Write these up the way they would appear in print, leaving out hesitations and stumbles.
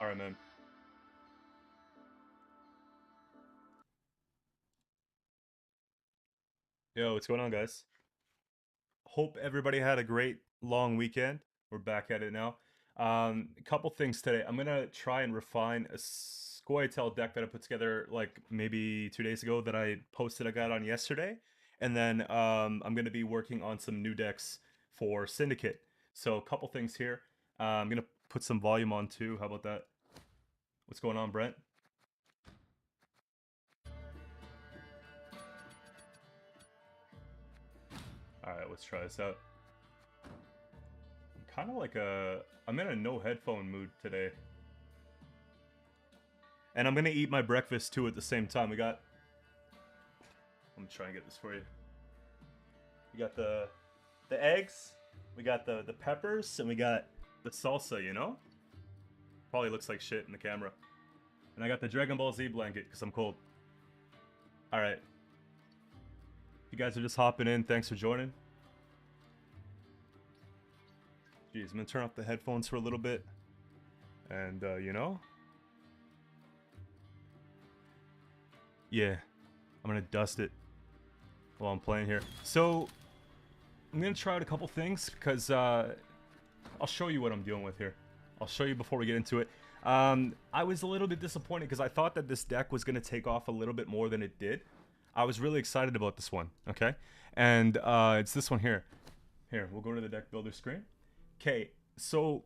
Alright, man. Yo, what's going on, guys? Hope everybody had a great long weekend. We're back at it now. A couple things today. I'm gonna try and refine a Scoia'tail deck that I put together like maybe 2 days ago that I posted I got on yesterday. And then I'm gonna be working on some new decks for Syndicate. So a couple things here. I'm gonna put some volume on too. How about that? What's going on, Brent? Alright, let's try this out. Kind of like I'm in a no headphone mood today. And I'm gonna eat my breakfast too at the same time. Let me try and get this for you. We got the eggs, we got the peppers, and we got the salsa, you know? Probably looks like shit in the camera. And I got the Dragon Ball Z blanket, because I'm cold. Alright. You guys are just hopping in, thanks for joining. Jeez, I'm gonna turn off the headphones for a little bit. And, you know? Yeah. I'm gonna dust it while I'm playing here. So, I'm gonna try out a couple things, because, I'll show you what I'm dealing with here. I'll show you before we get into it. I was a little bit disappointed, because I thought that this deck was gonna take off a little bit more than it did. I was really excited about this one, okay? And, it's this one here. Here, we'll go to the deck builder screen. Okay, so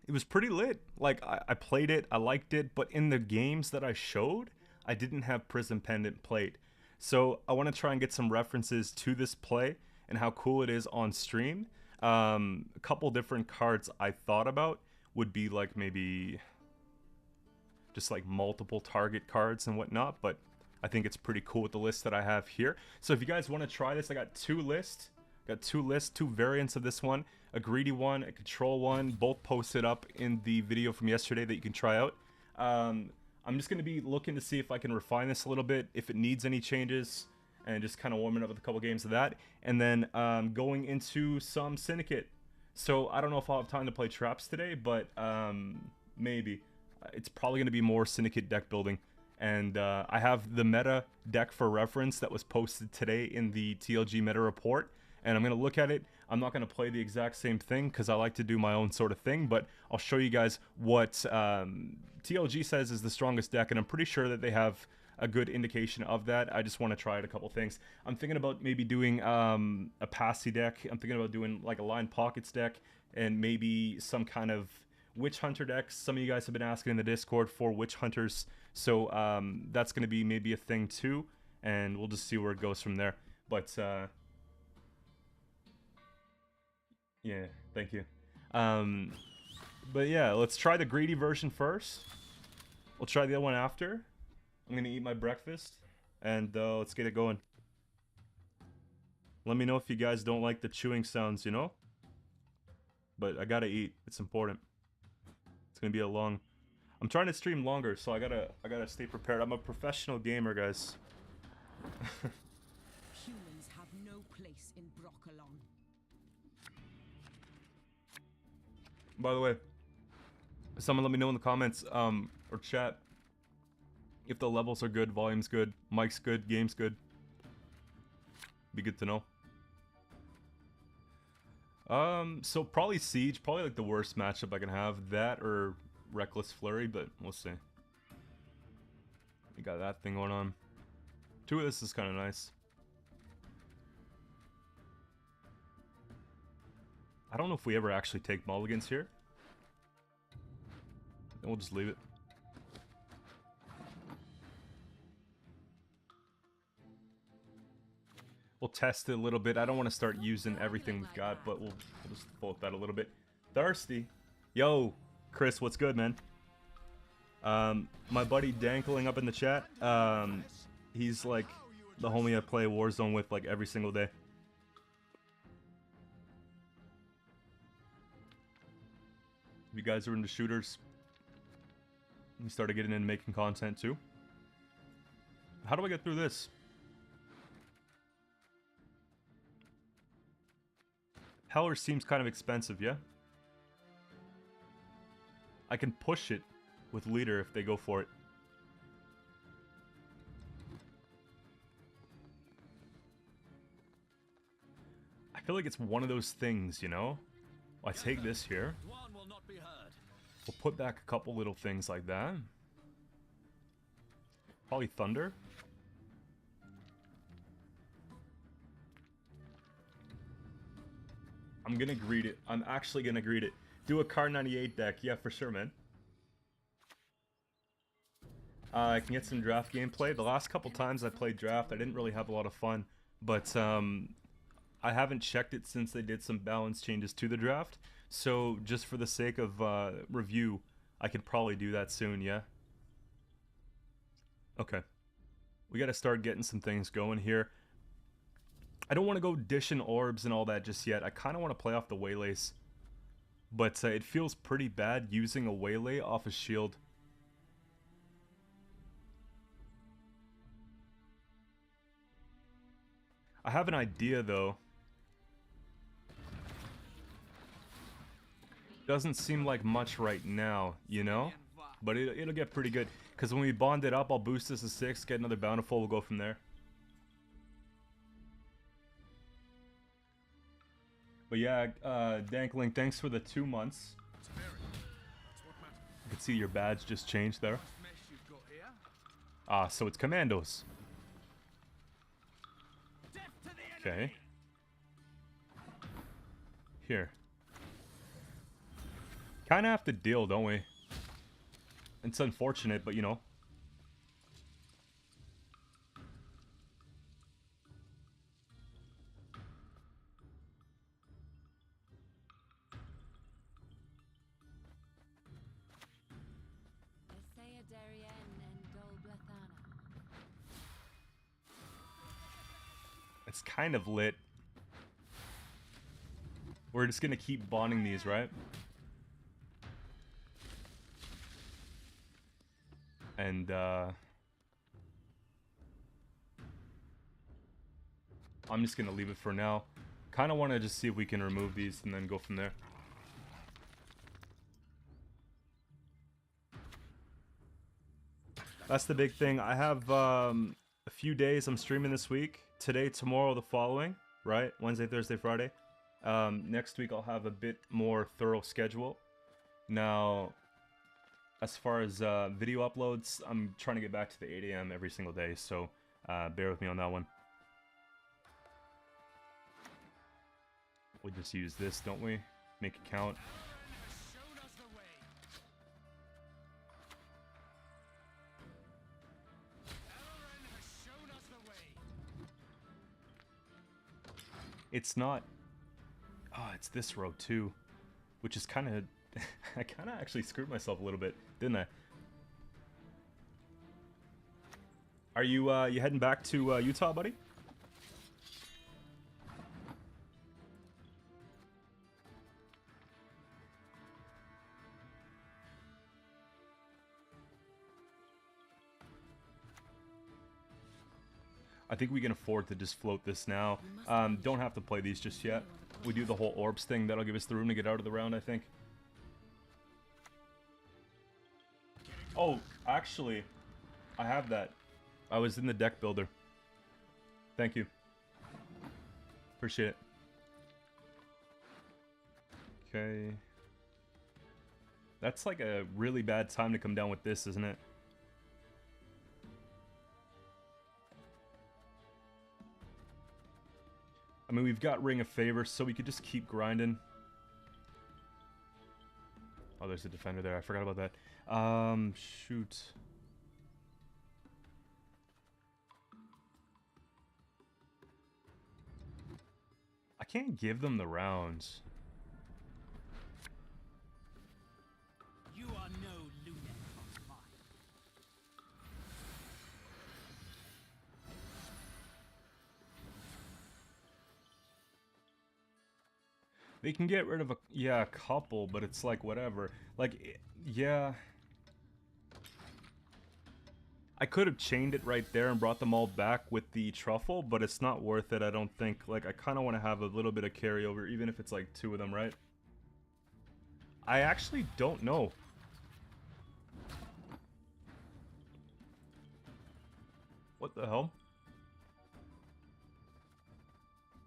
it was pretty lit. Like, I played it, I liked it, but in the games that I showed, I didn't have Prism Pendant played. So I want to try and get some references to this play and how cool it is on stream. A couple different cards I thought about would be like maybe just like multiple target cards and whatnot, but I think it's pretty cool with the list that I have here. So if you guys want to try this, I got two lists. Got two lists, two variants of this one. A greedy one, a control one, both posted up in the video from yesterday that you can try out. I'm just going to be looking to see if I can refine this a little bit, if it needs any changes, and just kind of warming up with a couple games of that. And then going into some Syndicate. So I don't know if I'll have time to play Traps today, but maybe. It's probably going to be more Syndicate deck building. And I have the meta deck for reference that was posted today in the TLG meta report. And I'm going to look at it. I'm not going to play the exact same thing because I like to do my own sort of thing, but I'll show you guys what TLG says is the strongest deck, and I'm pretty sure that they have a good indication of that. I just want to try out a couple things. I'm thinking about maybe doing a Passy deck. I'm thinking about doing like a Line Pockets deck and maybe some kind of Witch Hunter decks. Some of you guys have been asking in the Discord for Witch Hunters, so that's going to be maybe a thing too, and we'll just see where it goes from there. But yeah, thank you. But yeah, let's try the greedy version first. We'll try the other one after. I'm gonna eat my breakfast, and let's get it going. Let me know if you guys don't like the chewing sounds, you know? But I gotta eat. It's important. It's gonna be a long... I'm trying to stream longer, so I gotta stay prepared. I'm a professional gamer, guys. Humans have no place in Broccolon. By the way, someone let me know in the comments, or chat, if the levels are good, volume's good, mic's good, game's good. Be good to know. So probably Siege, probably like the worst matchup I can have. That or Reckless Flurry, but we'll see. You got that thing going on. Two of this is kind of nice. I don't know if we ever actually take mulligans here. Then we'll just leave it. We'll test it a little bit. I don't want to start using everything we've got, but we'll just float that a little bit. Thirsty. Yo, Chris, what's good, man? My buddy Dankling up in the chat. He's like the homie I play Warzone with like every single day. If you guys are into shooters, we started getting into making content too. How do I get through this? Heller seems kind of expensive, yeah? I can push it with leader if they go for it. I feel like it's one of those things, you know? I take this here. We'll put back a couple little things like that. Probably thunder. I'm gonna greet it. I'm actually gonna greet it. Do a Car 98 deck. Yeah, for sure, man. I can get some draft gameplay. The last couple times I played draft, I didn't really have a lot of fun. But I haven't checked it since they did some balance changes to the draft. So just for the sake of review, I could probably do that soon, yeah? Okay. We gotta start getting some things going here. I don't want to go dishing orbs and all that just yet. I kind of want to play off the waylays. But it feels pretty bad using a waylay off a shield. I have an idea though. Doesn't seem like much right now, you know? But it'll get pretty good. Because when we bond it up, I'll boost this to 6, get another bountiful, we'll go from there. But yeah, Dankling, thanks for the 2 months. You can see your badge just changed there. Ah, so it's commandos. Okay. Here. Kinda have to deal, don't we? It's unfortunate, but you know. It's kind of lit. We're just gonna keep bonding these, right? And I'm just gonna leave it for now. Kind of want to just see if we can remove these and then go from there. That's the big thing. I have a few days I'm streaming this week. Today, tomorrow, the following, right? Wednesday, Thursday, Friday. Next week I'll have a bit more thorough schedule. Now, as far as video uploads, I'm trying to get back to the 8 AM every single day, so bear with me on that one. We just use this, don't we? Make it count. It's not... Oh, it's this row too. Which is kind of... I kind of actually screwed myself a little bit, didn't I? Are you you heading back to Utah, buddy? I think we can afford to just float this now. Don't have to play these just yet. We do the whole orbs thing. That'll give us the room to get out of the round, I think. Oh, actually, I have that. I was in the deck builder. Thank you. Appreciate it. Okay. That's like a really bad time to come down with this, isn't it? I mean, we've got Ring of Favor, so we could just keep grinding. Oh, there's a defender there. I forgot about that. Shoot. I can't give them the rounds. You are no lunatic of mine. They can get rid of a couple, but it's like whatever. Like, yeah. I could have chained it right there and brought them all back with the truffle, but it's not worth it, I don't think. Like, I kind of want to have a little bit of carryover, even if it's like 2 of them, right? I actually don't know. What the hell?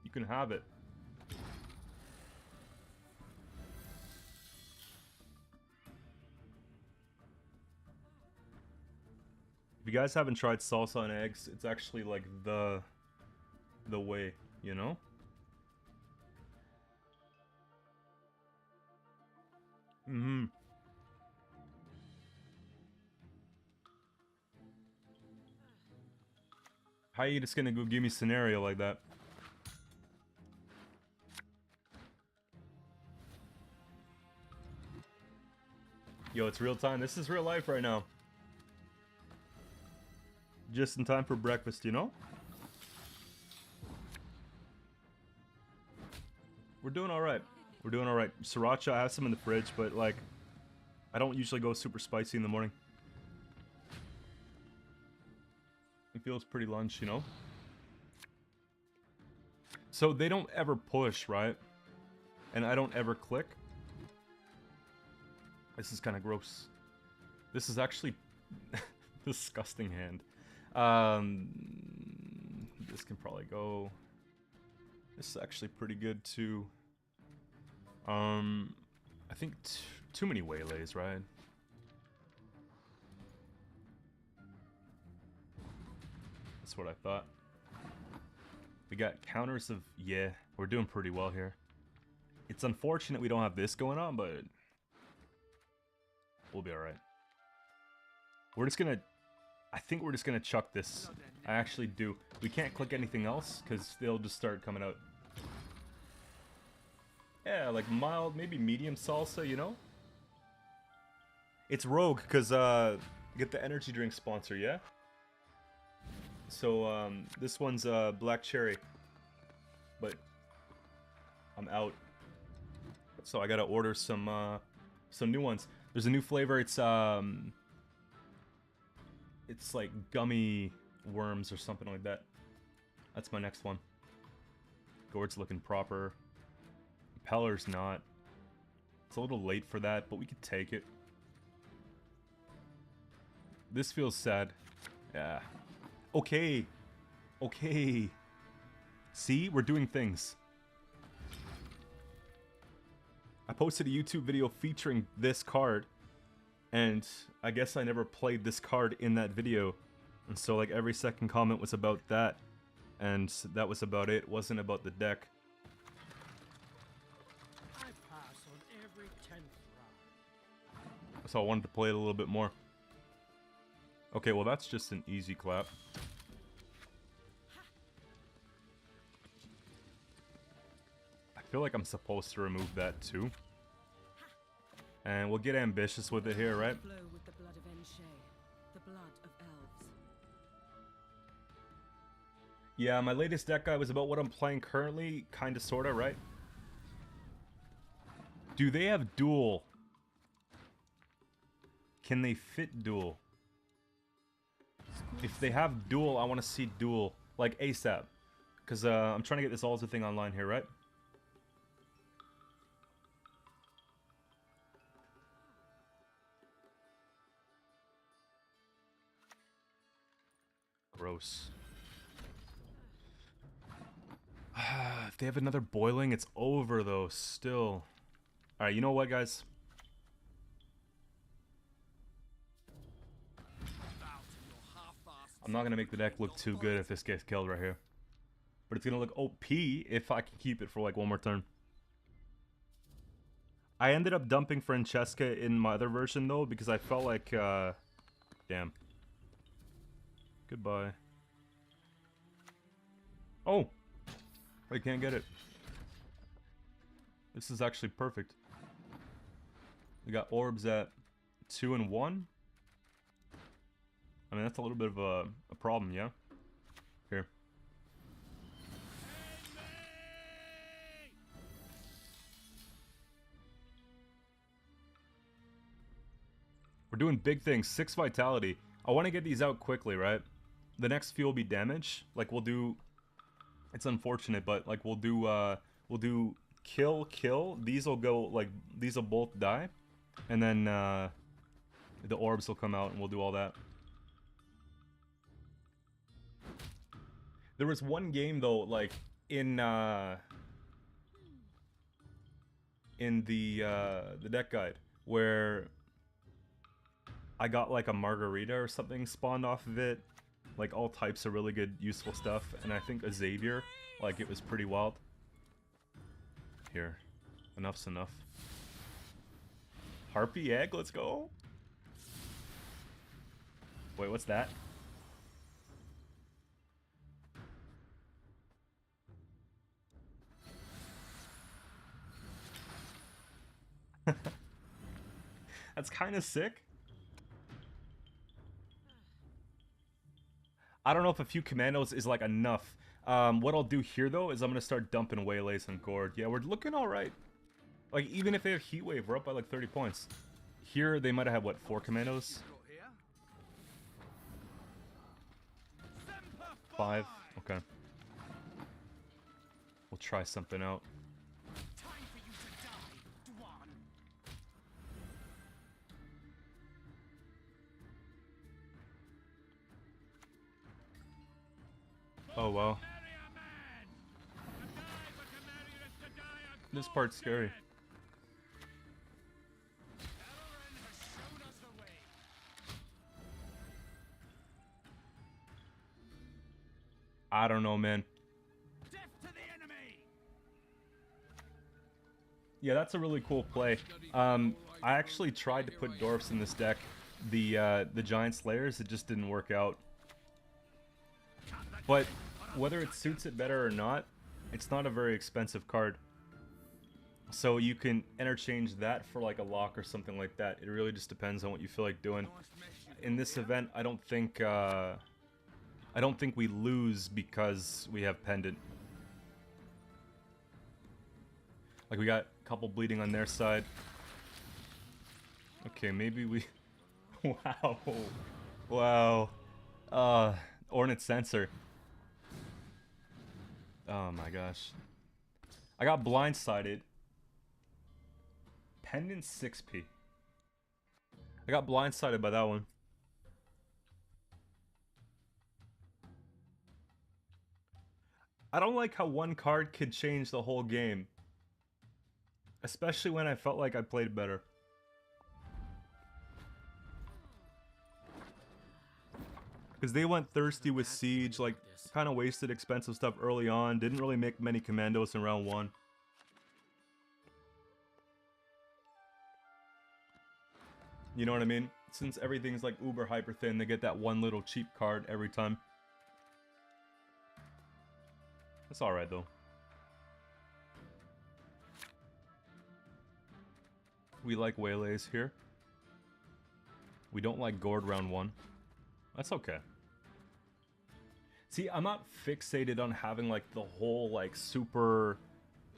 You can have it. If you guys haven't tried salsa and eggs, it's actually like the way, you know? Mm-hmm. How are you just gonna go give me a scenario like that? Yo, it's real time. This is real life right now. Just in time for breakfast, you know? We're doing alright. We're doing alright. Sriracha, I have some in the fridge, but like, I don't usually go super spicy in the morning. It feels pretty lunch, you know? So they don't ever push, right? And I don't ever click. This is kind of gross. This is actually disgusting hand. This can probably go. This is actually pretty good too. I think too many waylays, right? That's what I thought. We got counters of, yeah, we're doing pretty well here. It's unfortunate we don't have this going on, but we'll be alright. We're just gonna, I think we're just gonna chuck this. I actually do. We can't click anything else, because they'll just start coming out. Yeah, like mild, maybe medium salsa, you know? It's Rogue, because, get the energy drink sponsor, yeah? So, this one's, black cherry. But, I'm out. So I gotta order some new ones. There's a new flavor, it's like gummy worms or something like that. That's my next one. Gourd's looking proper. Impeller's not. It's a little late for that, but we could take it. This feels sad. Yeah. Okay. Okay. See? We're doing things. I posted a YouTube video featuring this card. And I guess I never played this card in that video. And so like every second comment was about that. And that was about it. It wasn't about the deck. I pass on every 10th round. So I wanted to play it a little bit more. Okay, well that's just an easy clap. I feel like I'm supposed to remove that too. And we'll get ambitious with it here, right? Flow with the blood of Enshay, the blood of elves. Yeah, my latest deck guide was about what I'm playing currently, kinda sorta, right? Do they have duel? Can they fit duel? If they have duel, I want to see duel. Like ASAP. Because I'm trying to get this Alza thing online here, right? Gross. If they have another boiling, it's over though, still. Alright, you know what, guys? I'm not gonna make the deck look too good if this gets killed right here. But it's gonna look OP if I can keep it for like one more turn. I ended up dumping Francesca in my other version though, because I felt like, damn. Goodbye. Oh! I can't get it. This is actually perfect. We got orbs at 2 and 1. I mean, that's a little bit of a problem, yeah? Here. We're doing big things. 6 vitality. I want to get these out quickly, right? The next few will be damage. Like, we'll do... It's unfortunate, but, like, we'll do kill, kill. These will go, like, these will both die. And then, the orbs will come out and we'll do all that. There was one game though, like in the deck guide where I got like a margarita or something spawned off of it, like all types of really good useful stuff, and I think a Xavier, like it was pretty wild. Here, enough's enough. Harpy egg, let's go. Wait, what's that? That's kind of sick. I don't know if a few commandos is like enough. What I'll do here though is I'm gonna start dumping waylays and gourd. Yeah, we're looking all right. Like even if they have heat wave, we're up by like 30 points. Here they might have had what, 4 commandos? 5. Okay. We'll try something out. Oh well. This part's scary. I don't know, man. Yeah, that's a really cool play. I actually tried to put dwarfs in this deck. The giant slayers, it just didn't work out. But whether it suits it better or not, it's not a very expensive card. So you can interchange that for like a lock or something like that. It really just depends on what you feel like doing. In this event, I don't think we lose because we have pendant. Like we got a couple bleeding on their side. Okay, maybe we wow. Ornate sensor. Oh my gosh. I got blindsided. Pendant 6p. I got blindsided by that one. I don't like how one card could change the whole game. Especially when I felt like I played better. Because they went thirsty with Siege, like, kind of wasted expensive stuff early on. Didn't really make many commandos in round 1. You know what I mean? Since everything's like uber hyper thin, they get that one little cheap card every time. It's alright though. We like waylays here. We don't like gourd round 1. That's okay. See, I'm not fixated on having like the whole like super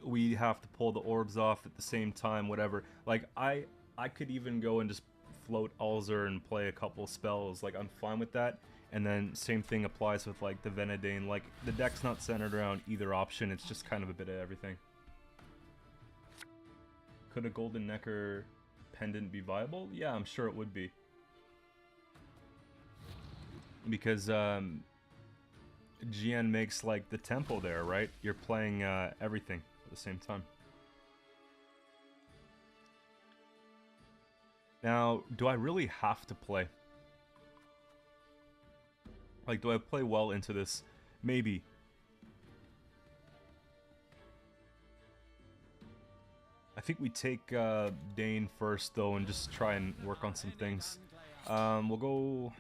we have to pull the orbs off at the same time, whatever. Like I could even go and just float Ulzer and play a couple spells. Like I'm fine with that. And then same thing applies with like the Venedane. Like the deck's not centered around either option. It's just kind of a bit of everything. Could a Golden Necker pendant be viable? Yeah, I'm sure it would be. Because GN makes like the tempo there, right? You're playing everything at the same time. Now, do I really have to play? Like, do I play well into this? Maybe. I think we take Dane first, though, and just try and work on some things. We'll go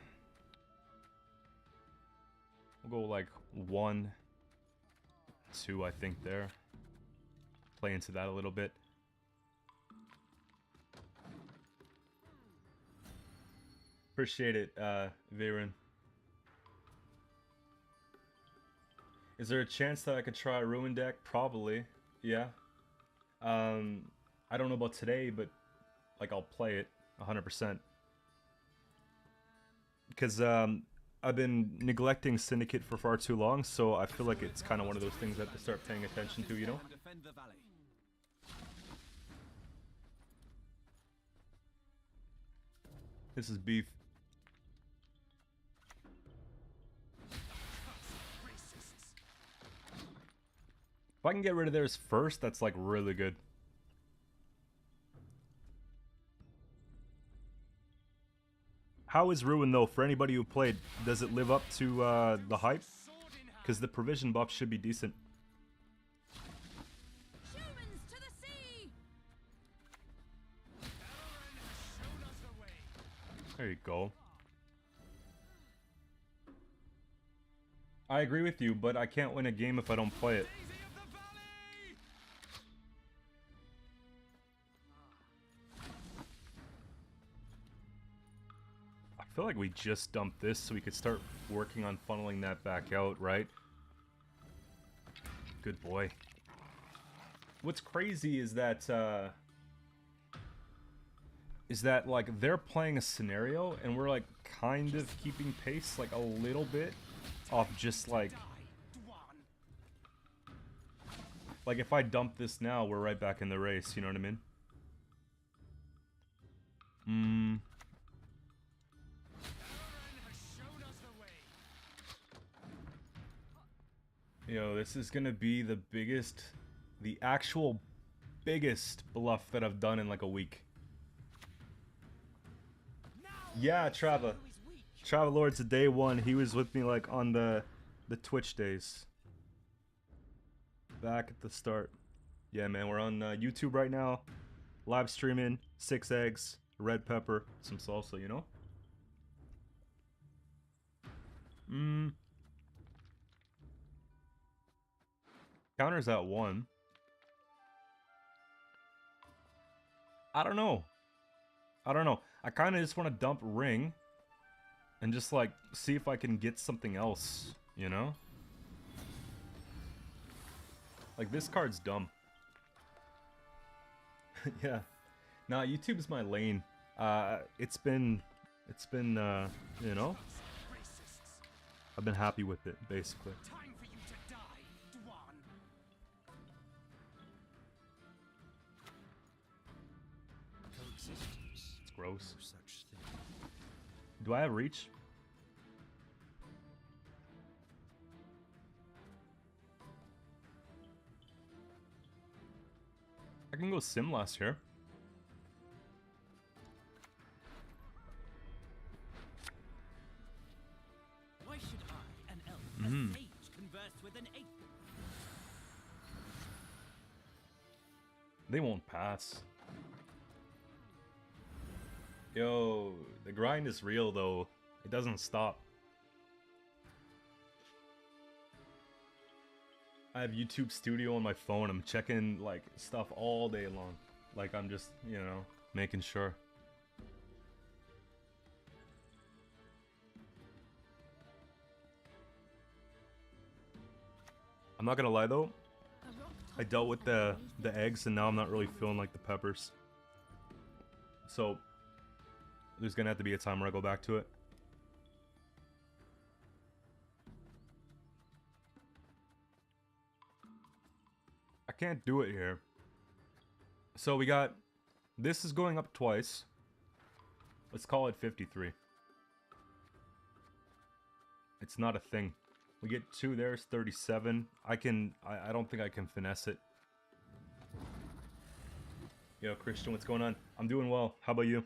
like 1, 2, I think, there. Play into that a little bit. Appreciate it, Varen. Is there a chance that I could try a Ruin deck? Probably, yeah. I don't know about today, but like I'll play it 100%. Because I've been neglecting Syndicate for far too long, so I feel like it's kind of one of those things I have to start paying attention to, you know? This is beef. I can get rid of theirs first, that's like really good. How is Ruin though? For anybody who played, does it live up to the hype? Because the provision buff should be decent. Humans to the sea! There you go. I agree with you, but I can't win a game if I don't play it. I feel like we just dumped this so we could start working on funneling that back out, right? Good boy. What's crazy is that like they're playing a scenario and we're like kind of keeping pace like a little bit off just like if I dump this now, we're right back in the race, you know what I mean? Yo, this is gonna be the biggest, the actual biggest bluff that I've done in like a week. Yeah, Travelord's day one. He was with me like on the Twitch days. Back at the start. Yeah, man, we're on YouTube right now. Live streaming, 6 eggs, red pepper, some salsa, you know? Counter's at 1. I don't know. I kind of just want to dump ring and just like see if I can get something else, you know? Like this card's dumb. Yeah. Nah, YouTube's my lane. It's been you know, I've been happy with it basically. It's gross. Do I have reach? I can go Simlast here. Why should I, an elf, a sage, converse with an ape? They won't pass. Yo, the grind is real though. It doesn't stop. I have YouTube Studio on my phone. I'm checking like stuff all day long. Like I'm just, you know, making sure. I'm not gonna lie though. I dealt with the eggs and now I'm not really feeling like the peppers. So there's gonna have to be a time where I go back to it. I can't do it here. So we got, this is going up twice. Let's call it 53. It's not a thing. We get 2 there, it's 37. I don't think I can finesse it. Yo, Christian, what's going on? I'm doing well. How about you?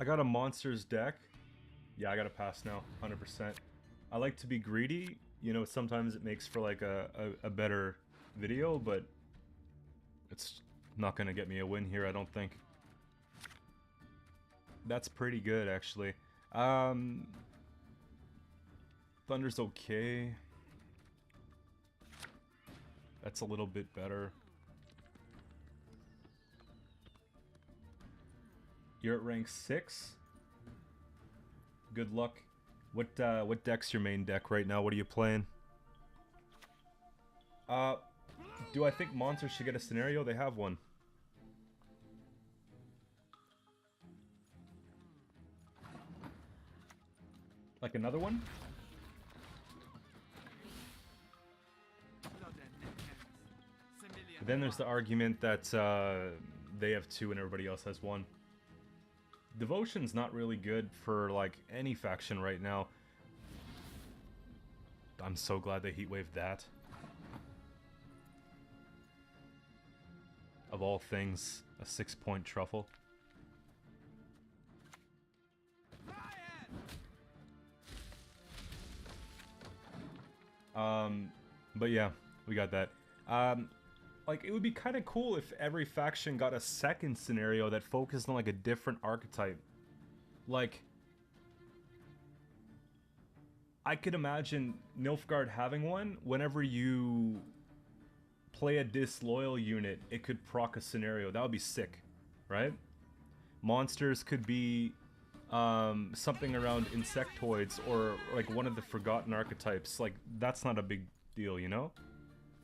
I got a monsters deck. Yeah, I gotta pass now, 100%. I like to be greedy. You know, sometimes it makes for like a better video, but it's not gonna get me a win here, I don't think. That's pretty good, actually. Thunder's okay. That's a little bit better. You're at rank 6. Good luck. What deck's your main deck right now? What are you playing? Do I think monsters should get a scenario? They have one. Like another one? Then there's the argument that they have 2 and everybody else has 1. Devotion's not really good for, like, any faction right now. I'm so glad they heatwaved that. Of all things, a 6-point truffle. But yeah, we got that. Like, it would be kind of cool if every faction got a second scenario that focused on, like, a different archetype. Like, I could imagine Nilfgaard having one. Whenever you play a disloyal unit, it could proc a scenario. That would be sick, right? Monsters could be something around insectoids or like one of the forgotten archetypes. Like, that's not a big deal, you know?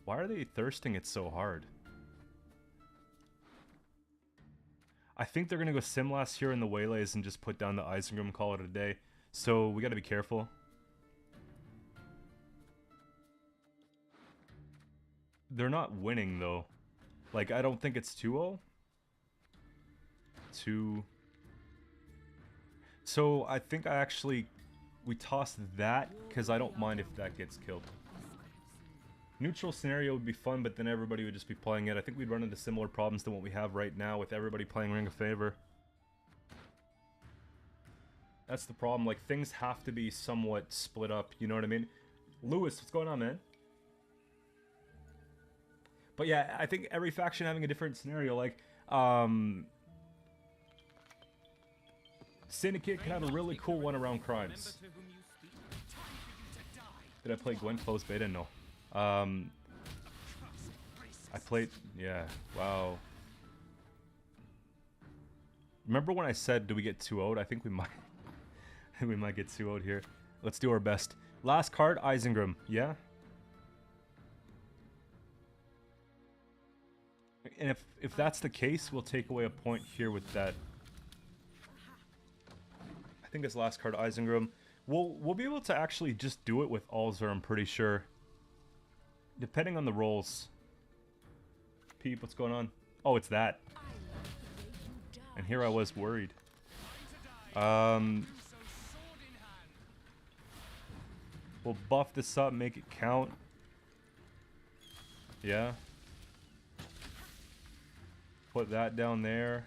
Why are they thirsting it so hard? I think they're gonna go Simlas here in the Waylays and just put down the Isengrim and call it a day. So we gotta be careful. They're not winning though. Like, I don't think it's 2-0. 2. So I think we tossed that because I don't mind if that gets killed. Neutral scenario would be fun, but then everybody would just be playing it. I think we'd run into similar problems to what we have right now with everybody playing Ring of Favor. That's the problem. Like, things have to be somewhat split up, you know what I mean? Lewis, what's going on, man? But yeah, I think every faction having a different scenario. Like, Syndicate can have a really cool one around crimes. Did I play Gwent closed beta? No. I played... Yeah, wow. Remember when I said, do we get 2-0'd? I think we might... we might get 2-0'd here. Let's do our best. Last card, Isengrim. Yeah? And if that's the case, we'll take away a point here with that. I think it's last card, Isengrim. We'll be able to actually just do it with Alzur, I'm pretty sure. Depending on the rolls. Peep, what's going on? Oh, it's that. And here I was worried. We'll buff this up, make it count. Yeah. Put that down there.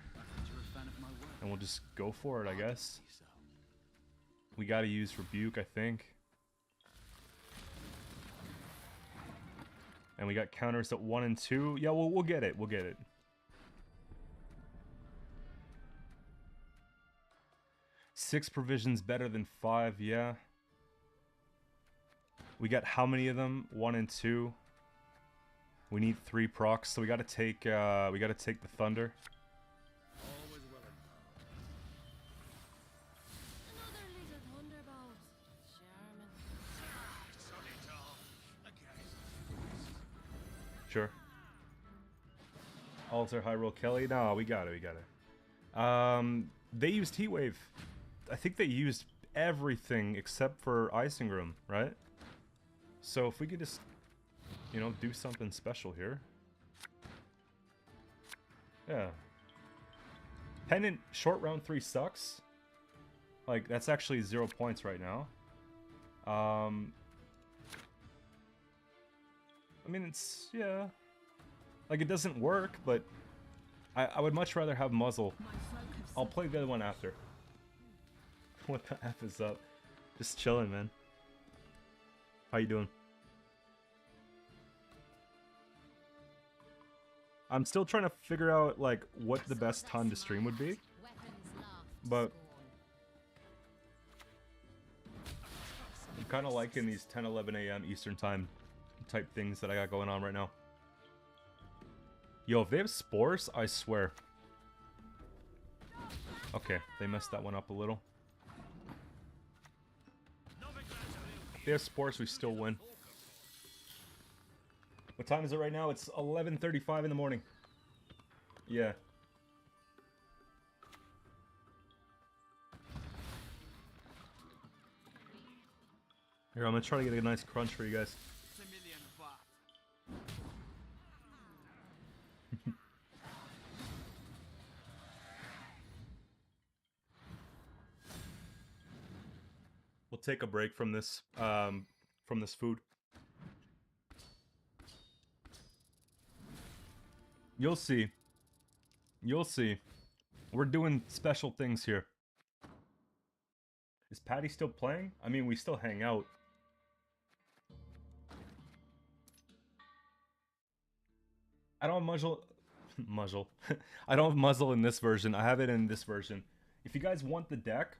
And we'll just go for it, I guess. We gotta use Rebuke, I think. And we got counters at 1 and 2. Yeah, we'll get it. We'll get it. Six provisions better than 5, yeah. We got how many of them? 1 and 2. We need 3 procs, so we gotta take the Thunder. Sure. Alter, high roll Kelly. No, we got it. They used Heatwave. I think they used everything except for Isengrim, right? So if we could just, you know, do something special here. Yeah. Pendant short round 3 sucks. Like, that's actually 0 points right now. I mean, it's, yeah. Like, it doesn't work, but I would much rather have Muzzle. I'll play the other one after. What the F is up? Just chilling, man. How you doing? I'm still trying to figure out, like, what the best time to stream would be. But I'm kind of liking these 10, 11 a.m. Eastern time type things that I got going on right now. Yo, if they have spores, I swear. Okay, they messed that one up a little. If they have spores, we still win. What time is it right now? It's 11:35 in the morning. Yeah. Here, I'm gonna try to get a nice crunch for you guys. take a break from this food. You'll see. You'll see. We're doing special things here. Is Patty still playing? I mean, we still hang out. I don't have muzzle. Muzzle. I don't have muzzle in this version. I have it in this version. If you guys want the deck,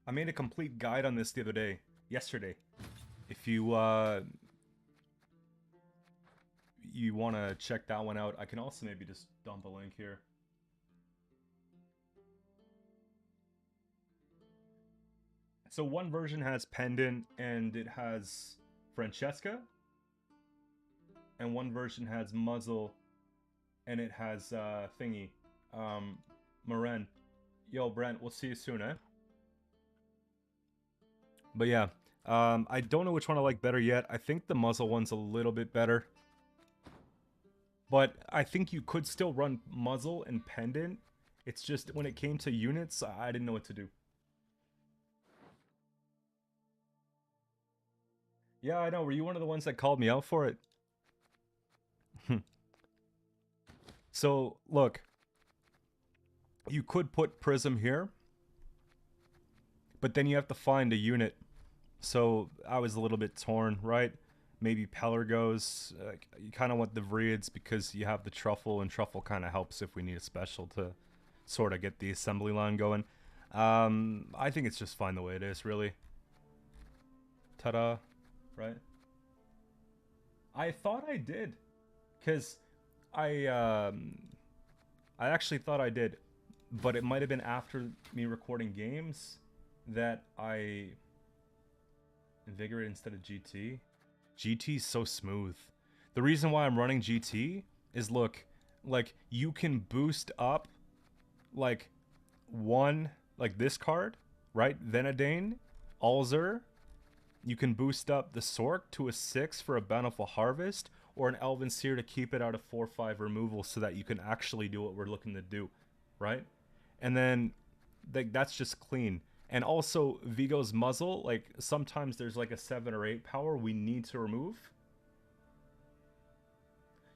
I made a complete guide on this the other day. Yesterday. If you you want to check that one out, I can also maybe just dump a link here. So one version has Pendant and it has Francesca. And one version has Muzzle and it has thingy. Maren. Yo, Brent, we'll see you soon, eh? But yeah, I don't know which one I like better yet. I think the Muzzle one's a little bit better. But I think you could still run Muzzle and Pendant. It's just when it came to units, I didn't know what to do. Yeah, I know. Were you one of the ones that called me out for it? So, look. You could put Prism here. But then you have to find a unit. So, I was a little bit torn, right? Maybe Pelargos. You kind of want the Vrids because you have the Truffle. And Truffle kind of helps if we need a special to sort of get the assembly line going. I think it's just fine the way it is, really. Ta-da. Right? I thought I did. Because I actually thought I did. But it might have been after me recording games that I Invigorate instead of GT. GT's so smooth. The reason why I'm running GT is, look, like, you can boost up, like, one, like this card, right? Venadane, Alzur. You can boost up the Sork to a 6 for a Bountiful Harvest, or an Elven Seer to keep it out of 4/5 removal so that you can actually do what we're looking to do, right? And then, that's just clean. And also, Vigo's Muzzle, like, sometimes there's like a 7 or 8 power we need to remove.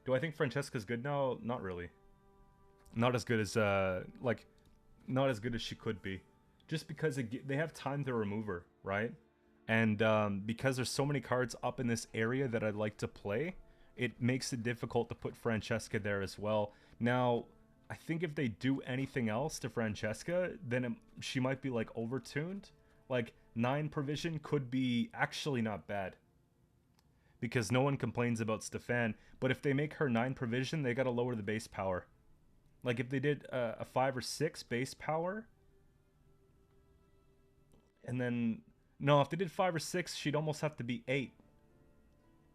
Do I think Francesca's good now? Not really. Not as good as, like, not as good as she could be. Just because they have time to remove her, right? And because there's so many cards up in this area that I'd like to play, it makes it difficult to put Francesca there as well. Now, I think if they do anything else to Francesca, then she might be, like, overtuned. Like, 9 provision could be actually not bad. Because no one complains about Stefan. But if they make her 9 provision, they gotta lower the base power. Like, if they did a 5 or 6 base power, and then... No, if they did 5 or 6, she'd almost have to be 8.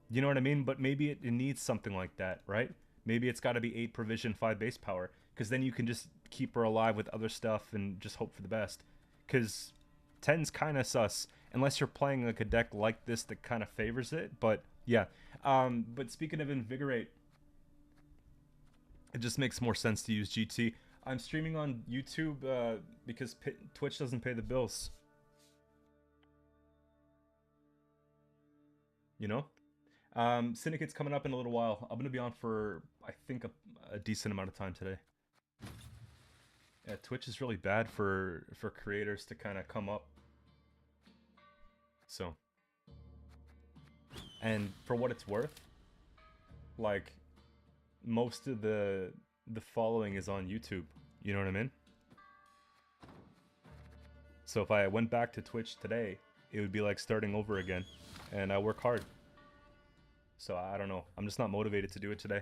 You know what I mean? But maybe it needs something like that, right? Maybe it's got to be 8 provision, 5 base power. Because then you can just keep her alive with other stuff and just hope for the best. Because 10's kind of sus. Unless you're playing like a deck like this that kind of favors it. But, yeah. But speaking of Invigorate, it just makes more sense to use GT. I'm streaming on YouTube because Twitch doesn't pay the bills. You know? Syndicate's coming up in a little while. I'm going to be on for, I think, a decent amount of time today. Yeah, Twitch is really bad for creators to kind of come up. So. And for what it's worth, like, most of the following is on YouTube. You know what I mean? So if I went back to Twitch today, it would be like starting over again. And I work hard. So I don't know. I'm just not motivated to do it today.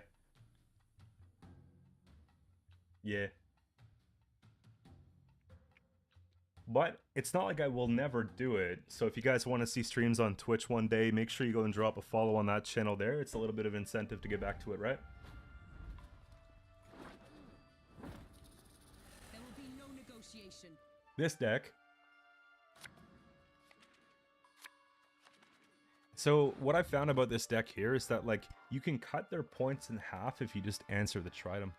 Yeah. But it's not like I will never do it. So if you guys want to see streams on Twitch one day, make sure you go and drop a follow on that channel there. It's a little bit of incentive to get back to it, right? There will be no negotiation. This deck. So what I found about this deck here is that, like, you can cut their points in half if you just answer the Tridom.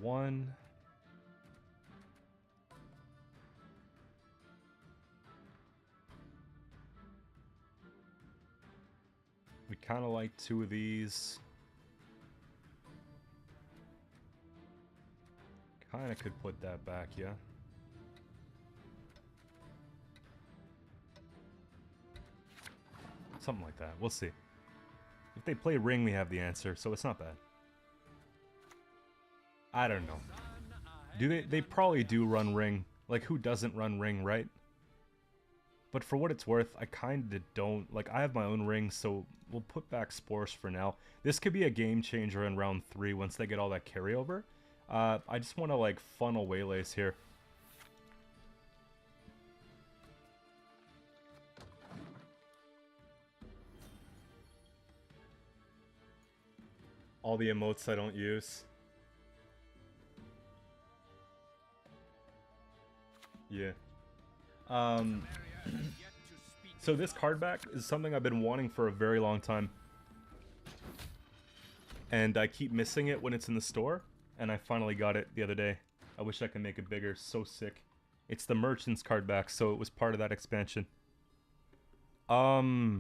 1. We kind of like 2 of these. Kind of could put that back, yeah. Something like that. We'll see. If they play ring, we have the answer, so it's not bad. I don't know. Do they probably do run ring. Like, who doesn't run ring, right? But for what it's worth, I kind of don't. Like, I have my own ring, so we'll put back Spores for now. This could be a game changer in round 3 once they get all that carryover. I just want to, like, funnel waylays here. All the emotes I don't use. Yeah. So this card back is something I've been wanting for a very long time. And I keep missing it when it's in the store. And I finally got it the other day. I wish I could make it bigger. So sick. It's the Merchant's card back, so it was part of that expansion. I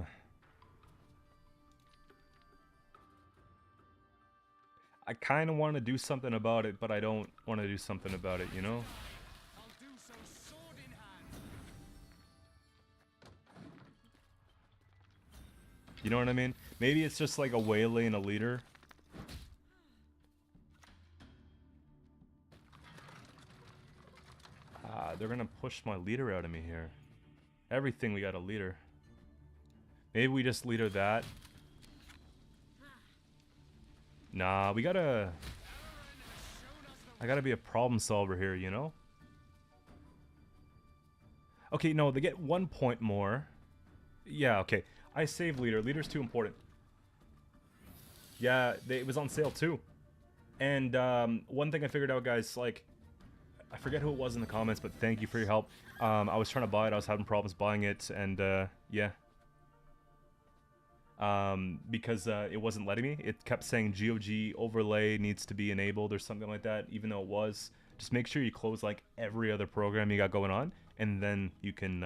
kind of want to do something about it, but I don't want to do something about it, you know? You know what I mean? Maybe it's just like a waylay and a leader. They're gonna push my leader out of me here. Everything we got a leader. Maybe we just leader that. Nah, we gotta... I gotta be a problem solver here, you know? Okay, no, they get 1 point more. Yeah, okay. I save leader. Leader's too important. Yeah, it was on sale too. And one thing I figured out, guys, like... I forget who it was in the comments, but thank you for your help. I was trying to buy it. I was having problems buying it, and yeah. Because it wasn't letting me. It kept saying GOG overlay needs to be enabled or something like that, even though it was. Just make sure you close like every other program you got going on, and then you can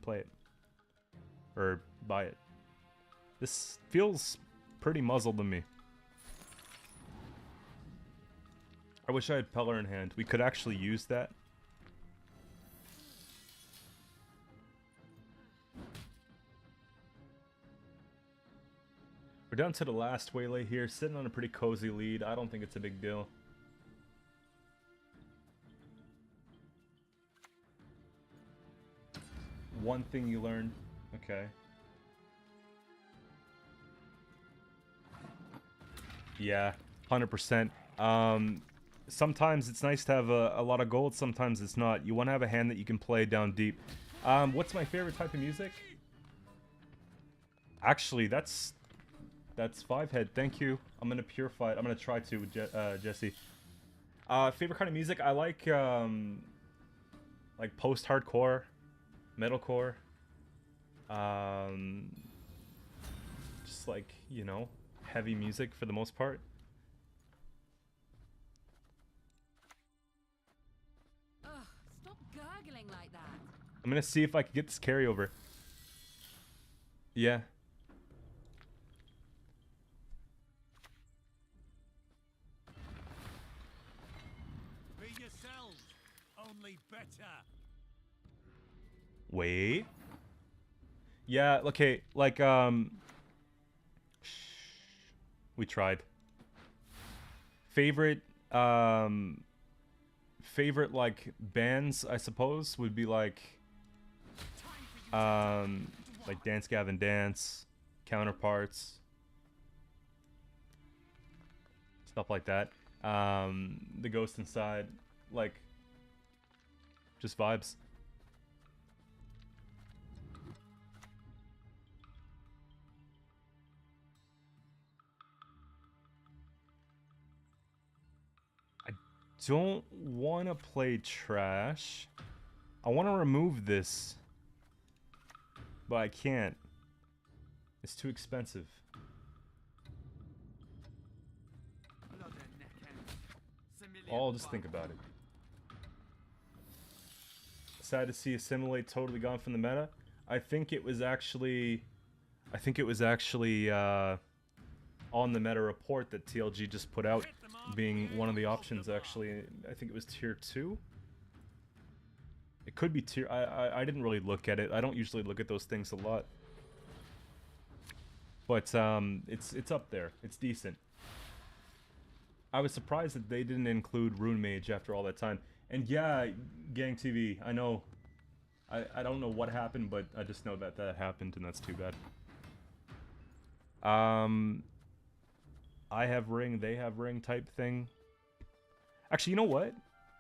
play it or buy it. This feels pretty muzzled to me. I wish I had Peller in hand. We could actually use that. We're down to the last waylay here, sitting on a pretty cozy lead. I don't think it's a big deal. One thing you learn. Okay. Yeah, 100%. Sometimes it's nice to have a lot of gold, sometimes it's not. You want to have a hand that you can play down deep. What's my favorite type of music? Actually, that's 5-head. Thank you. I'm gonna purify it. I'm gonna try to, Jesse. Favorite kind of music? I like post-hardcore, metalcore. Just like, you know, heavy music for the most part. Stop gurgling like that. I'm gonna see if I can get this carryover. Yeah. Be yourselves, only better. Wait. Yeah, okay, like, we tried. Favorite, like, bands, I suppose, would be, like Dance Gavin Dance, Counterparts, stuff like that. The Ghost Inside, like, just vibes. Don't want to play trash. I want to remove this, but I can't. It's too expensive. I'll just think about it. Sad to see Assimilate totally gone from the meta. I think it was actually on the meta report that TLG just put out, being one of the options. Actually, I think it was tier 2. It could be tier. I didn't really look at it. I don't usually look at those things a lot, but it's up there. It's decent. I was surprised that they didn't include Rune Mage after all that time. And yeah, Gang TV, I know. I don't know what happened, but I just know that that happened, and that's too bad. I have ring, they have ring type thing. Actually, you know what?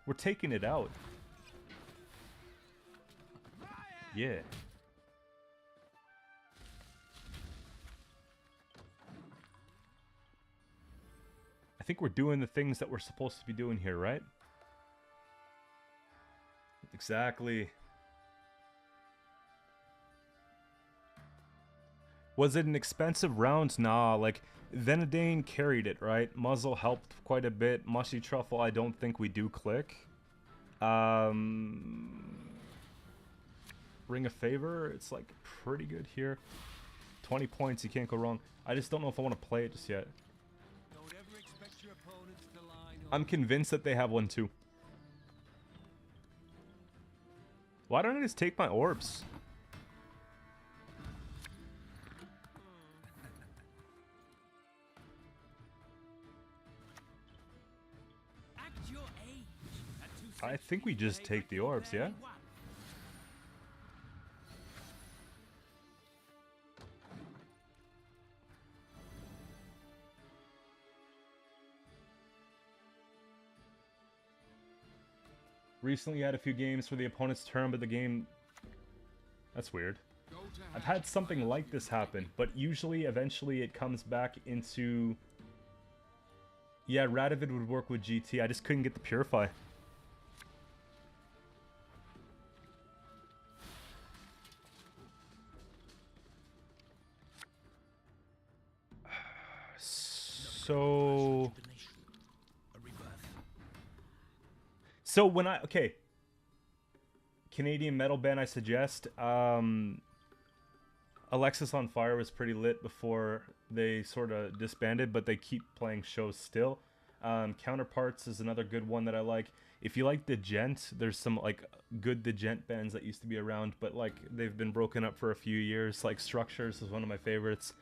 We're taking it out. Yeah. I think we're doing the things that we're supposed to be doing here, right? Exactly. Was it an expensive round? Nah, like, Venadane carried it, right? Muzzle helped quite a bit. Mushy Truffle, I don't think we do click. Ring of Favor, it's like pretty good here. 20 points, you can't go wrong. I just don't know if I want to play it just yet. Don't ever expect your opponents to line up. I'm convinced that they have one too. Why don't I just take my orbs? Act your age. I think we just take the orbs, yeah? Recently had a few games for the opponent's turn, but the game... That's weird. I've had something like this happen, but usually, eventually, it comes back into... Yeah, Radovid would work with GT, I just couldn't get the Purify. So when okay, Canadian metal band I suggest, Alexis on Fire was pretty lit before they sort of disbanded, but they keep playing shows still. Counterparts is another good one that I like. If you like Degent, there's some like good Degent bands that used to be around, but like they've been broken up for a few years. Like Structures is one of my favorites.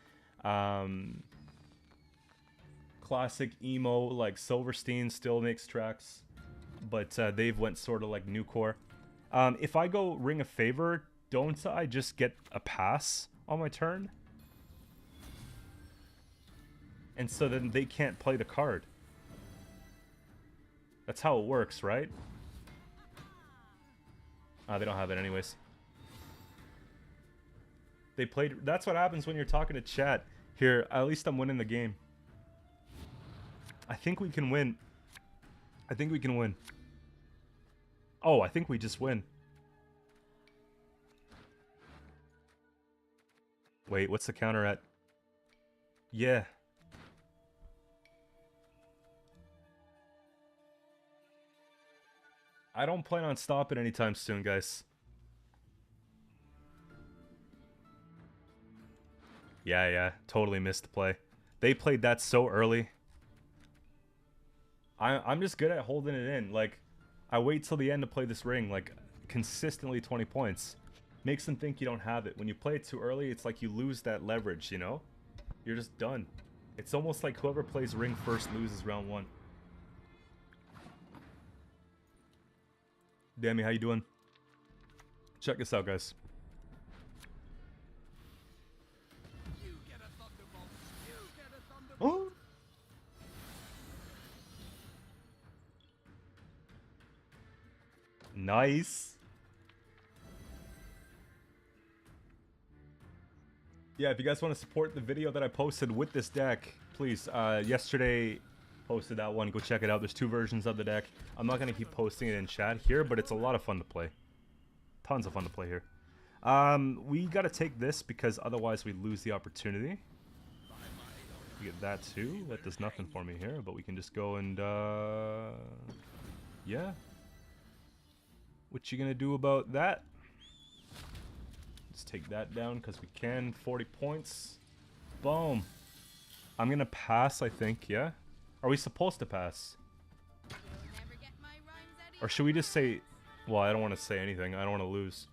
Classic emo, like Silverstein still makes tracks, but they've went sort of like newcore. If I go Ring of Favor, don't I just get a pass on my turn? And so then they can't play the card. That's how it works, right? They don't have it anyways. They played... That's what happens when you're talking to chat. Here, at least I'm winning the game. I think we can win. I think we can win. Oh, I think we just win. Wait, what's the counter at? Yeah. I don't plan on stopping anytime soon, guys. Yeah, totally missed the play. They played that so early. I'm just good at holding it in. Like, I wait till the end to play this ring, like, consistently 20 points. Makes them think you don't have it. When you play it too early, it's like you lose that leverage, you know? You're just done. It's almost like whoever plays ring first loses round 1. Dammy, how you doing? Check this out, guys. You get a thunderbolt. You get a thunderbolt. Oh! Nice. Yeah, if you guys want to support the video that I posted with this deck, please, yesterday posted that one. Go check it out. There's 2 versions of the deck. I'm not going to keep posting it in chat here, but it's a lot of fun to play. Tons of fun to play here. We got to take this because otherwise we lose the opportunity. We get that too. That does nothing for me here, but we can just go and yeah. What you gonna do about that? Let's take that down because we can. 40 points. Boom. I'm gonna pass, I think, yeah? Are we supposed to pass? Or should we just say... Well, I don't want to say anything. I don't want to lose.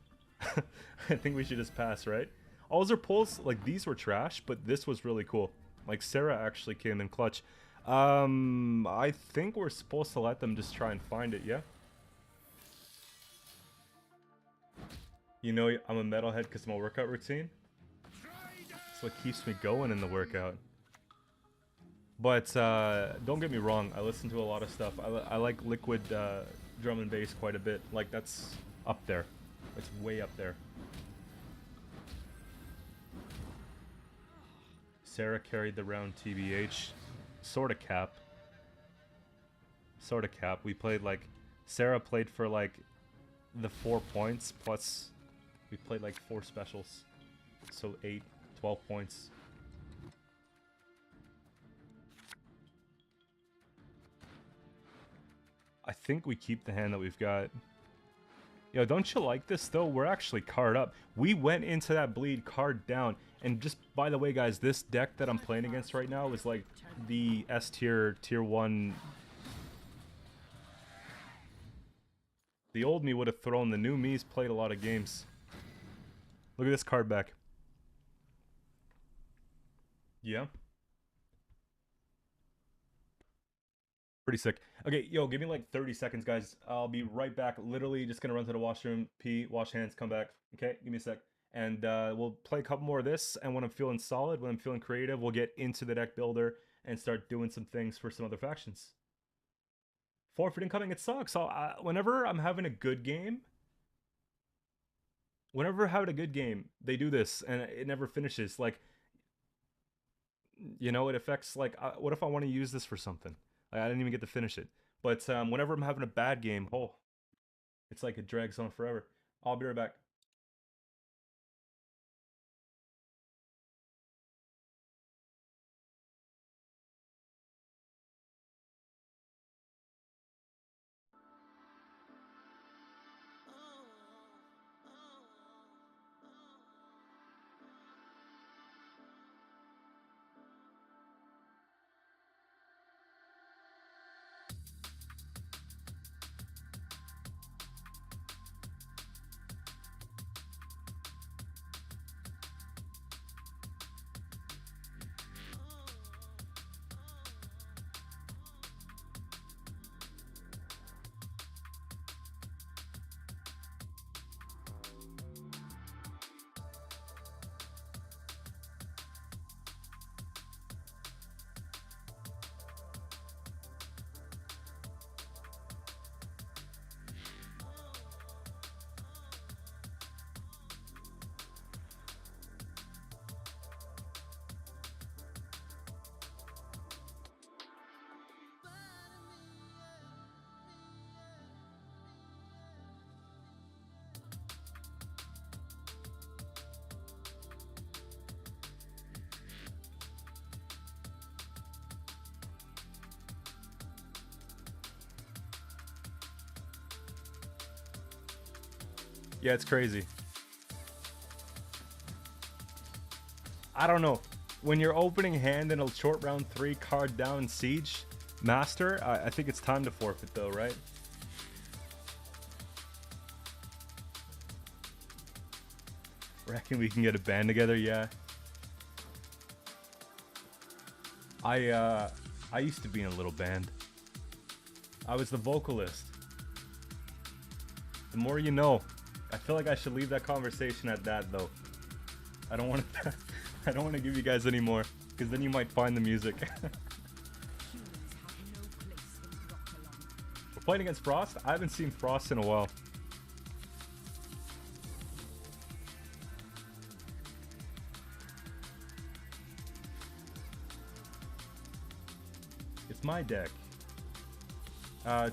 I think we should just pass, right? All our pulls, like, these were trash, but this was really cool. Like, Sarah actually came in clutch. I think we're supposed to let them just try and find it, yeah? You know I'm a metalhead because of my workout routine. That's what keeps me going in the workout. But don't get me wrong, I listen to a lot of stuff. I like liquid drum and bass quite a bit. Like, that's up there. It's way up there. Sarah carried the round TBH. Sorta cap. Sorta cap. We played like... Sarah played for like the 4 points plus... We played like 4 specials. So 8, 12 points. I think we keep the hand that we've got. Yo, don't you like this though? We're actually card up. We went into that bleed card down. And just, by the way guys, this deck that I'm playing against right now is like the S tier, tier 1. The old me would have thrown. The new me's played a lot of games. Look at this card back. Yeah. Pretty sick. Okay, yo, give me like 30 seconds, guys. I'll be right back. Literally just gonna run to the washroom, pee, wash hands, come back. Okay, give me a sec. And we'll play a couple more of this, and when I'm feeling solid, when I'm feeling creative, we'll get into the deck builder and start doing some things for some other factions. Forfeit incoming, it sucks. So, whenever I'm having a good game, they do this, and it never finishes. Like, you know, it affects, like, what if I want to use this for something? Like, I didn't even get to finish it. But whenever I'm having a bad game, oh, it's like it drags on forever. I'll be right back. Yeah, it's crazy. I don't know. When you're opening hand in a short round 3 card down Siege Master, I think it's time to forfeit though, right? Reckon we can get a band together, yeah. I used to be in a little band. I was the vocalist. The more you know. I feel like I should leave that conversation at that though. I don't want to I don't want to give you guys any more because then you might find the music. We're playing against Frost? I haven't seen Frost in a while. It's my deck.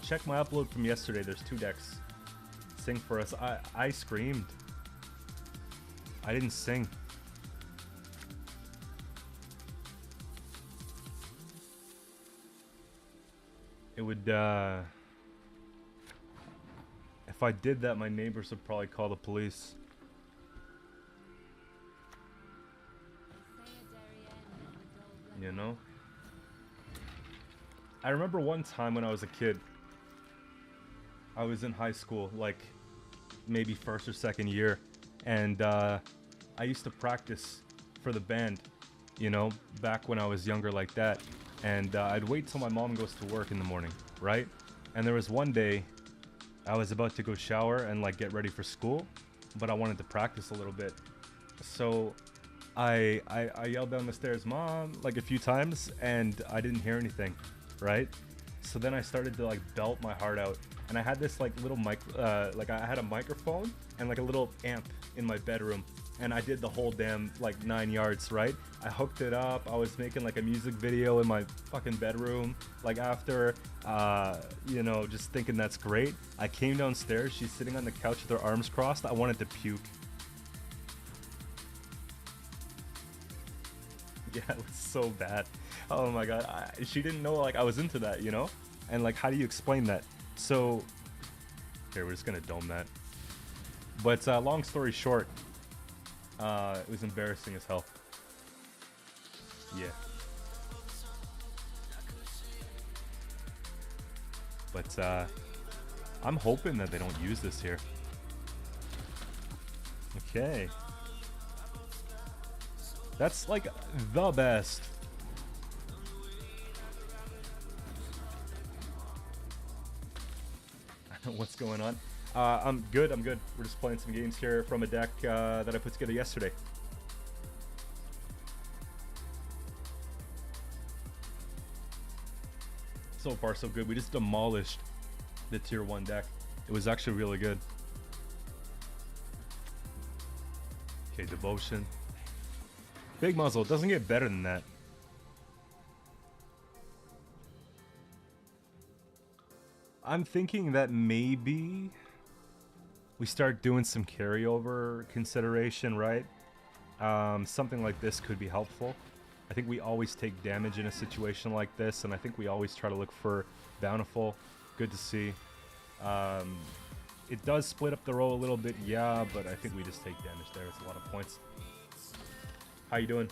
Check my upload from yesterday. There's 2 decks. Sing for us. I screamed. I didn't sing. would, if I did that, my neighbors would probably call the police. You know? I remember one time when I was a kid, I was in high school, like maybe first or second year, and I used to practice for the band, you know, back when I was younger like that, and I'd wait till my mom goes to work in the morning, right? And there was one day I was about to go shower and like get ready for school, but I wanted to practice a little bit. So I yelled down the stairs, "Mom," like a few times, and I didn't hear anything, right? So then I started to like belt my heart out, and I had this like little like I had a microphone and like a little amp in my bedroom, and I did the whole damn like 9 yards, right? I hooked it up. I was making like a music video in my fucking bedroom. Like after, you know, just thinking that's great. I came downstairs. She's sitting on the couch with her arms crossed. I wanted to puke. Yeah, it was so bad. Oh my god, she didn't know like I was into that, you know? And like, how do you explain that? So, here, we're just gonna dome that. But long story short, it was embarrassing as hell. Yeah. But I'm hoping that they don't use this here. Okay. That's like the best. I don't know what's going on. I'm good. We're just playing some games here from a deck that I put together yesterday. So far, so good. We just demolished the tier 1 deck. It was actually really good. Okay, Devotion. Big Muzzle. It doesn't get better than that. I'm thinking that maybe we start doing some carryover consideration, right? Something like this could be helpful. I think we always take damage in a situation like this, and I think we always try to look for Bountiful. Good to see. It does split up the roll a little bit, yeah, but I think we just take damage there. It's a lot of points. How you doing?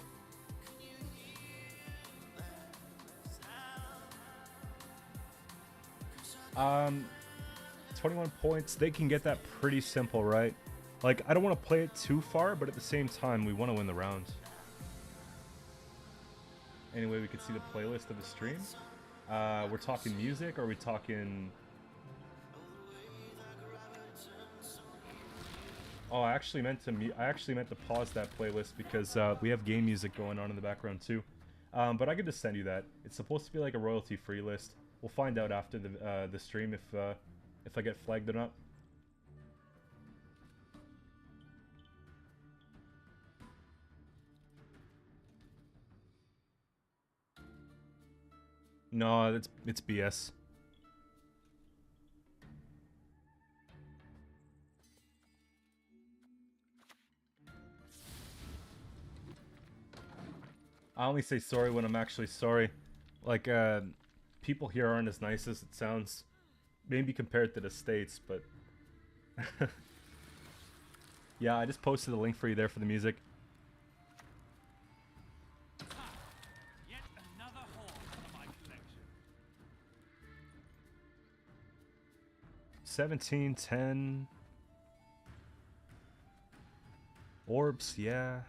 Um, 21 points. They can get that pretty simple, right? Like, I don't want to play it too far, but at the same time, we want to win the round. Anyway, we could see the playlist of the stream. We're talking music, or are we talking... Oh, I actually meant to pause that playlist because we have game music going on in the background too. But I could just send you that. It's supposed to be like a royalty-free list. We'll find out after the stream if I get flagged or not. No, it's BS. I only say sorry when I'm actually sorry. Like, people here aren't as nice as it sounds. Maybe compared to the States, but... Yeah, I just posted a link for you there for the music. Yet another horn for my collection. 17, 10... Orbs, yeah.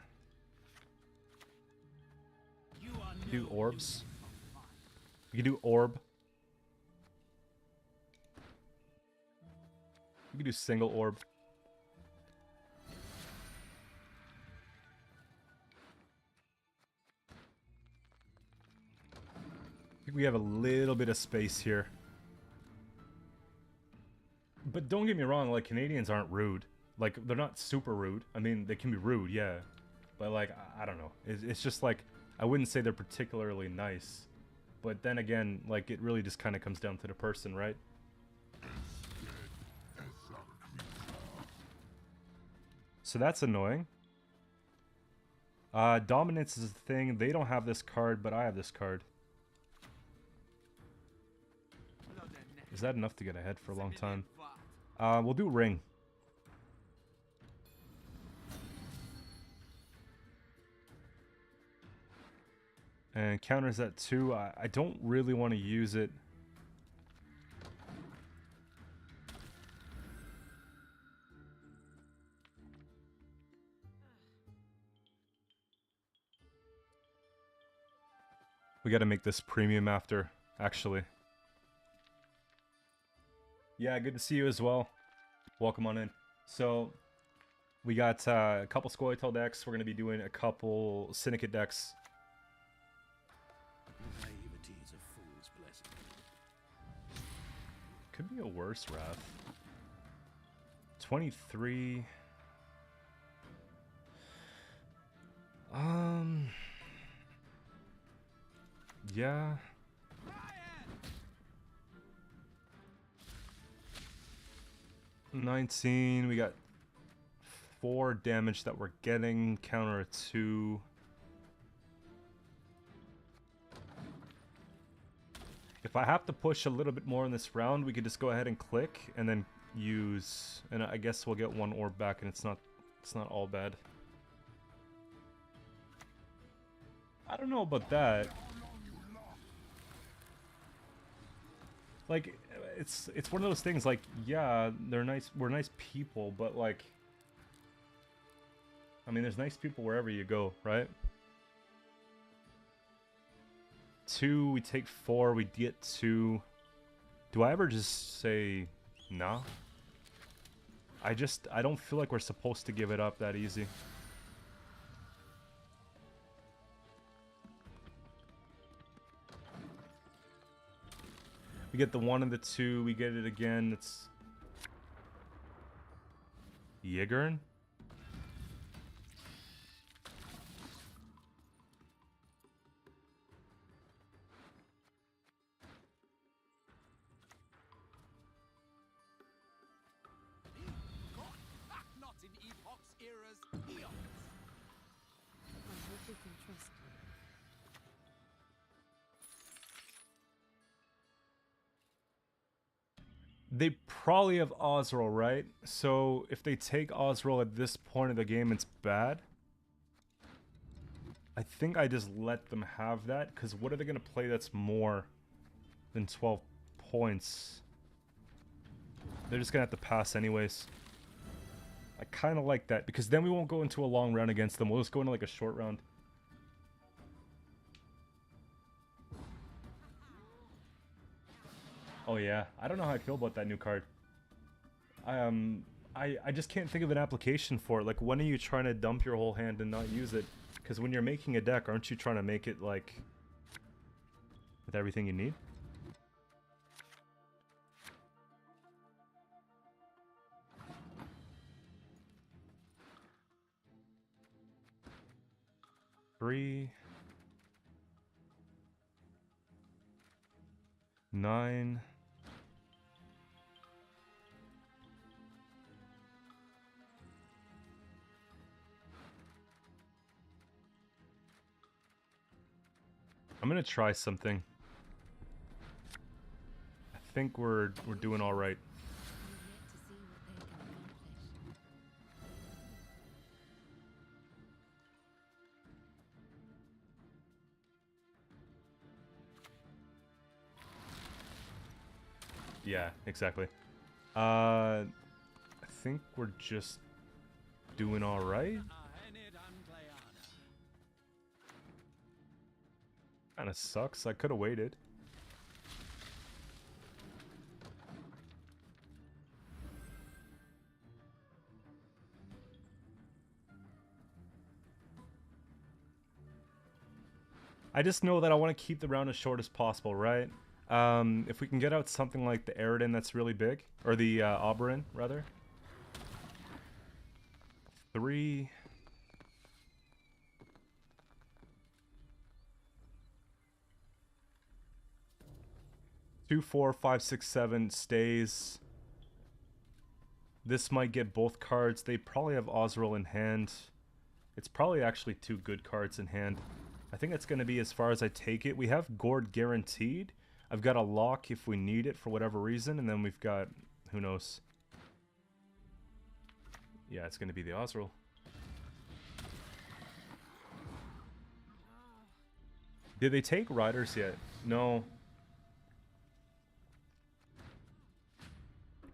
Do orbs. We can do orb. We can do single orb. I think we have a little bit of space here. But don't get me wrong, like, Canadians aren't rude. Like, they're not super rude. I mean, they can be rude, yeah. But, like, I don't know. It's just, like, I wouldn't say they're particularly nice. But then again, like, it really just kind of comes down to the person, right? So that's annoying. Dominance is the thing. They don't have this card, but I have this card. Is that enough to get ahead for a long time? We'll do ring. And counters that too. I don't really want to use it. We gotta make this premium after, actually. Yeah, good to see you as well. Welcome on in. So, we got a couple Scoia'tail decks. We're gonna be doing a couple Syndicate decks. Naivety is a fool's blessing. Could be a worse Wrath. 23. Yeah. 19. We got 4 damage that we're getting. Counter a 2. If I have to push a little bit more in this round, we could just go ahead and click and then use, and I guess we'll get 1 orb back, and it's not all bad. I don't know about that. Like, it's one of those things, like, yeah, they're nice, we're nice people, but like, I mean, there's nice people wherever you go, right? 2, we take 4, we get 2. Do I ever just say nah? I don't feel like we're supposed to give it up that easy. We get the 1 and the 2, we get it again, it's Yigern? Not in epoch's era's eons. I hope we can trust you. They probably have Osril, right? So if they take Osril at this point of the game, it's bad. I think I just let them have that, because what are they going to play that's more than 12 points? They're just going to have to pass anyways. I kind of like that, because then we won't go into a long round against them. We'll just go into like a short round. Oh yeah, I don't know how I feel about that new card. I just can't think of an application for it. Like, when are you trying to dump your whole hand and not use it? Because when you're making a deck, aren't you trying to make it, like, with everything you need? Three. 9. I'm gonna try something. I think we're doing all right. Yeah, exactly. I think we're just doing all right. Kind of sucks. I could have waited. I just know that I want to keep the round as short as possible, right? If we can get out something like the Aridin that's really big, or the Oberyn, rather. 3. 2, 4, 5, 6, 7 stays. This might get both cards. They probably have Osril in hand. It's probably actually 2 good cards in hand. I think that's going to be as far as I take it. We have Gord guaranteed. I've got a lock if we need it for whatever reason, and then we've got, who knows. Yeah, it's gonna be the Osril. Did they take riders yet? No.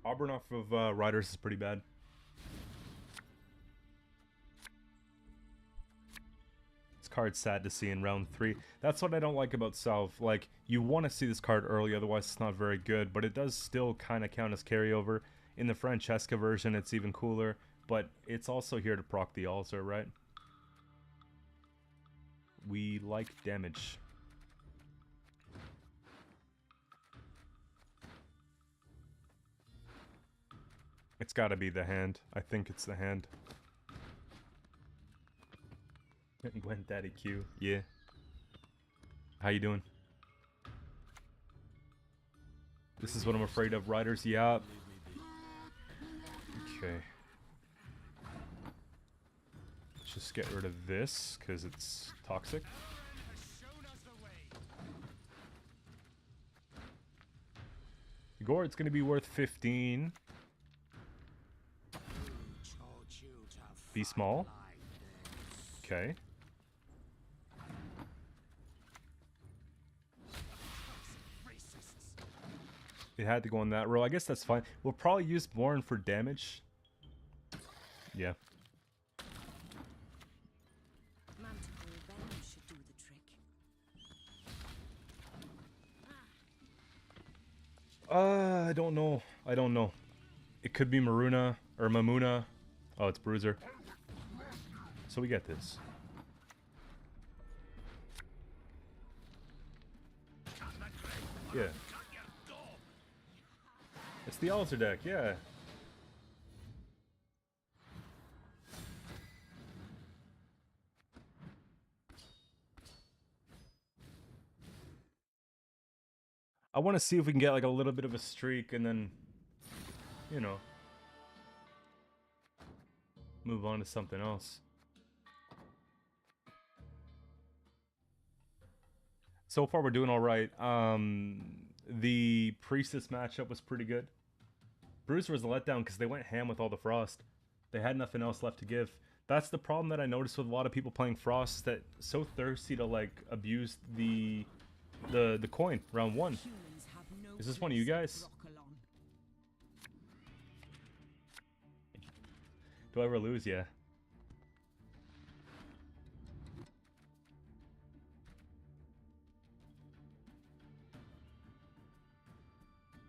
Auburn off of riders is pretty bad. This card's sad to see in round 3. That's what I don't like about Salve. Like, you want to see this card early, otherwise it's not very good, but it does still kind of count as carryover. In the Francesca version, it's even cooler, but it's also here to proc the Alzar, right? We like damage. It's gotta be the hand. I think it's the hand. Gwent Daddy Q. Yeah. How you doing? This is what I'm afraid of. Riders, yeah. Okay. Let's just get rid of this, because it's toxic. Gord's gonna be worth 15. Be small. Okay. It had to go on that row. I guess that's fine. We'll probably use Born for damage. Yeah. Should do the trick. I don't know. I don't know. It could be Maruna or Mamuna. Oh, it's Bruiser. So we get this. Yeah. It's the Alzar deck, yeah. I want to see if we can get like a little bit of a streak and then, you know, move on to something else. So far we're doing all right. The Priestess matchup was pretty good. Bruiser was a letdown because they went ham with all the Frost. They had nothing else left to give. That's the problem that I noticed with a lot of people playing Frost, that so thirsty to like abuse the coin round 1. Is this one of you guys? Do I ever lose? Yeah.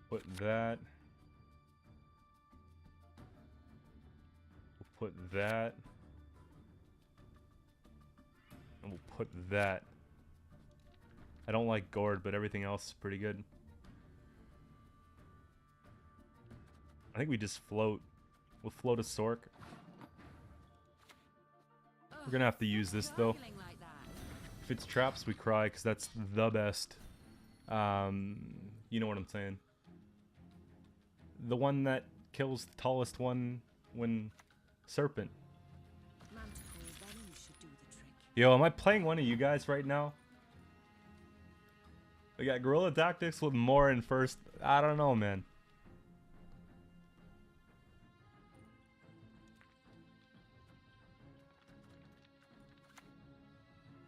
Put that. We'll put that. And we'll put that. I don't like Gord, but everything else is pretty good. I think we just float. We'll float a Sork. We're gonna have to use this though. If it's traps, we cry, because that's the best. You know what I'm saying. The one that kills the tallest one when Serpent. Yo, am I playing one of you guys right now? We got Guerrilla Tactics with more in first. I don't know, man.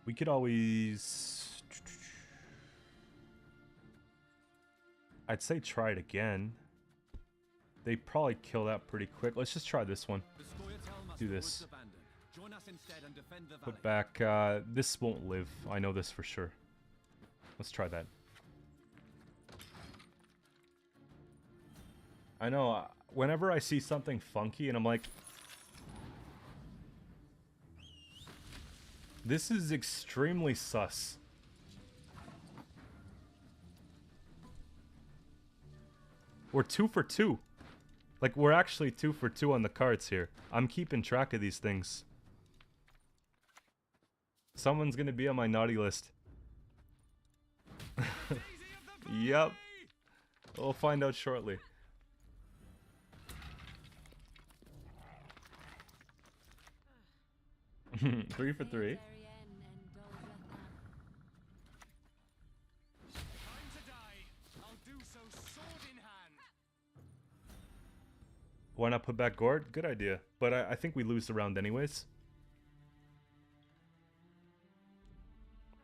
We could always... I'd say try it again. They probably kill that pretty quick. Let's just try this one. Do this. Put back... this won't live. I know this for sure. Let's try that. I know, whenever I see something funky and I'm like... This is extremely sus. We're 2 for 2. Like, we're actually 2 for 2 on the cards here. I'm keeping track of these things. Someone's gonna be on my naughty list. Yep. We'll find out shortly. Three for 3. Put back Gord? Good idea. But I think we lose the round anyways.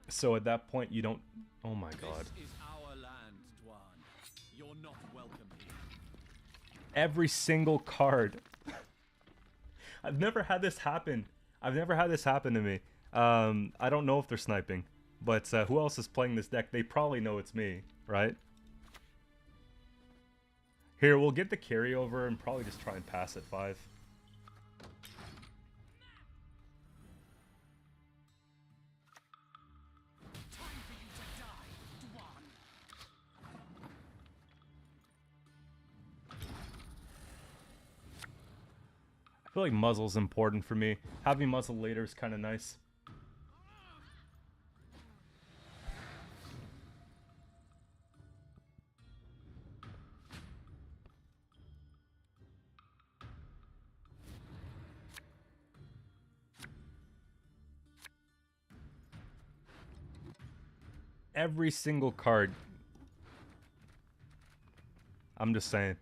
So at that point, you don't... Oh my god. This is our land, Dwan. You're not welcome here. Every single card. I've never had this happen. I've never had this happen to me. I don't know if they're sniping. But who else is playing this deck? They probably know it's me, right? Here, we'll get the carryover and probably just try and pass at 5. Time for you to die, Dwan. I feel like muzzle's important for me. Having muzzle later is kind of nice. Every single card. I'm just saying.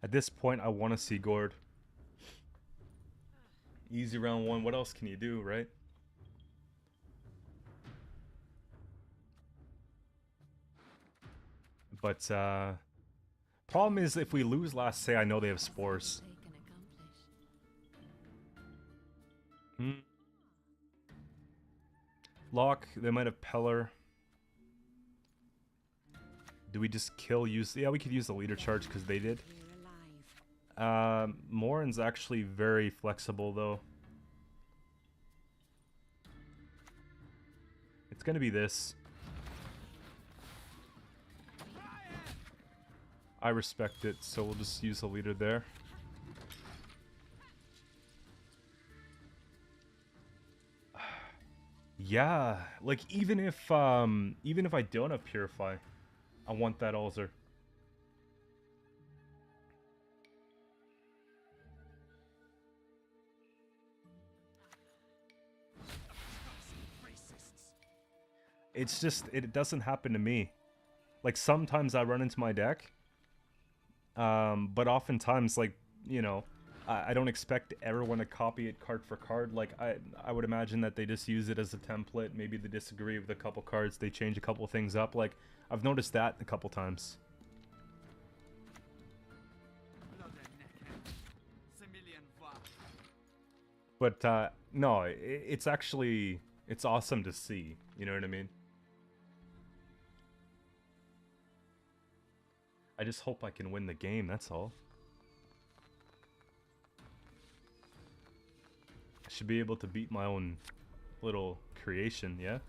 At this point, I want to see Gord. Easy round 1. What else can you do, right? But, problem is, if we lose last say, I know they have spores. Lock, they might have Peller. Do we just kill, yeah, we could use the leader charge because they did. Morin's actually very flexible though. It's gonna be this. I respect it, so we'll just use the leader there. Yeah, like even if I don't have Purify, I want that Ulcer. It's just, it doesn't happen to me. Like sometimes I run into my deck, but oftentimes, like, you know, I don't expect everyone to copy it card for card. Like I would imagine that they just use it as a template. Maybe they disagree with a couple cards, they change a couple things up. Like I've noticed that a couple times. But no, it's actually, it's awesome to see. You know what I mean? I just hope I can win the game, that's all. I should be able to beat my own little creation, yeah?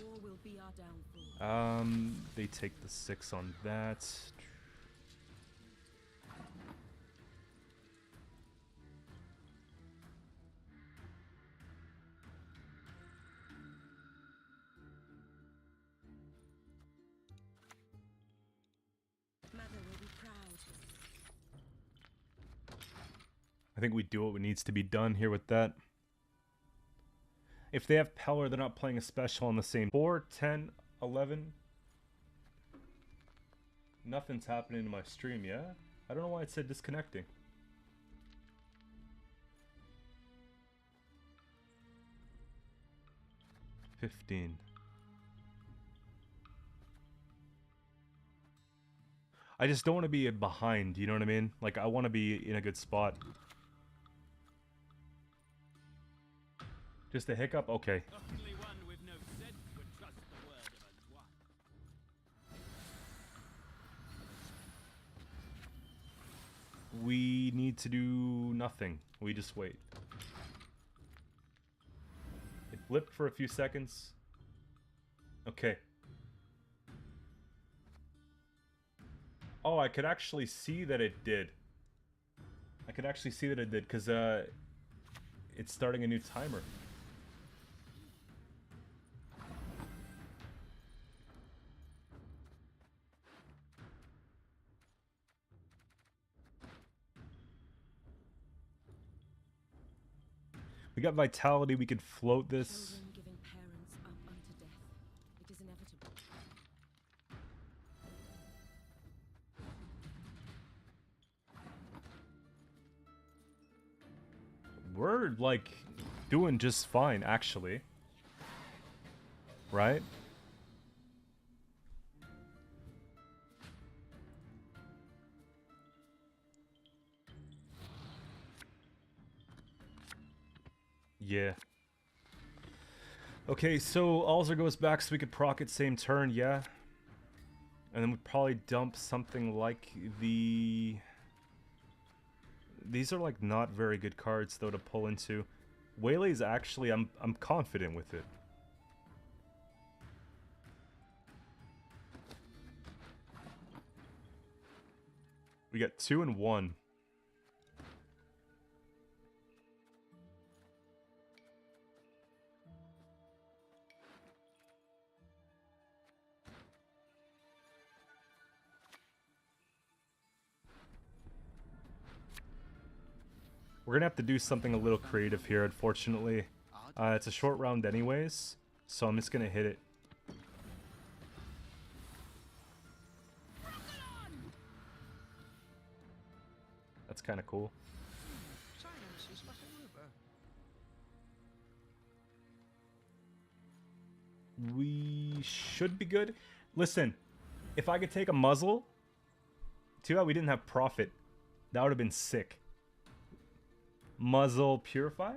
War will be our downfall. They take the 6 on that. Mother will be proud. I think we do what needs to be done here with that. If they have Peller, they're not playing a special on the same 4, 10, 11. Nothing's happening in my stream, yeah? I don't know why it said disconnecting. $15. I just don't want to be behind, you know what I mean? Like, I want to be in a good spot. Just a hiccup? Okay. Only one with no sense would trust the word of a Dwan. We need to do nothing. We just wait. It blipped for a few seconds. Okay. Oh, I could actually see that it did. I could actually see that it did, because it's starting a new timer. We got Vitality, we could float this. Children giving parents we're, like, doing just fine, actually. Right? Yeah. Okay, so Alzer goes back so we could proc it same turn, yeah. And then we'd probably dump something like the... These are like not very good cards though to pull into. Waylay's actually, I'm confident with it. We got 2 and 1. We're gonna have to do something a little creative here, unfortunately. It's a short round anyways, so I'm just gonna hit it. That's kind of cool. We should be good. Listen, if I could take a muzzle, too bad we didn't have profit. That would have been sick. Muzzle purify?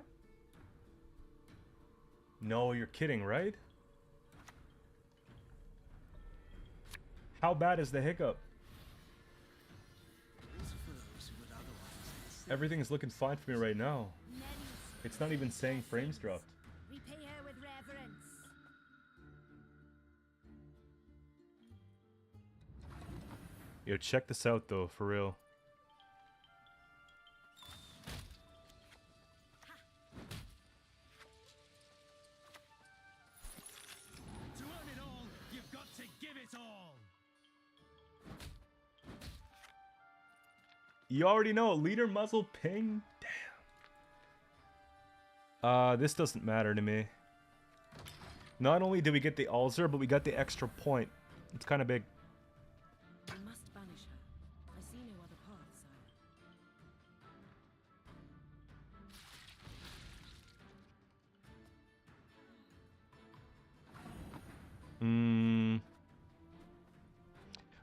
No, you're kidding, right? How bad is the hiccup? Everything's looking fine for me right now. It's not even saying frames dropped. Repay her with reverence. Yo, check this out though, for real. To earn it all, you've got to give it all. You already know, leader muzzle ping? Damn. This doesn't matter to me. Not only did we get the Alzer, but we got the extra point. It's kind of big. We must banish her. I see no other path, sire.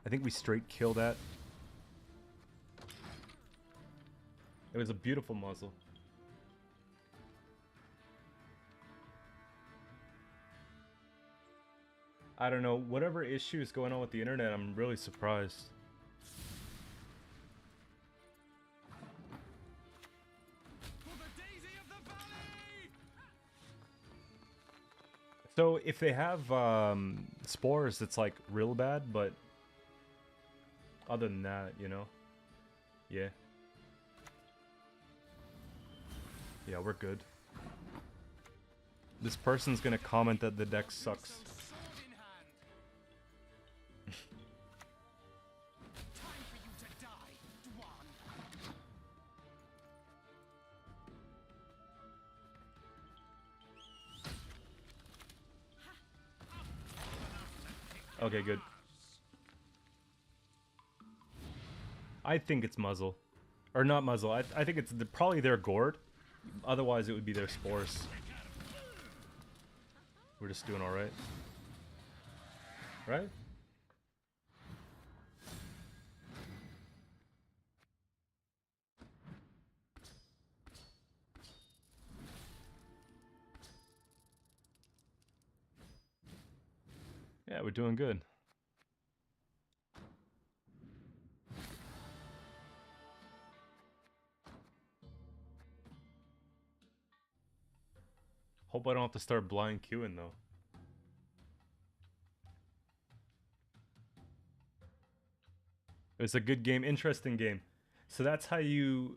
I think we straight kill that. It was a beautiful muzzle. I don't know, whatever issue is going on with the internet, I'm really surprised. For the daisy of the valley! So if they have spores, it's like real bad, but other than that, you know, yeah. Yeah, we're good. This person's gonna comment that the deck sucks. Sword in hand. Time for you to die, Dwan. Okay, good. I think it's muzzle. Or not muzzle, I think it's probably their gourd. Otherwise it would be their spores. We're just doing alright. Right? Yeah, we're doing good. Hope I don't have to start blind queuing though. It was a good game, interesting game. So that's how you...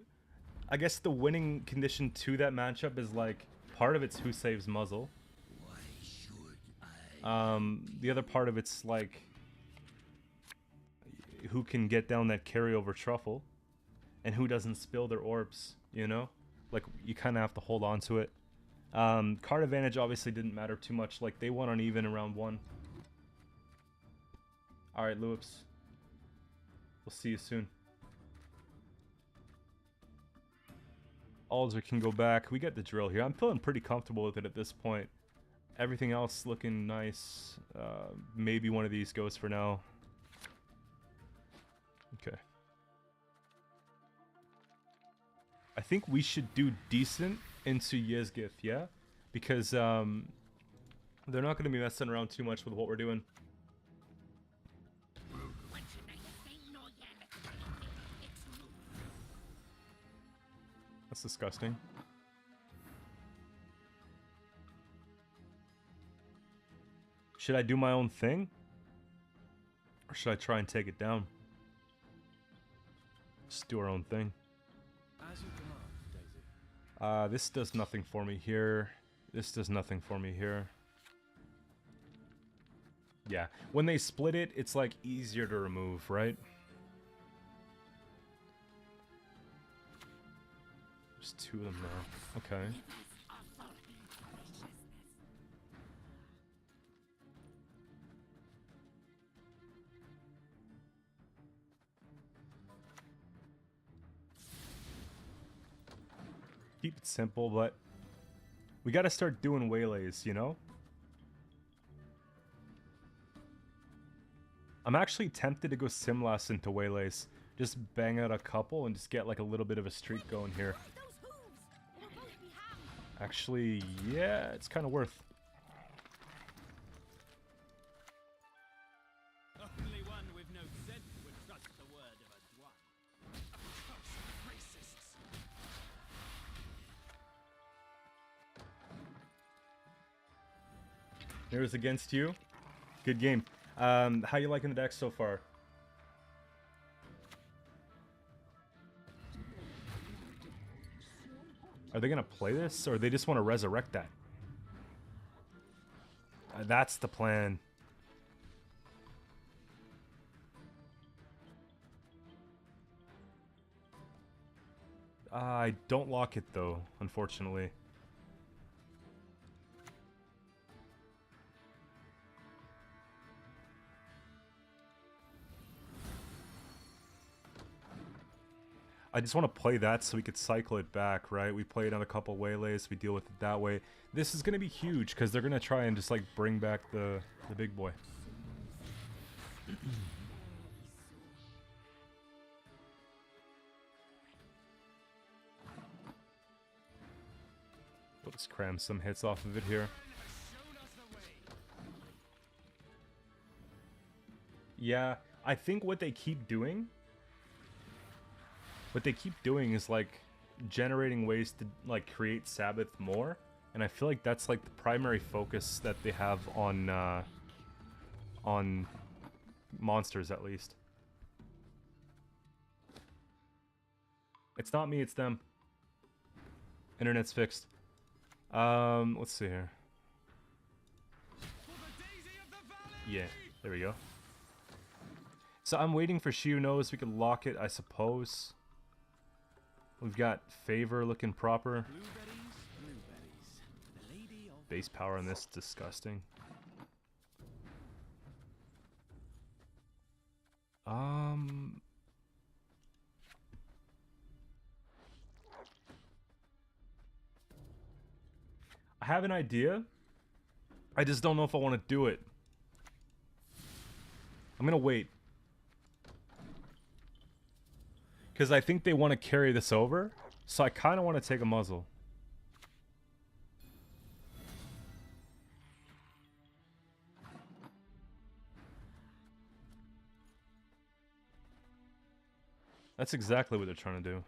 I guess the winning condition to that matchup is like, part of it's who saves muzzle. The other part of it's like, who can get down that carryover truffle, and who doesn't spill their orbs, you know? Like, you kind of have to hold on to it. Card advantage obviously didn't matter too much, like they won on even in round 1. Alright, Lewis. We'll see you soon. Alder can go back. We get the drill here. I'm feeling pretty comfortable with it at this point. Everything else looking nice. Maybe one of these goes for now. Okay. I think we should do decent into Yezgith, yeah? Because they're not going to be messing around too much with what we're doing. That's disgusting. Should I do my own thing? Or should I try and take it down? Just do our own thing. As you command, Daisy. This does nothing for me here. This does nothing for me here. Yeah, when they split it, it's like easier to remove, right? There's two of them now. Okay. Keep it simple, but we gotta start doing waylays, you know? I'm actually tempted to go Simlas into waylays. Just bang out a couple and just get like a little bit of a streak going here. Actually, yeah, it's kind of worth. Only one with no sense would trust the word of a dwarf. Racists. Here's against you. Good game. How you liking the deck so far? Are they gonna play this, or they just want to resurrect that? That's the plan. I don't lock it though, unfortunately. I just want to play that so we could cycle it back, right? We play it on a couple waylays, we deal with it that way. This is going to be huge because they're going to try and just like bring back the big boy. Let's cram some hits off of it here. Yeah, I think what they keep doing is like generating ways to like create Sabbath more, and I feel like that's like the primary focus that they have on monsters, at least. It's not me, it's them. Internet's fixed. Let's see here. Yeah, there we go. So I'm waiting for She Who Knows. We could lock it, I suppose. We've got Favor looking proper. Base power on this, disgusting. I have an idea. I just don't know if I want to do it. I'm gonna wait. Because I think they want to carry this over. So I kind of want to take a muzzle. That's exactly what they're trying to do.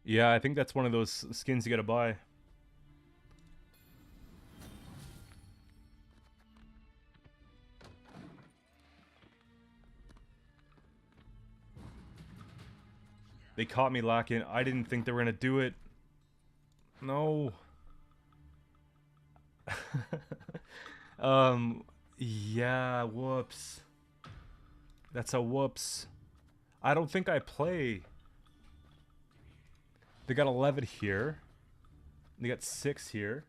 Yeah, I think that's one of those skins you gotta buy. They caught me lacking. I didn't think they were gonna do it. No. Yeah, whoops. That's a whoops. I don't think I play. They got 11 here. They got 6 here.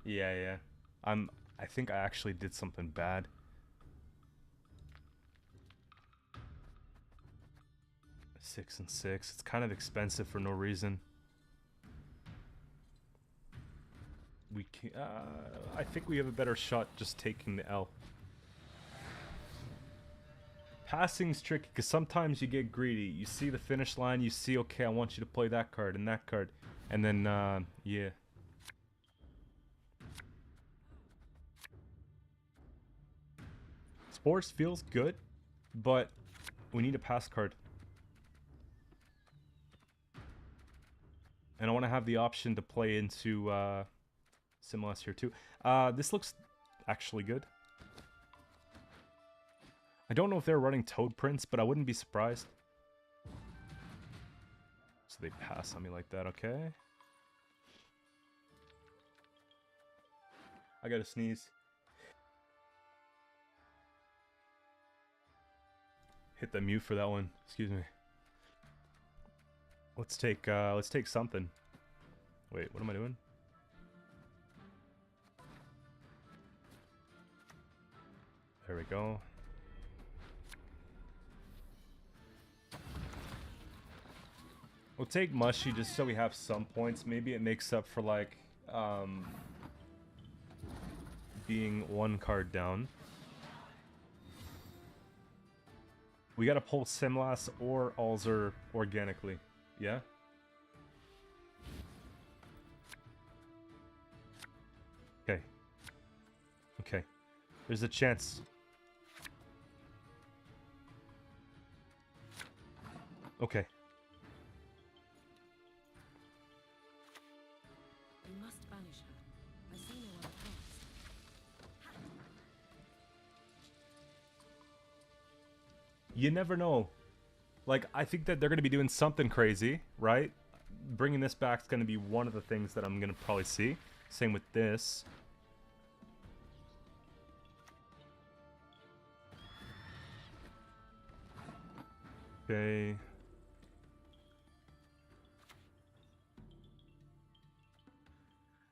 Yeah. I think I actually did something bad. 6 and 6. It's kind of expensive for no reason. We can, I think we have a better shot just taking the L. Passing's tricky because sometimes you get greedy. You see the finish line, you see, okay, I want you to play that card and that card. And then, yeah. Sports feels good, but we need a pass card. And I want to have the option to play into Similas here too. This looks actually good. I don't know if they're running Toad Prince, but I wouldn't be surprised. So they pass on me like that, okay. I gotta sneeze. Hit the mute for that one, excuse me. Let's take something. Wait, what am I doing? There we go. We'll take Mushy just so we have some points. Maybe it makes up for like being one card down. We gotta pull Simlas or Alzer organically. Yeah? Okay. Okay. There's a chance. Okay. We must banish her. I see no other path. You never know. Like, I think that they're going to be doing something crazy, right? Bringing this back is going to be one of the things that I'm going to probably see. Same with this. Okay.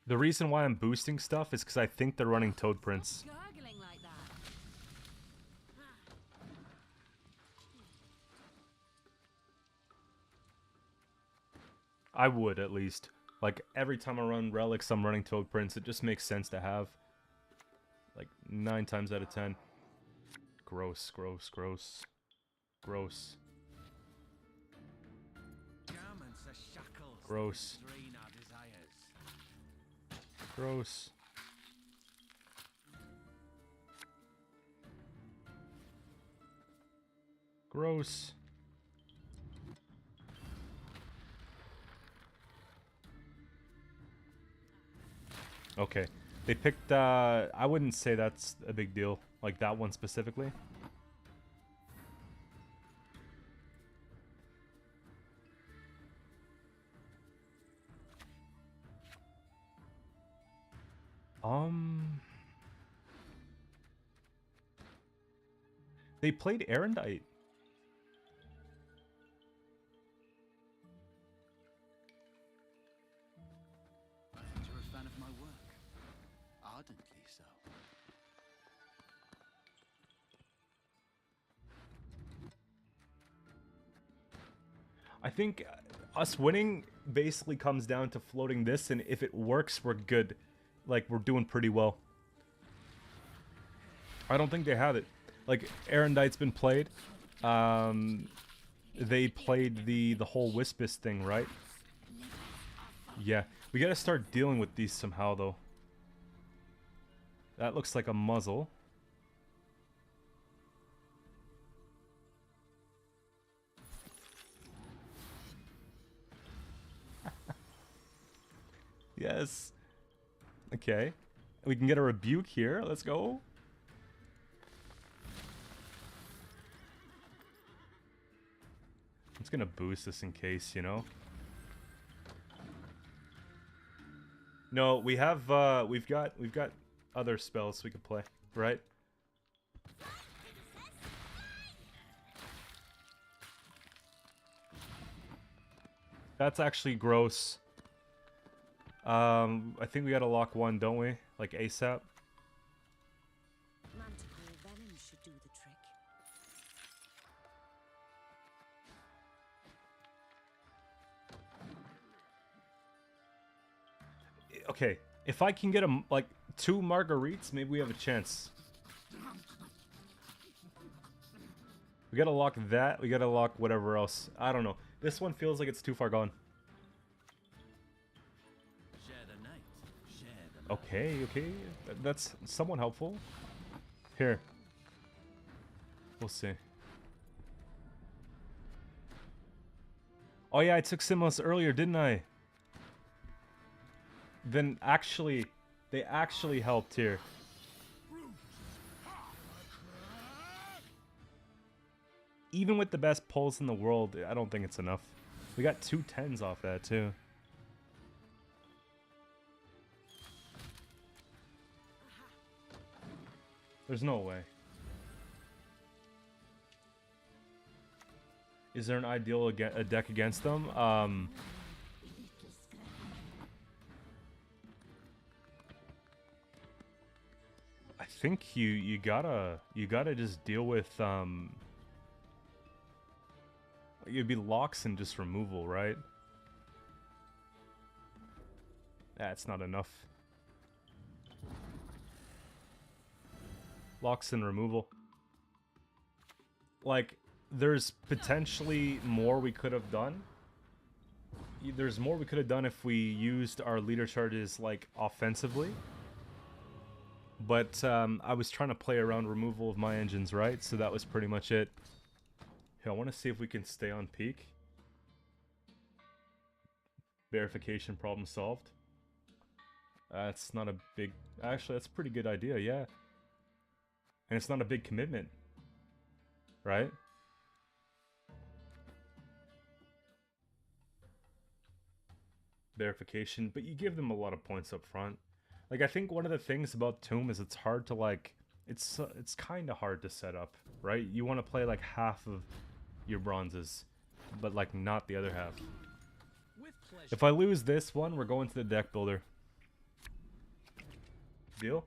The reason why I'm boosting stuff is because I think they're running Toad Prince. Gargling like that. I would, at least. Like, every time I run Relics, I'm running Toad Prince. It just makes sense to have. Like, 9 times out of 10. Gross, gross, gross. Gross. Garments are shackles that Gross. restrain our desires. Gross. Gross. Okay. They picked, I wouldn't say that's a big deal. Like that one specifically. They played Erendite. I thought you were a fan of my work. Ardently so. I think us winning basically comes down to floating this, and if it works, we're good. Like, we're doing pretty well. I don't think they have it. Like, Erendite's been played. They played the whole Wispus thing, right? Yeah. We gotta start dealing with these somehow, though. That looks like a muzzle. Yes. Okay. We can get a rebuke here. Let's go. I'm just gonna boost this in case, you know. No, we have we've got other spells we could play, right? That's actually gross. I think we gotta lock one, don't we? Like ASAP. Manticore venom should do the trick. Okay, if I can get like 2 marguerites, maybe we have a chance. We gotta lock that. We gotta lock whatever else. I don't know. This one feels like it's too far gone. Share the night. Share the Okay, okay. That's somewhat helpful. Here. We'll see. Oh yeah, I took Simos earlier, didn't I? Then actually, they actually helped here. Even with the best pulls in the world, I don't think it's enough. We got 2 10s off that too. There's no way. Is there an ideal a deck against them? I think you gotta just deal with it'd be locks and just removal, right? That's not enough. Locks and removal. Like, there's potentially more we could have done. There's more we could have done if we used our leader charges, like, offensively. But I was trying to play around removal of my engines, right? So that was pretty much it. Here, I want to see if we can stay on peak. Verification problem solved. That's not a big... Actually, that's a pretty good idea, yeah. And it's not a big commitment. Right? Verification, but you give them a lot of points up front. Like, I think one of the things about Tomb is it's hard to, like... It's kind of hard to set up, right? You want to play, like, half of your bronzes, but, like, not the other half. With pleasure. If I lose this one, we're going to the deck builder. Deal?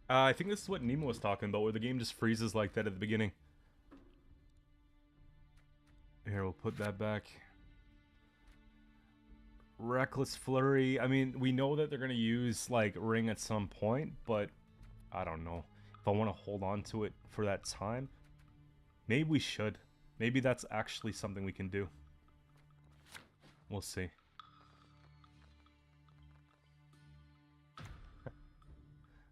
I think this is what Nemo was talking about, where the game just freezes like that at the beginning. Here, we'll put that back. Reckless Flurry. I mean, we know that they're going to use, like, Ring at some point, but I don't know. If I want to hold on to it for that time, maybe we should. Maybe that's actually something we can do. We'll see.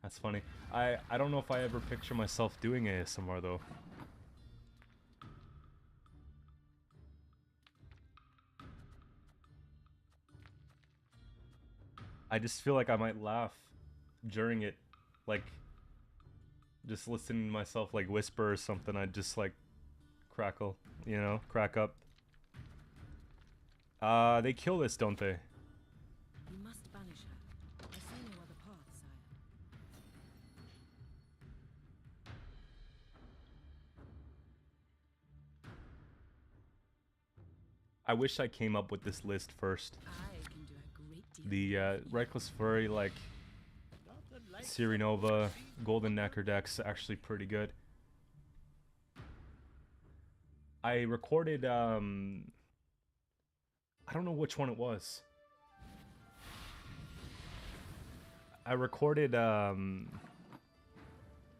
That's funny. I don't know if I ever picture myself doing ASMR though. I just feel like I might laugh during it, like just listening to myself like whisper or something. I'd just like crackle, you know, crack up. They kill this, don't they? You must banish her. I see no other path, sire. I wish I came up with this list first. I can do a great deal. The Reckless Furry, like Sirinova, Golden Necker deck's actually pretty good. I recorded, I don't know which one it was. I recorded, it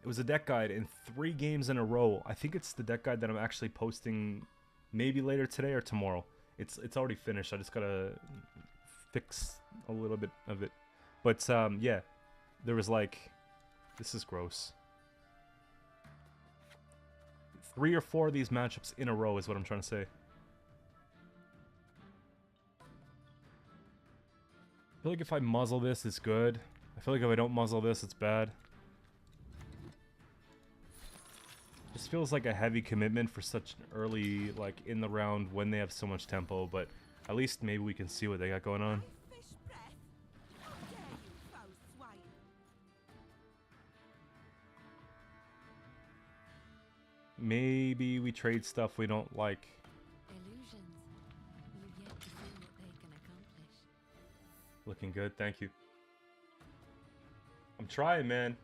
was a deck guide in 3 games in a row. I think it's the deck guide that I'm actually posting maybe later today or tomorrow. It's already finished. I just gotta fix a little bit of it. But, yeah. There was like... This is gross. 3 or 4 of these matchups in a row is what I'm trying to say. I feel like if I muzzle this, it's good. I feel like if I don't muzzle this, it's bad. Just feels like a heavy commitment for such an early, like, in the round when they have so much tempo, but at least maybe we can see what they got going on. Maybe we trade stuff we don't like. Illusions. You've yet to see what they can accomplish. Looking good, thank you. I'm trying, man.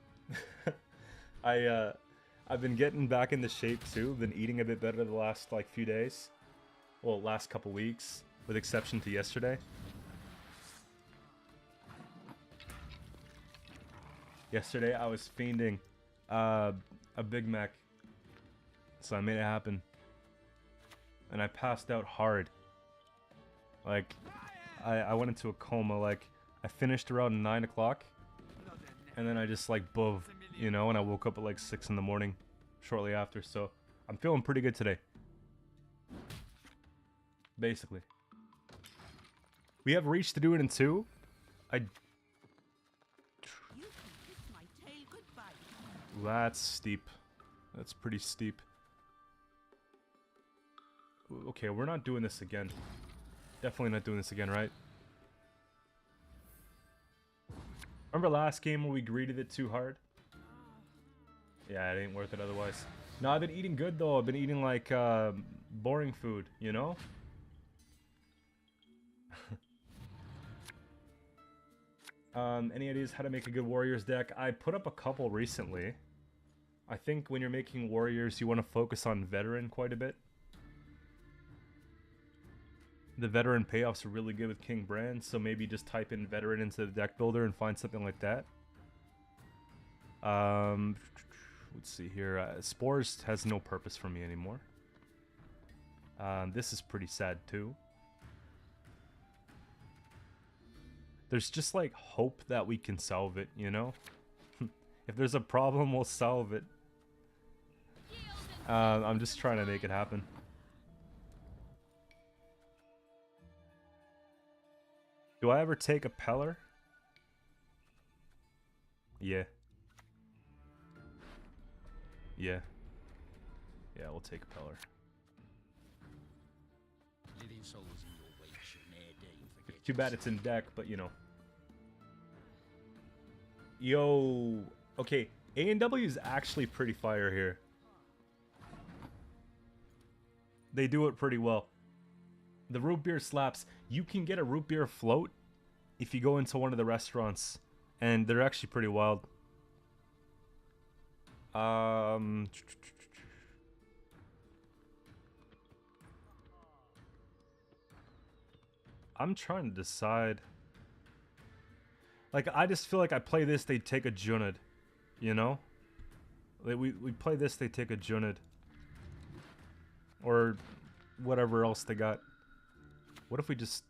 I've been getting back into shape too. Been eating a bit better the last like few days. Well, last couple weeks, with exception to yesterday. Yesterday I was fiending a Big Mac, so I made it happen, and I passed out hard. Like, I went into a coma. Like, I finished around 9 o'clock, and then I just like bove, you know, and I woke up at like 6 in the morning shortly after. So I'm feeling pretty good today. Basically, we have reach to do it in 2. That's steep. That's pretty steep. Okay, we're not doing this again. Definitely not doing this again, right? Remember last game where we greeted it too hard? Yeah, it ain't worth it otherwise. No, I've been eating good though. I've been eating like boring food, you know? Any ideas how to make a good Warriors deck? I put up a couple recently. I think when you're making Warriors, you want to focus on Veteran quite a bit. The Veteran payoffs are really good with King Brand, so maybe just type in Veteran into the deck builder and find something like that. Let's see here. Spores has no purpose for me anymore. This is pretty sad too. There's just like hope that we can solve it, you know? If there's a problem, we'll solve it. I'm just trying to make it happen. Do I ever take a Peller? Yeah. Yeah. Yeah, we'll take a Peller. Living souls in your wake should ne'er deign forget Too bad it's in deck, but you know. Yo. Okay, A&W is actually pretty fire here. They do it pretty well. The root beer slaps. You can get a root beer float if you go into one of the restaurants, and they're actually pretty wild. I'm trying to decide. Like, I just feel like I play this, they take a Junid, you know? Like, we play this, they take a Junid. Or whatever else they got. What if we just...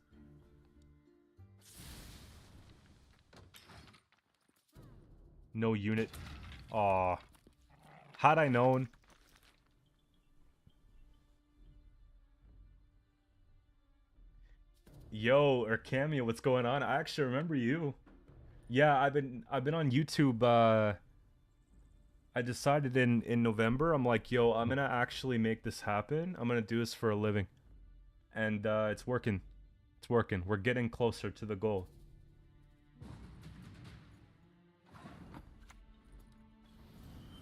No unit. Aw. Had I known. Yo, or Cameo, what's going on? I actually remember you. Yeah, I've been on YouTube. I decided in November, I'm like, yo, I'm gonna actually make this happen. I'm gonna do this for a living. And it's working. It's working. We're getting closer to the goal.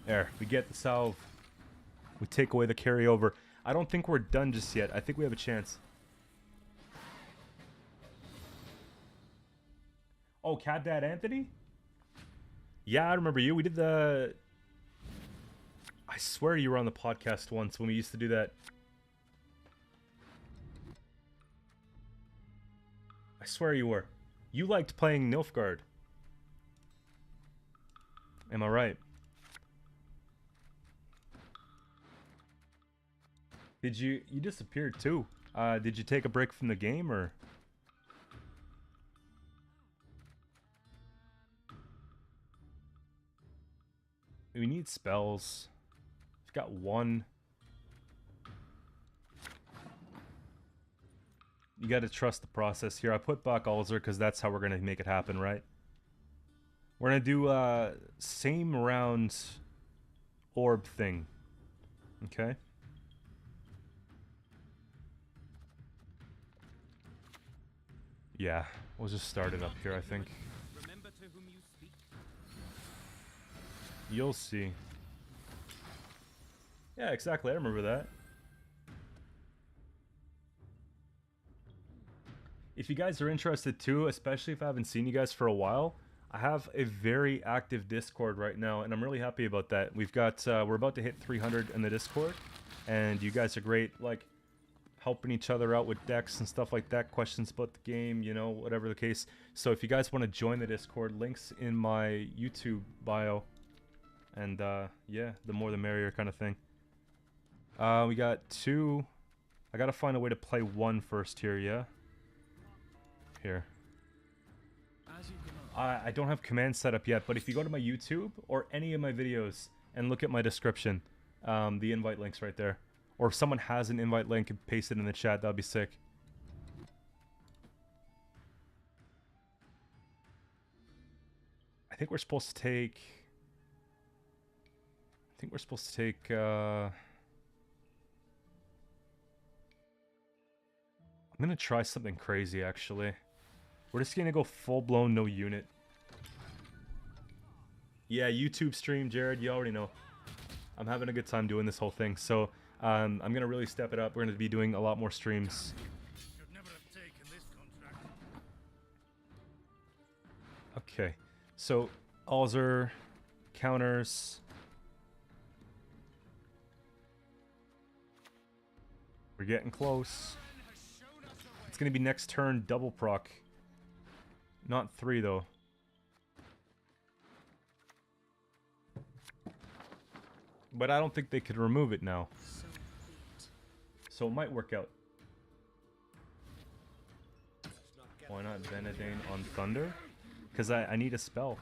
There, we get the salve. We take away the carryover. I don't think we're done just yet. I think we have a chance. Oh, Cat Dad Anthony? Yeah, I remember you. We did the... I swear you were on the podcast once when we used to do that. I swear you were. You liked playing Nilfgaard. Am I right? Did you disappeared too? Did you take a break from the game or? We need spells. We've got one. You got to trust the process here. I put back Alzer because that's how we're gonna make it happen, right? We're gonna do same round orb thing. Okay. Yeah, we'll just start it up here, I think. Remember to whom you speak. You'll see. Yeah, exactly. I remember that. If you guys are interested too, especially if I haven't seen you guys for a while, I have a very active Discord right now, and I'm really happy about that. We've got, we're about to hit 300 in the Discord, and you guys are great, like, helping each other out with decks and stuff like that, questions about the game, you know, whatever the case. So if you guys want to join the Discord, links in my YouTube bio, and yeah, the more the merrier kind of thing. We got 2. I gotta find a way to play 1 first here, yeah? Here. I don't have commands set up yet, but if you go to my YouTube or any of my videos and look at my description, the invite link's right there. Or if someone has an invite link and paste it in the chat, that'd be sick. I think we're supposed to take... I'm gonna try something crazy, actually. We're just gonna go full-blown no unit. Yeah, YouTube stream, Jared, you already know. I'm having a good time doing this whole thing, so I'm gonna really step it up. We're gonna be doing a lot more streams. Should never have taken this contract. Okay, so Alzer, counters. We're getting close. It's gonna be next turn double proc. Not 3 though. But I don't think they could remove it now. So it might work out. Why not Venedane on Thunder? Because I need a spell.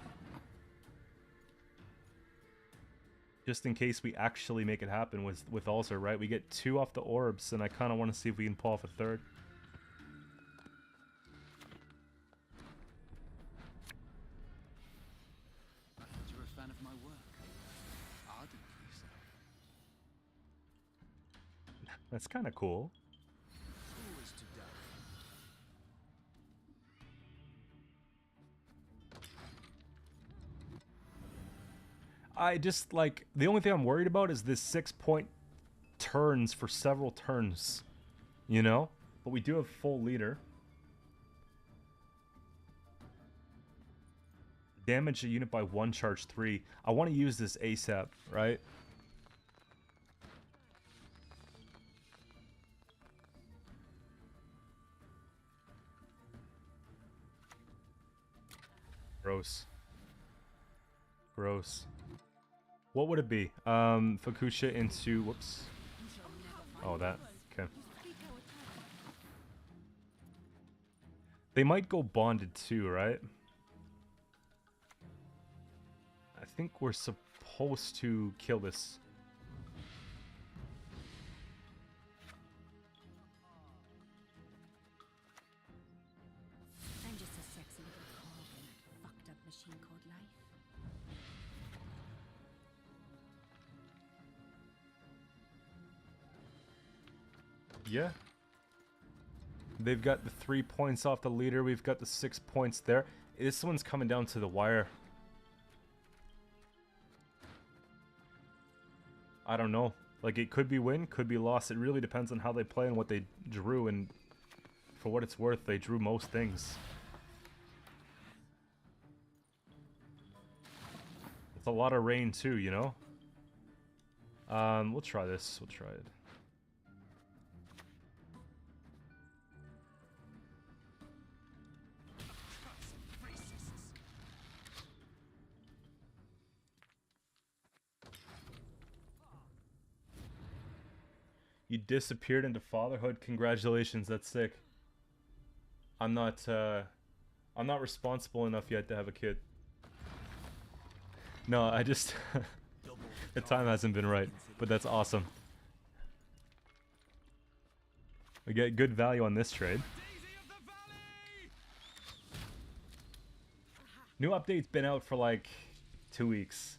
Just in case we actually make it happen with Ulcer, right? We get 2 off the orbs, and I kind of want to see if we can pull off a 3rd. I thought you were a fan of my work. Ardently so. That's kind of cool. Who is to doubt? I just, like, the only thing I'm worried about is this 6-point turns for several turns, you know? But we do have full leader. Damage a unit by 1, charge 3. I want to use this ASAP, right? Gross. Gross. What would it be? Fukusha into... Whoops. Oh, that. Okay. They might go bonded too, right? I think we're supposed to kill this. I'm just a sexy little cog in a fucked up machine called life. Yeah. They've got the 3 points off the leader. We've got the 6 points there. This one's coming down to the wire. I don't know. Like, it could be win, could be loss. It really depends on how they play and what they drew. And for what it's worth, they drew most things. It's a lot of rain too, you know? We'll try this. We'll try it. You disappeared into fatherhood. Congratulations, that's sick. I'm not responsible enough yet to have a kid. No, I just the time hasn't been right, but that's awesome. We get good value on this trade. New update's been out for like 2 weeks.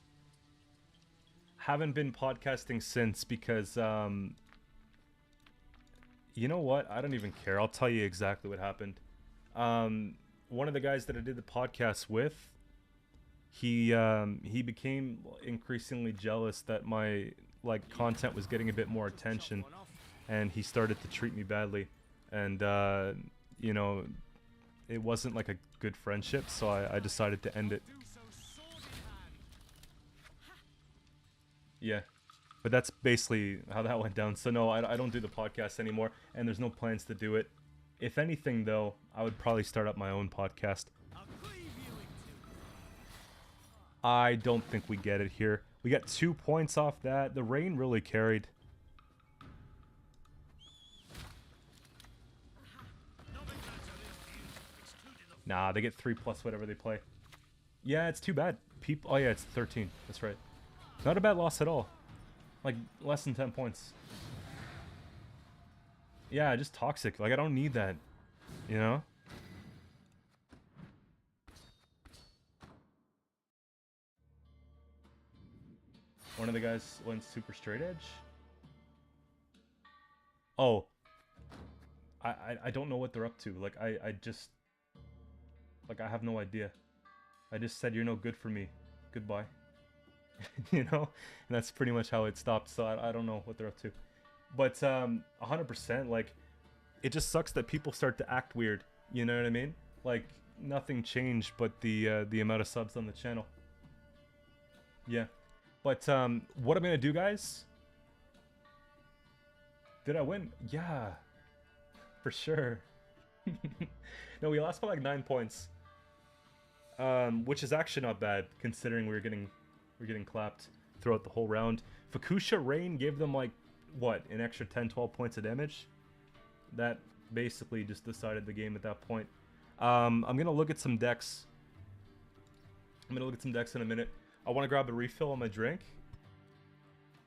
Haven't been podcasting since because you know what? I don't even care. I'll tell you exactly what happened. One of the guys that I did the podcast with, he became increasingly jealous that my like content was getting a bit more attention, and he started to treat me badly, and you know, it wasn't like a good friendship, so I decided to end it. Yeah, but that's basically how that went down. So no, I don't do the podcast anymore, and there's no plans to do it. If anything, though, I would probably start up my own podcast. I don't think we get it here. We got 2 points off that. The rain really carried. Nah, they get 3 plus whatever they play. Yeah, it's too bad. People. Oh yeah, it's 13. That's right. Not a bad loss at all. Like less than 10 points. Yeah, just toxic. Like I don't need that. You know? One of the guys went super straight edge. Oh. I don't know what they're up to. Like I just, like I have no idea. I just said you're no good for me. Goodbye. You know? And that's pretty much how it stopped. So I don't know what they're up to. But 100%, like it just sucks that people start to act weird. You know what I mean? Like nothing changed but the amount of subs on the channel. Yeah. But what I'm gonna do, guys? Did I win? Yeah, for sure. No, we lost by like 9 points, which is actually not bad considering we're getting clapped throughout the whole round. Fukusha Rain gave them like what, an extra 10-12 points of damage. That basically just decided the game at that point. I'm gonna look at some decks. I'm gonna look at some decks in a minute. I want to grab a refill on my drink,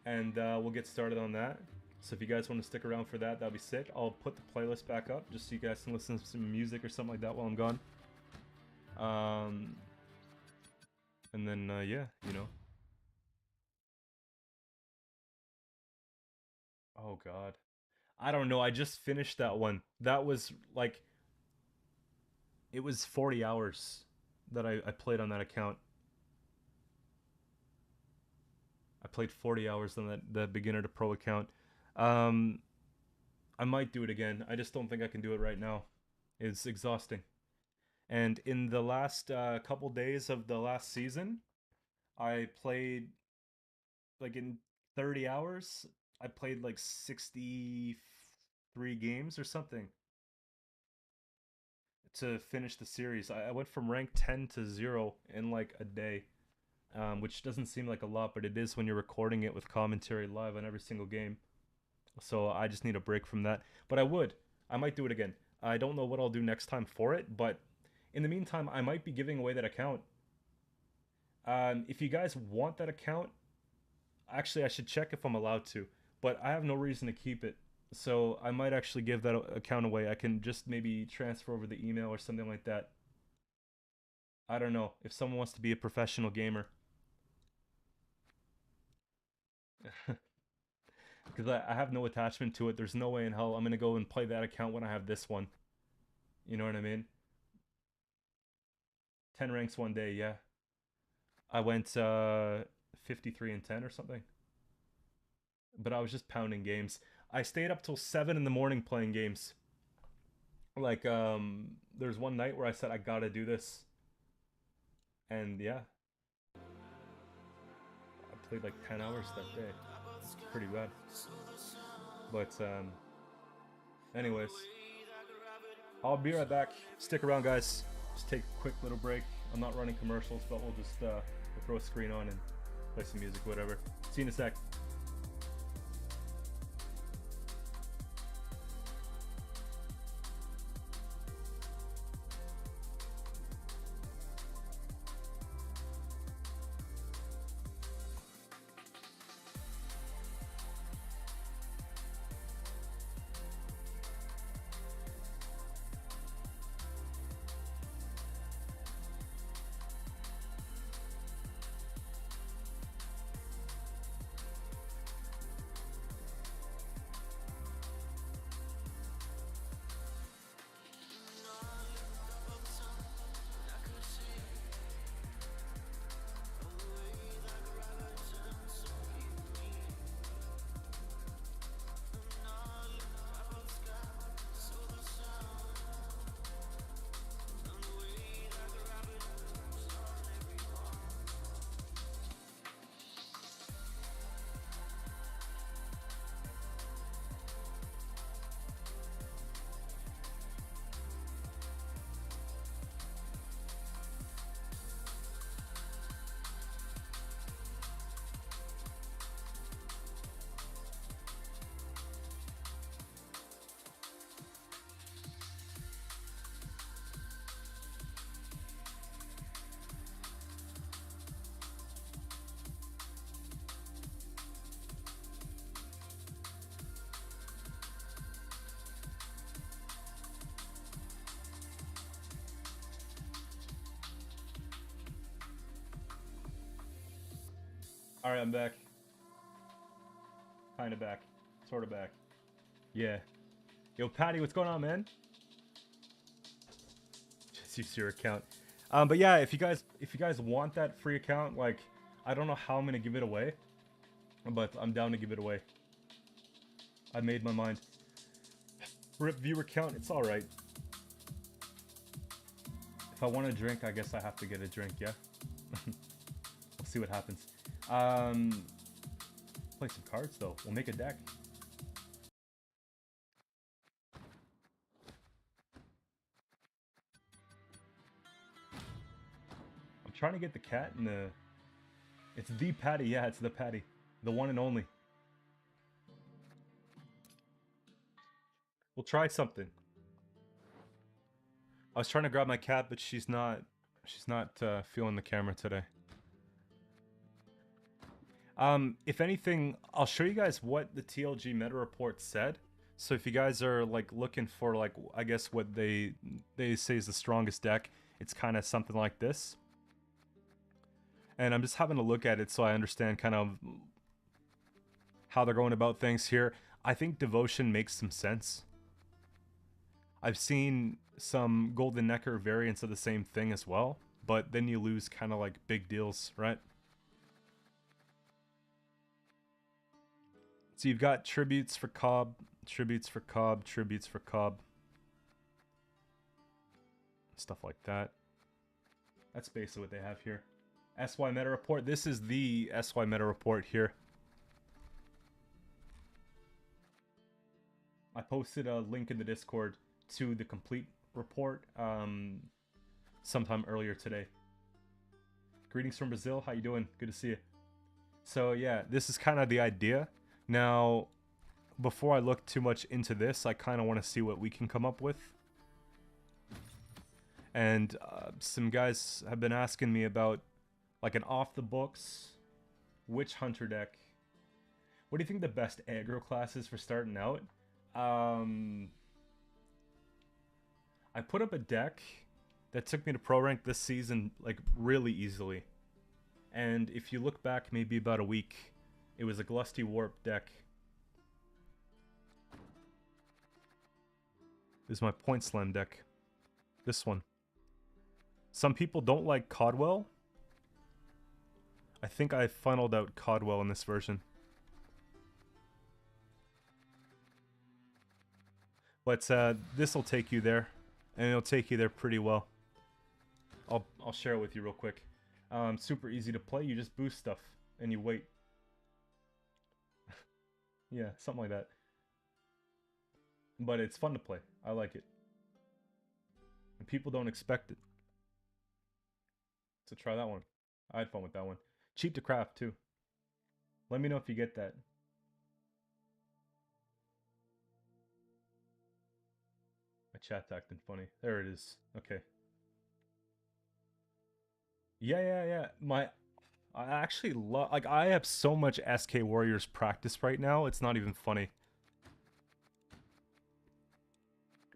and we'll get started on that. So if you guys want to stick around for that, that'd be sick. I'll put the playlist back up just so you guys can listen to some music or something like that while I'm gone. And then yeah, you know. Oh god, I don't know. I just finished that one. That was like, it was 40 hours that I played on that account. I played 40 hours on that beginner to pro account. I might do it again. I just don't think I can do it right now. It's exhausting. And in the last couple days of the last season, I played like in 30 hours. I played like 63 games or something to finish the series. I went from rank 10 to 0 in like a day. Which doesn't seem like a lot, but it is when you're recording it with commentary live on every single game. So I just need a break from that. But I might do it again. I don't know what I'll do next time for it, but in the meantime, I might be giving away that account. If you guys want that account, actually I should check if I'm allowed to, but I have no reason to keep it. So I might actually give that account away. I can just maybe transfer over the email or something like that. I don't know, if someone wants to be a professional gamer. Because I have no attachment to it. There's no way in hell I'm going to go and play that account when I have this one. You know what I mean? 10 ranks one day, yeah. I went 53 and 10 or something. But I was just pounding games. I stayed up till 7 in the morning playing games. Like, there's one night where I said I gotta do this. And yeah. I played like 10 hours that day. Pretty bad. But anyways, I'll be right back. Stick around, guys. Just take a quick little break. I'm not running commercials, but we'll just we'll throw a screen on and play some music, whatever. See you in a sec. Alright, I'm back. Kinda back. Sorta back. Yeah. Yo, Patty, what's going on, man? Just use your account. But yeah, if you guys want that free account, like, I don't know how I'm gonna give it away, but I'm down to give it away. I made my mind. Rip viewer count, it's alright. If I want a drink, I guess I have to get a drink, yeah? We'll see what happens. Play some cards, though. We'll make a deck. I'm trying to get the cat in the... It's the Patty, yeah, it's the Patty. The one and only. We'll try something. I was trying to grab my cat, but she's not feeling the camera today. If anything, I'll show you guys what the TLG meta report said. So if you guys are like looking for like, I guess what they say is the strongest deck, it's kind of something like this. And I'm just having a look at it so I understand kind of how they're going about things here. I think Devotion makes some sense. I've seen some Golden Necker variants of the same thing as well, but then you lose kind of like big deals, right? So you've got tributes for Cobb, tributes for Cobb, tributes for Cobb. Stuff like that. That's basically what they have here. SY Meta Report. This is the SY Meta Report here. I posted a link in the Discord to the complete report sometime earlier today. Greetings from Brazil. How you doing? Good to see you. So yeah, this is kind of the idea. Now, before I look too much into this, I kind of want to see what we can come up with. And some guys have been asking me about like an off-the-books Witch Hunter deck. What do you think the best aggro class is for starting out? I put up a deck that took me to pro rank this season like really easily. And if you look back maybe about a week, it was a Glusty Warp deck. This is my Point Slam deck. This one. Some people don't like Codwell. I think I funneled out Codwell in this version. But this will take you there. And it'll take you there pretty well. I'll share it with you real quick. Super easy to play. You just boost stuff and you wait. Yeah, something like that. But it's fun to play. I like it. And people don't expect it. So try that one. I had fun with that one. Cheap to craft too. Let me know if you get that. My chat's acting funny. There it is. Okay. Yeah. I actually love, like, I have so much SK Warriors practice right now, it's not even funny.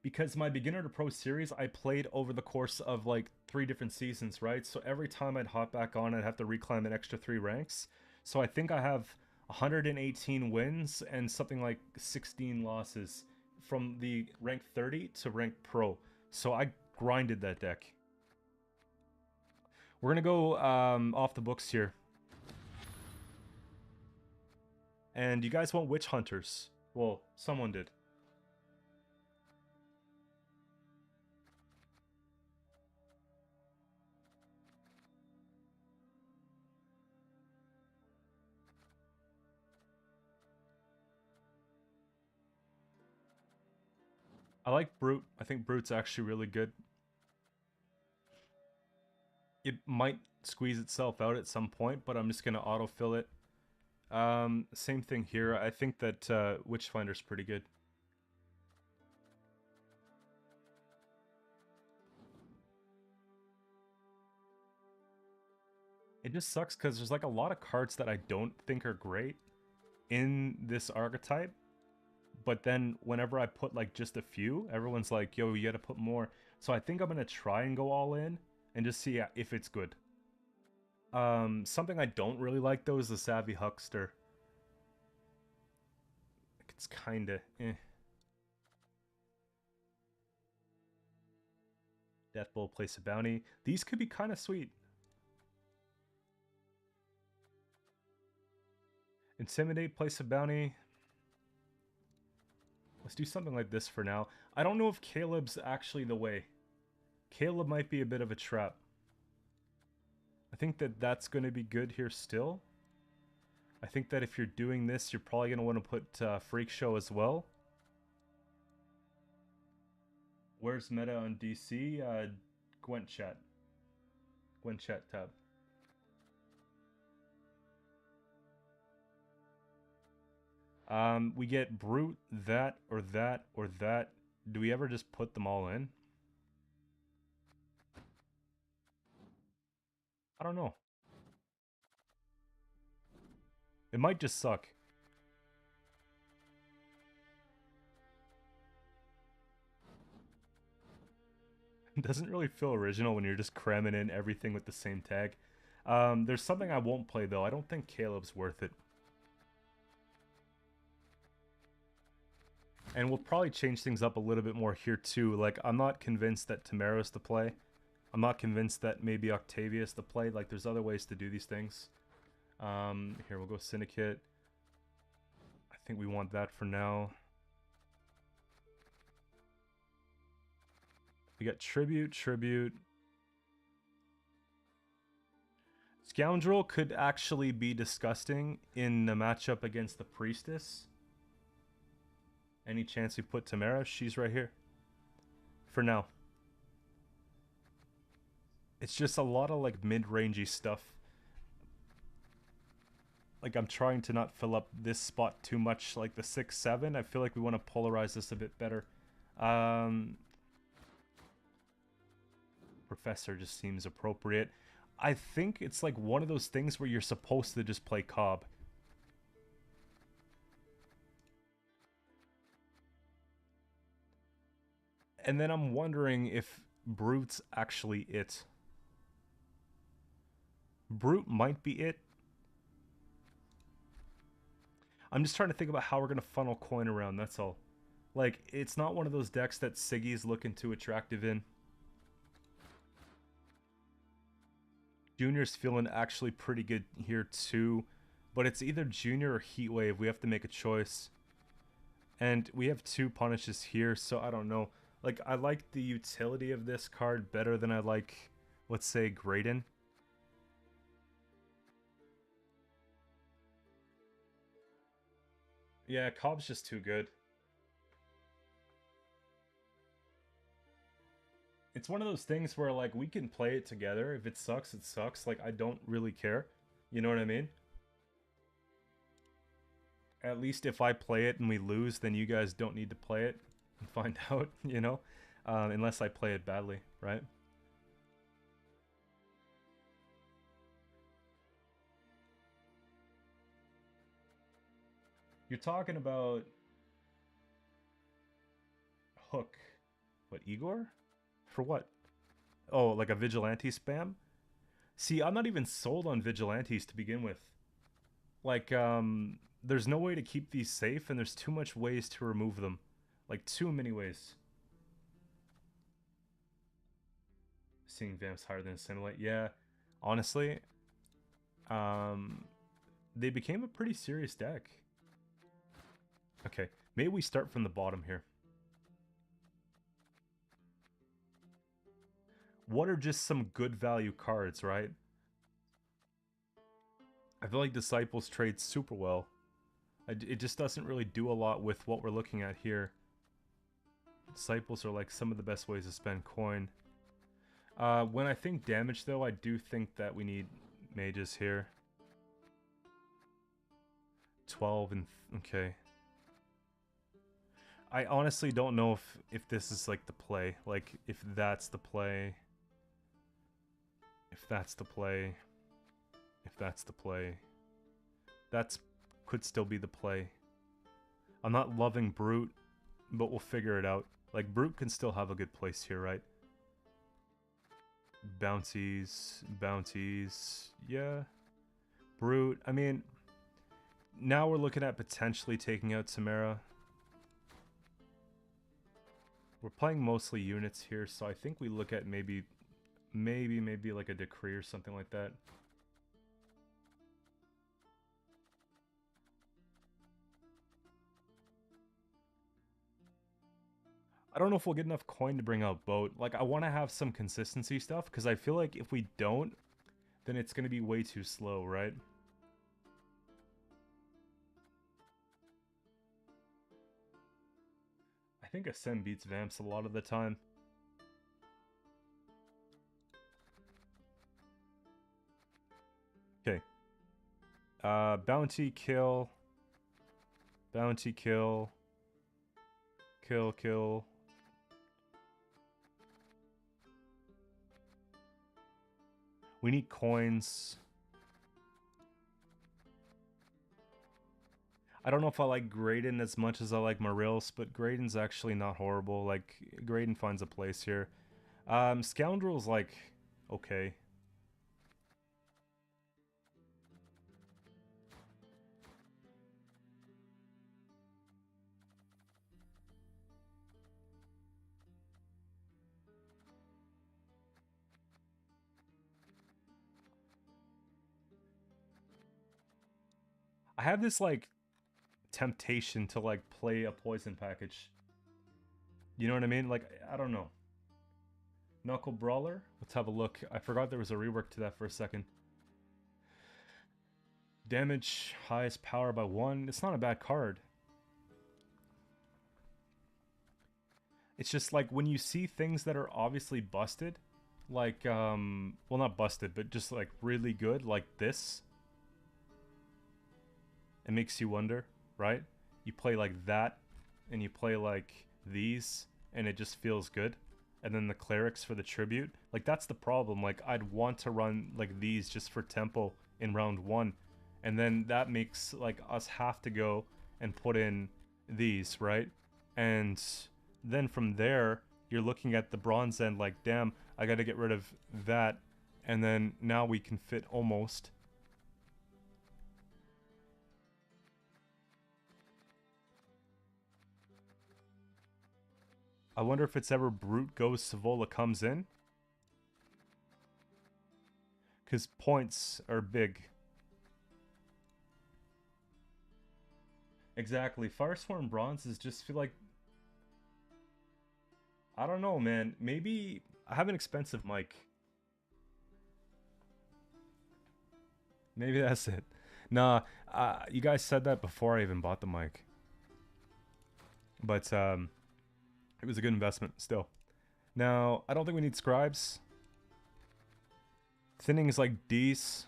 Because my beginner to pro series, I played over the course of like 3 different seasons, right? So every time I'd hop back on, I'd have to reclimb an extra 3 ranks. So I think I have 118 wins and something like 16 losses from the rank 30 to rank pro. So I grinded that deck. We're gonna go off the books here. And you guys want Witch Hunters. Well, someone did. I like Brute. I think Brute's actually really good. It might squeeze itself out at some point, but I'm just going to autofill it. Same thing here. I think that Witchfinder's pretty good. It just sucks because there's like a lot of cards that I don't think are great in this archetype. But then whenever I put like just a few, everyone's like, yo, you gotta put more. So I think I'm gonna try and go all in and just see if it's good. Something I don't really like though is the Savvy Huckster. It's kinda eh. Death Bowl, place a bounty. These could be kind of sweet. Intimidate, place a bounty. Let's do something like this for now. I don't know if Caleb's actually the way. Caleb might be a bit of a trap. I think that that's going to be good here still. I think that if you're doing this, you're probably going to want to put Freak Show as well. Where's meta on DC? Gwent chat. Gwent chat tab. We get Brute, that, or that, or that. Do we ever just put them all in? I don't know. It might just suck. It doesn't really feel original when you're just cramming in everything with the same tag. There's something I won't play though. I don't think Caleb's worth it. And we'll probably change things up a little bit more here too. Like, I'm not convinced that Tamaro's the play. I'm not convinced that maybe Octavia's the play. Like, there's other ways to do these things. Here, we'll go Syndicate. I think we want that for now. We got Tribute, Tribute. Scoundrel could actually be disgusting in the matchup against the Priestess. Any chance we put Tamara? She's right here. For now. It's just a lot of like mid-rangey stuff. Like, I'm trying to not fill up this spot too much, like the 6-7. I feel like we want to polarize this a bit better. Professor just seems appropriate. I think it's like one of those things where you're supposed to just play Cobb. And then I'm wondering if Brute's actually it. Brute might be it. I'm just trying to think about how we're going to funnel coin around, that's all. Like, it's not one of those decks that Siggy's looking too attractive in. Junior's feeling actually pretty good here too. But it's either Junior or Heatwave. We have to make a choice. And we have 2 punishes here, so I don't know. Like, I like the utility of this card better than I like, let's say, Graydon. Yeah, Cobb's just too good. It's one of those things where, like, we can play it together. If it sucks, it sucks. Like, I don't really care. You know what I mean? At least if I play it and we lose, then you guys don't need to play it and find out, you know? Unless I play it badly, right? You're talking about Hook. What, Igor? For what? Oh, like a Vigilante spam? See, I'm not even sold on Vigilantes to begin with. Like, there's no way to keep these safe, and there's too much ways to remove them. Like, too many ways. Seeing Vamps higher than Assimilate. Yeah, honestly, they became a pretty serious deck. Okay, maybe we start from the bottom here. What are just some good value cards, right? I feel like Disciples trade super well. It just doesn't really do a lot with what we're looking at here. Disciples are like some of the best ways to spend coin. When I think damage though, I do think that we need mages here. 12 and... okay. I honestly don't know if this is like the play. Like, if that's the play. If that's the play. If that's the play. That's could still be the play. I'm not loving Brute, but we'll figure it out. Like, Brute can still have a good place here, right? Bounties, bounties, yeah. Brute, I mean, now we're looking at potentially taking out Samara. We're playing mostly units here, so I think we look at maybe like a decree or something like that. I don't know if we'll get enough coin to bring out boat. Like, I want to have some consistency stuff, because I feel like if we don't, then it's going to be way too slow, right? I think Ascend beats Vamps a lot of the time. Okay. Bounty, kill. Bounty, kill. Kill, kill. We need coins. I don't know if I like Graydon as much as I like Marils, but Graydon's actually not horrible. Like, Graydon finds a place here. Scoundrel's like, okay. I have this, like, temptation to, like, play a poison package. You know what I mean? Like, I don't know. Knuckle Brawler? Let's have a look. I forgot there was a rework to that for a second. Damage, highest power by 1. It's not a bad card. It's just, like, when you see things that are obviously busted, like, well, not busted, but just, like, really good, like this, it makes you wonder, right? You play like that, and you play like these, and it just feels good. And then the clerics for the tribute, like, that's the problem. Like, I'd want to run like these just for tempo in round 1, and then that makes like us have to go and put in these, right? And then from there, you're looking at the bronze end like, damn, I gotta get rid of that, and then now we can fit almost. I wonder if it's ever Brute goes, Savola comes in. Because points are big. Exactly. Firesworn Bronzes just feel like... I don't know, man. Maybe I have an expensive mic. Maybe that's it. Nah, you guys said that before I even bought the mic. But, it was a good investment, still. Now, I don't think we need scribes. Thinning is like D's.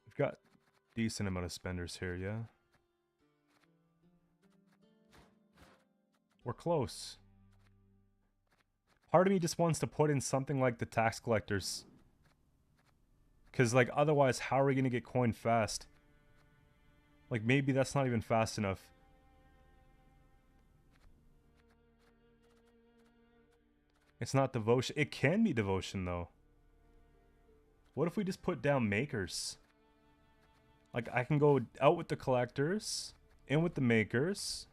We've got decent amount of spenders here, yeah? We're close. Part of me just wants to put in something like the tax collectors. Because, like, otherwise, how are we going to get coin fast? Like, maybe that's not even fast enough. It's not devotion. It can be devotion, though. What if we just put down makers? Like, I can go out with the collectors, in with the makers.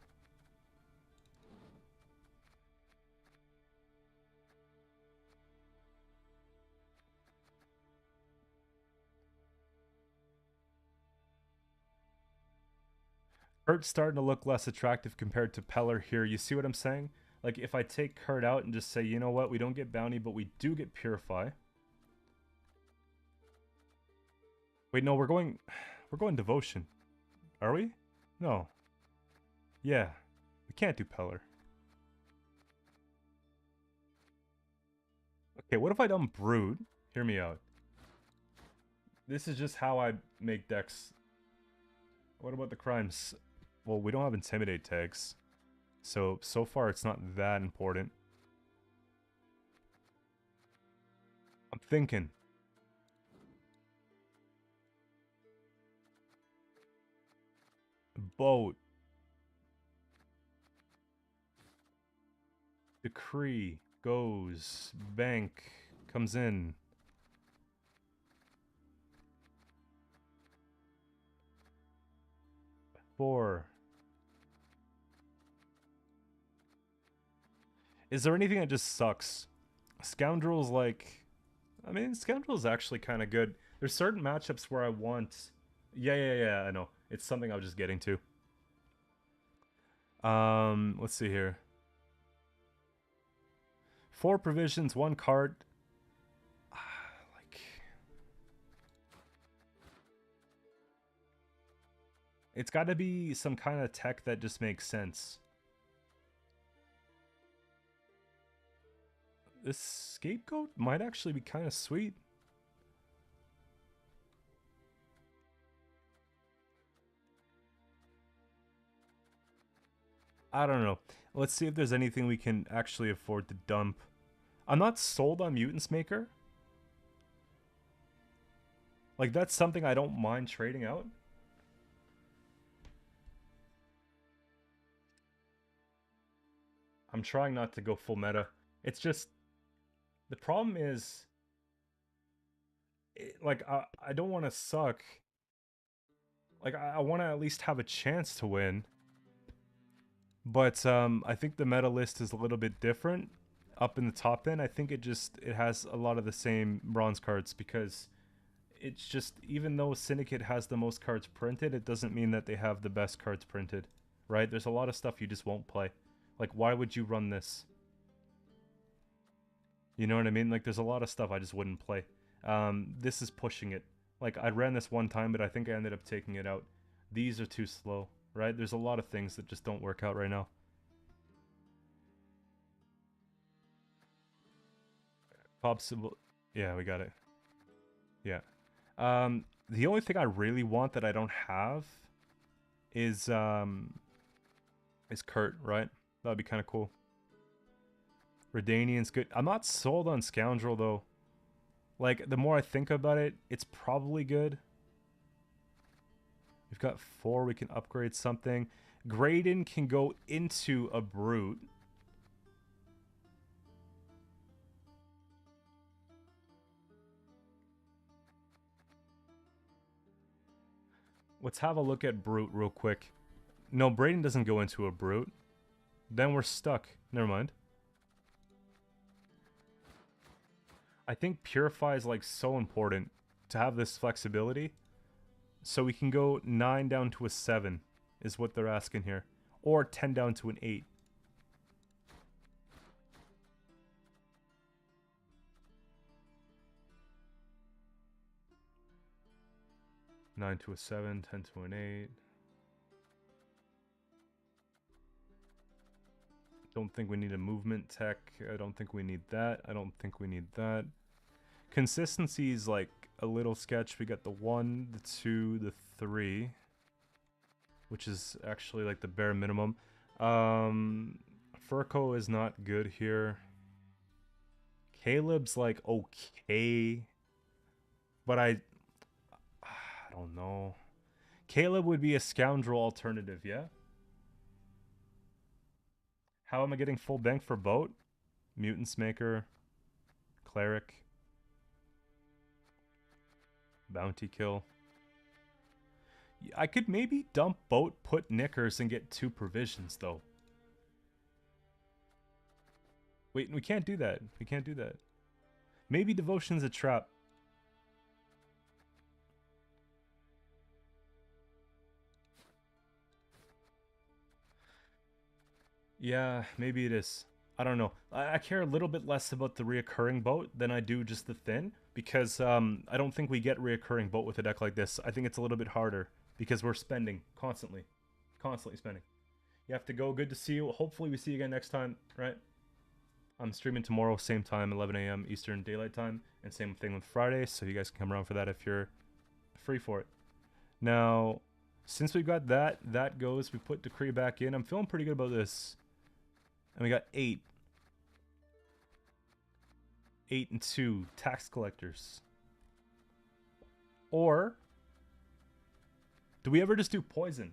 Kurt's starting to look less attractive compared to Peller here. You see what I'm saying? Like, if I take Kurt out and just say, you know what, we don't get bounty, but we do get purify. Wait, no, we're going devotion. Are we? No. Yeah. We can't do Peller. Okay, what if I done Brood? Hear me out. This is just how I make decks. What about the crimes? Well, we don't have Intimidate tags. So far it's not that important. I'm thinking. Boat. Decree goes. Bank comes in. Four. Is there anything that just sucks? Scoundrel's like... I mean, Scoundrel's actually kind of good. There's certain matchups where I want... Yeah, I know. It's something I was just getting to. Let's see here. 4 provisions, 1 card. Like... It's got to be some kind of tech that just makes sense. This scapegoat might actually be kind of sweet. I don't know. Let's see if there's anything we can actually afford to dump. I'm not sold on Mutants Maker. Like, that's something I don't mind trading out. I'm trying not to go full meta. It's just... The problem is... like, I don't want to suck. Like, I want to at least have a chance to win. But I think the meta list is a little bit different. Up in the top end, I think it has a lot of the same bronze cards, because it's just, even though Syndicate has the most cards printed, it doesn't mean that they have the best cards printed, right? There's a lot of stuff you just won't play. Like, why would you run this? You know what I mean? Like, there's a lot of stuff I just wouldn't play. This is pushing it. Like, I ran this one time, but I think I ended up taking it out. These are too slow, right? There's a lot of things that just don't work out right now. Possible. Yeah, we got it. Yeah. The only thing I really want that I don't have is Kurt, right? That'd be kind of cool. Redanian's good. I'm not sold on Scoundrel, though. Like, the more I think about it, it's probably good. We've got 4. We can upgrade something. Graydon can go into a Brute. Let's have a look at Brute real quick. No, Braden doesn't go into a Brute. Then we're stuck. Never mind. I think Purify is like so important to have this flexibility. So we can go 9 down to a 7 is what they're asking here. Or 10 down to an 8. Nine to a 7, 10 to an 8. Don't think we need a movement tech. I don't think we need that. I don't think we need that. Consistency is like a little sketch. We got the 1, the 2, the 3. Which is actually like the bare minimum. Furco is not good here. Caleb's like okay. But I don't know. Caleb would be a Scoundrel alternative, yeah? How am I getting full bank for boat? Mutants Maker. Cleric. Bounty kill. I could maybe dump boat, put knickers, and get 2 provisions, though. Wait, we can't do that. We can't do that. Maybe Devotion's a trap. Yeah, maybe it is. I don't know. I care a little bit less about the reoccurring boat than I do just the thin, because I don't think we get reoccurring boat with a deck like this. I think it's a little bit harder because we're spending constantly. Constantly spending. You have to go. Good to see you. Hopefully we see you again next time, right? I'm streaming tomorrow, same time, 11 a.m. Eastern Daylight Time, and same thing with Friday, so you guys can come around for that if you're free for it. Now, since we've got that goes, we put Decree back in. I'm feeling pretty good about this. And we got 8. 8 and 2 tax collectors. Or do we ever just do poison?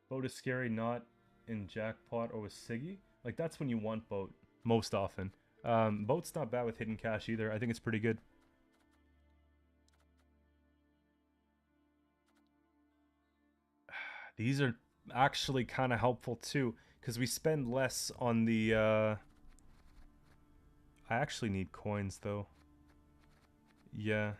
Vote is scary, not in Jackpot or with Siggy. Like, that's when you want boat most often. Boat's not bad with hidden cash either. I think it's pretty good. These are actually kind of helpful too, because we spend less on the... I actually need coins though. Yeah.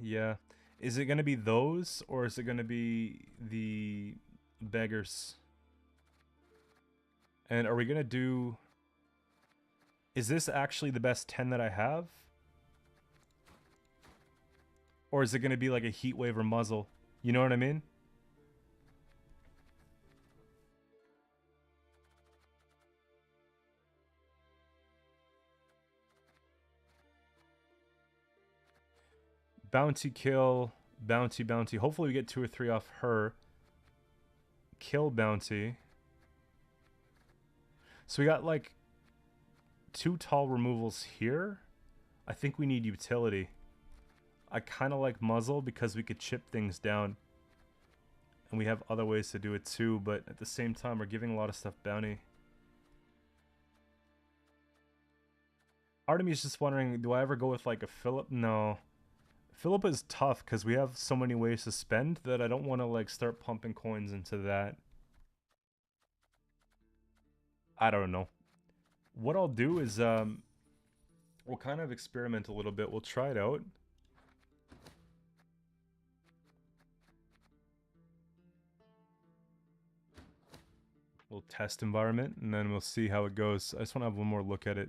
Yeah. Is it going to be those, or is it going to be the beggars? And are we going to do... Is this actually the best 10 that I have? Or is it going to be like a heat wave or muzzle? You know what I mean? Bounty kill, bounty, bounty. Hopefully we get 2 or 3 off her. Kill bounty. So we got like 2 tall removals here. I think we need utility. I kind of like muzzle because we could chip things down. And we have other ways to do it too, but at the same time we're giving a lot of stuff bounty. Artemy's just wondering, do I ever go with like a Philip? No. Philip is tough because we have so many ways to spend that I don't want to like start pumping coins into that. I don't know. What I'll do is we'll kind of experiment a little bit. We'll try it out. Little test environment, and then we'll see how it goes. I just want to have one more look at it.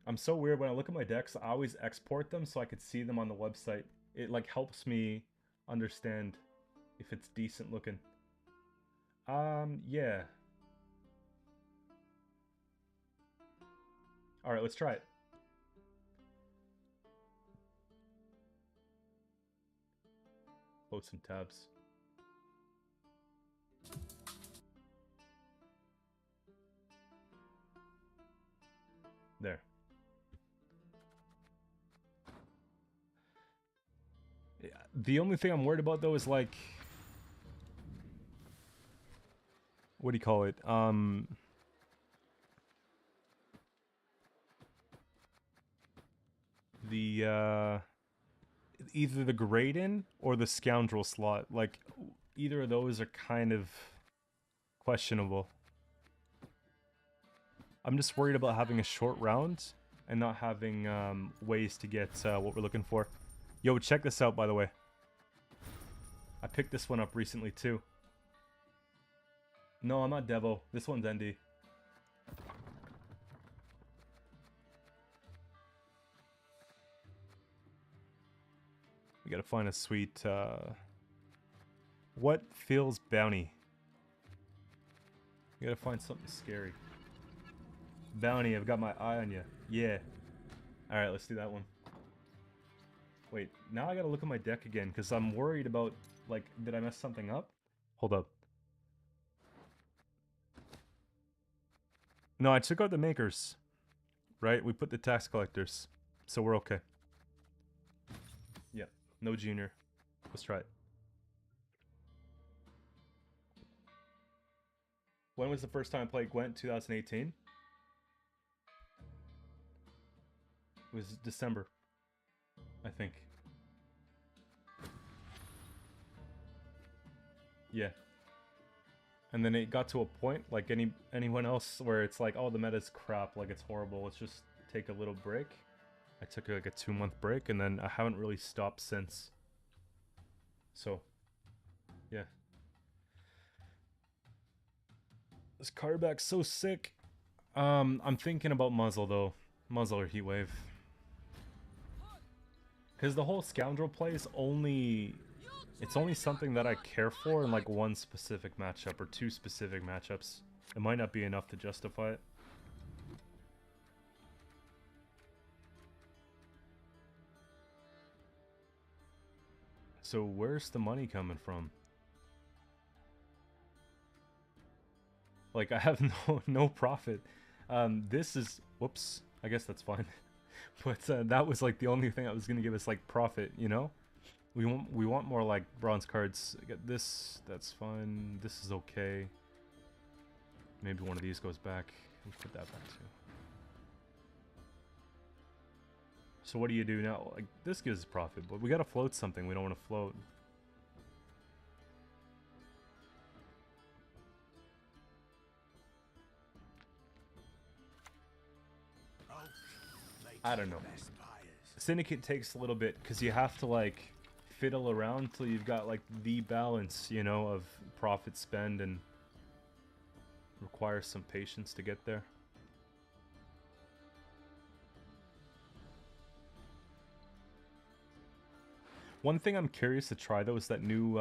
I'm so weird. When I look at my decks, I always export them so I could see them on the website. It like helps me understand if it's decent looking. Yeah. Alright, let's try it. Load some tabs. There. Yeah, the only thing I'm worried about though is like, what do you call it? The either the Graydon or the Scoundrel slot. Like either of those are kind of questionable. I'm just worried about having a short round and not having ways to get what we're looking for. Yo, check this out, by the way. I picked this one up recently, too. No, I'm not Devo. This one's ND. We gotta find a sweet... What feels bounty? We gotta find something scary. Bounty, I've got my eye on you. Yeah. Alright, let's do that one. Wait, now I gotta look at my deck again, because I'm worried about, like, did I mess something up? Hold up. No, I took out the makers. Right? We put the tax collectors. So we're okay. Yeah, no junior. Let's try it. When was the first time I played Gwent? 2018? It was December, I think. Yeah. And then it got to a point, like anyone else, where it's like, oh, the meta's crap, like it's horrible, let's just take a little break. I took like a 2-month break, and then I haven't really stopped since. So, yeah. This card back's so sick. I'm thinking about muzzle though. Muzzle or heatwave. Because the whole scoundrel play is only... It's only something that I care for in like one specific matchup or 2 specific matchups. It might not be enough to justify it. So where's the money coming from? Like I have no profit. This is... Whoops. I guess that's fine. But that was like the only thing that was going to give us like profit, you know? We want more like bronze cards. I get this, that's fine. This is okay. Maybe one of these goes back. We put that back too. So what do you do now? Like this gives profit, but we gotta float something. We don't want to float. I don't know. Syndicate takes a little bit because you have to like fiddle around till you've got like the balance, you know, of profit spend, and requires some patience to get there. One thing I'm curious to try though is that new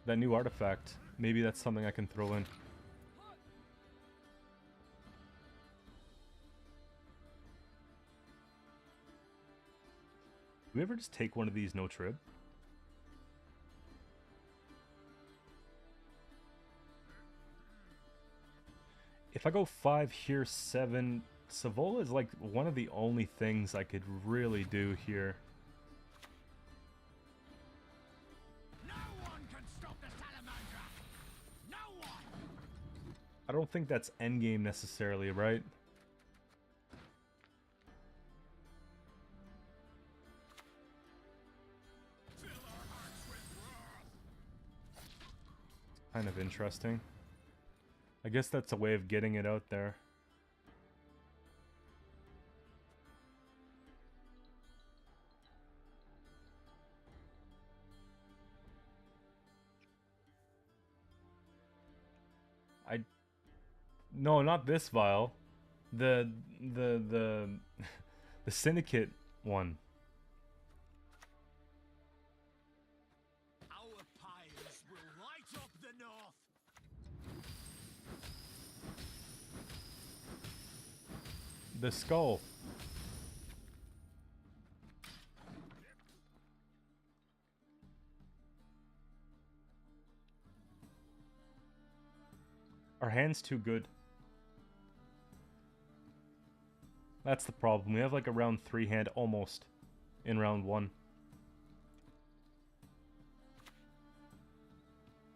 artifact. Maybe that's something I can throw in. Do we ever just take one of these no trib? If I go 5 here, 7, Savola is like one of the only things I could really do here. No one can stop the salamander. No one. I don't think that's endgame necessarily, right? Kind of interesting. I guess that's a way of getting it out there. No, not this vial. The the Syndicate one. Our pyres will light up the north. The skull. Our hand's too good. That's the problem. We have like a round 3 hand almost in round 1.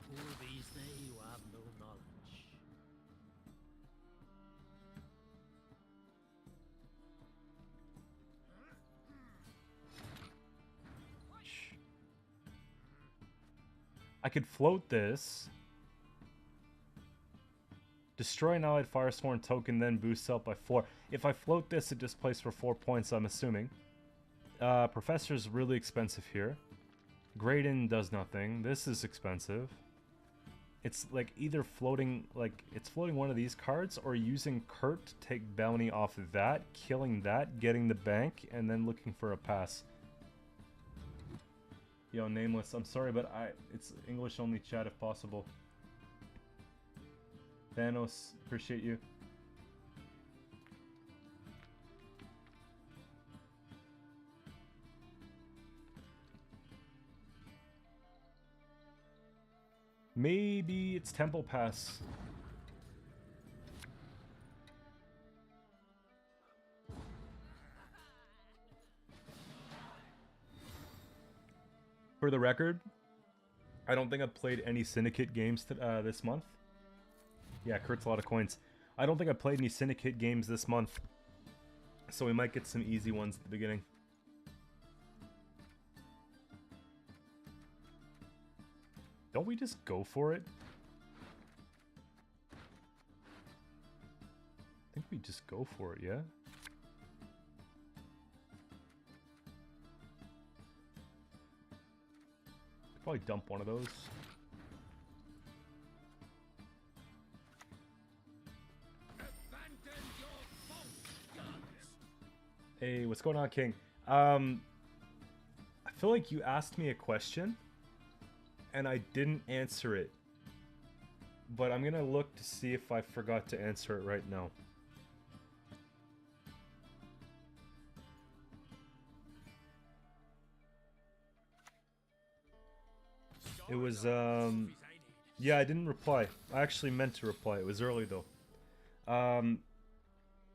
Who are these they who have no knowledge? I could float this. Destroy an allied Firesworn token, then boosts up by 4. If I float this, it displays for 4 points, I'm assuming. Professor's really expensive here. Graydon does nothing. This is expensive. It's like either floating, like, it's floating one of these cards, or using Kurt to take bounty off of that, killing that, getting the bank, and then looking for a pass. Yo, Nameless, I'm sorry, but it's English only chat if possible. Thanos, appreciate you. Maybe it's Temple Pass. For the record, I don't think I've played any Syndicate games this month. Yeah, Kurt's a lot of coins. I don't think I played any Syndicate games this month, so we might get some easy ones at the beginning. Don't we just go for it? I think we just go for it, yeah? Could probably dump one of those. Hey, what's going on, King? I feel like you asked me a question, and I didn't answer it. But I'm gonna look to see if I forgot to answer it right now. It was, yeah, I didn't reply. I actually meant to reply. It was early, though.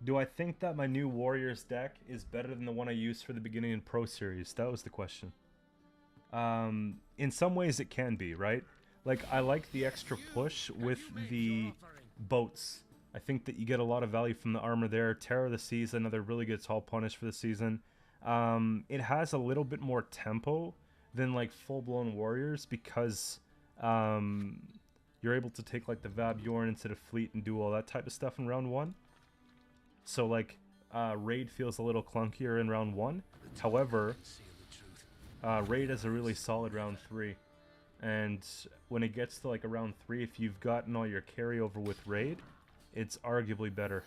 Do I think that my new Warriors deck is better than the one I used for the beginning in Pro Series? That was the question. in some ways it can be, right? Like, I like the extra push with the boats. I think that you get a lot of value from the armor there. Terror of the Seas, another really good tall punish for the season. It has a little bit more tempo than like full-blown warriors because you're able to take like the Vabjorn into the fleet and do all that type of stuff in round 1. So like raid feels a little clunkier in round 1. However, raid is a really solid round 3. And when it gets to like around 3, if you've gotten all your carryover with raid, it's arguably better.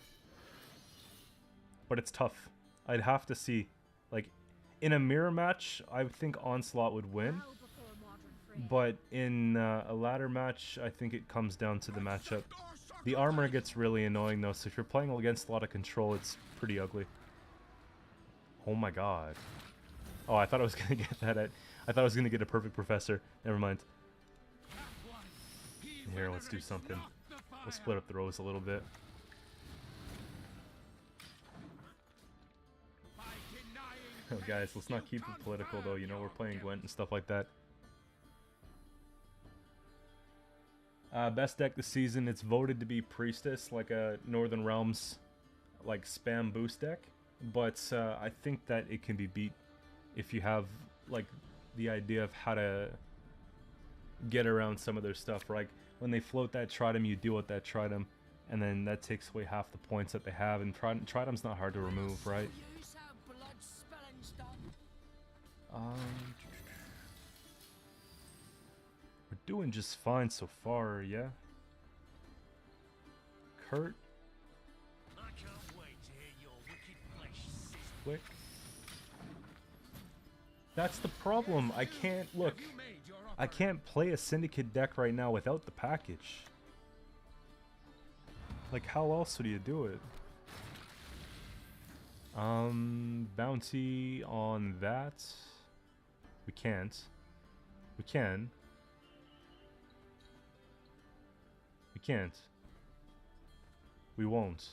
But it's tough. I'd have to see. Like, in a mirror match, I think Onslaught would win. But in a ladder match, I think it comes down to the matchup. The armor gets really annoying though, so if you're playing against a lot of control, it's pretty ugly. Oh my god. Oh, I thought I was gonna get that at... I thought I was gonna get a perfect professor. Never mind. Here, let's do something. We'll split up the rows a little bit. Oh, guys, let's not keep it political though, you know, we're playing Gwent and stuff like that. Best deck this season, it's voted to be Priestess, like a Northern Realms like spam boost deck. But I think that it can be beat if you have like the idea of how to get around some of their stuff. Like when they float that Tridom, you deal with that Tridom, and then that takes away half the points that they have, and Tridom's not hard to remove, right? We're doing just fine so far, yeah? Kurt? I can't wait to hear your wicked flesh sizzle. Click. That's the problem. I can't, look, I can't play a Syndicate deck right now without the package. Like, how else would you do it? Bounty on that. We can't. We can. We can't. We won't.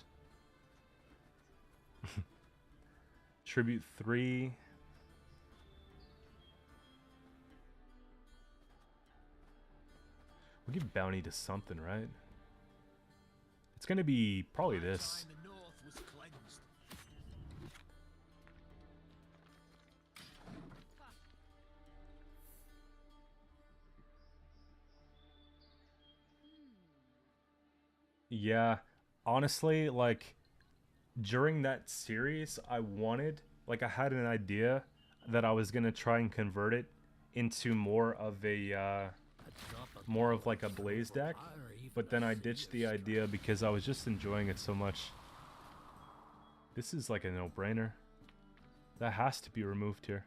Tribute 3. We'll give bounty to something, right? It's gonna be probably this. Yeah, honestly, like, during that series, I had an idea that I was gonna try and convert it into more of a, like a Blaze deck, but then I ditched the idea because I was just enjoying it so much. This is like a no-brainer. That has to be removed here.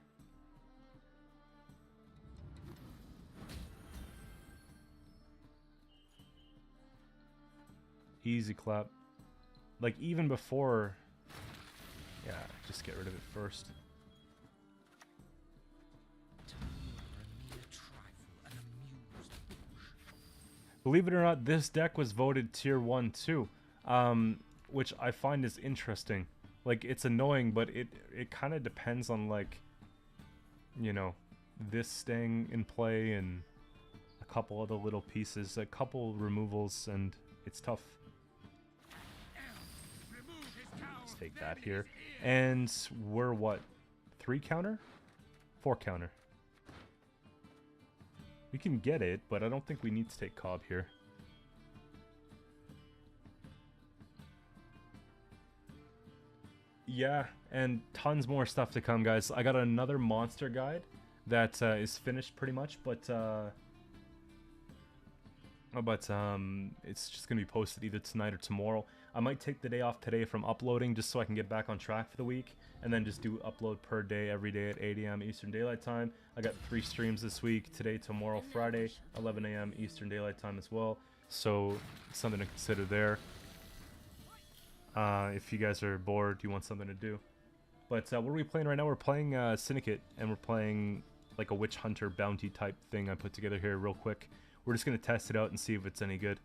Easy clap. Like, even before... Yeah, just get rid of it first. Believe it or not, this deck was voted tier 1 too. Which I find is interesting. Like, it's annoying, but it kind of depends on, like, you know, this staying in play and a couple other little pieces, a couple removals, and it's tough. Let's take that here. And we're what? 3 counter? 4 counter. We can get it, but I don't think we need to take Cobb here. Yeah, and tons more stuff to come, guys. I got another monster guide that is finished pretty much, but it's just gonna be posted either tonight or tomorrow. I might take the day off today from uploading just so I can get back on track for the week, and then just do upload per day every day at 8 AM Eastern Daylight Time. I got 3 streams this week, today, tomorrow, Friday, 11 AM Eastern Daylight Time as well, so something to consider there. If you guys are bored, you want something to do. But what are we playing right now? We're playing Syndicate, and we're playing like a witch hunter bounty type thing I put together here real quick. We're just going to test it out and see if it's any good.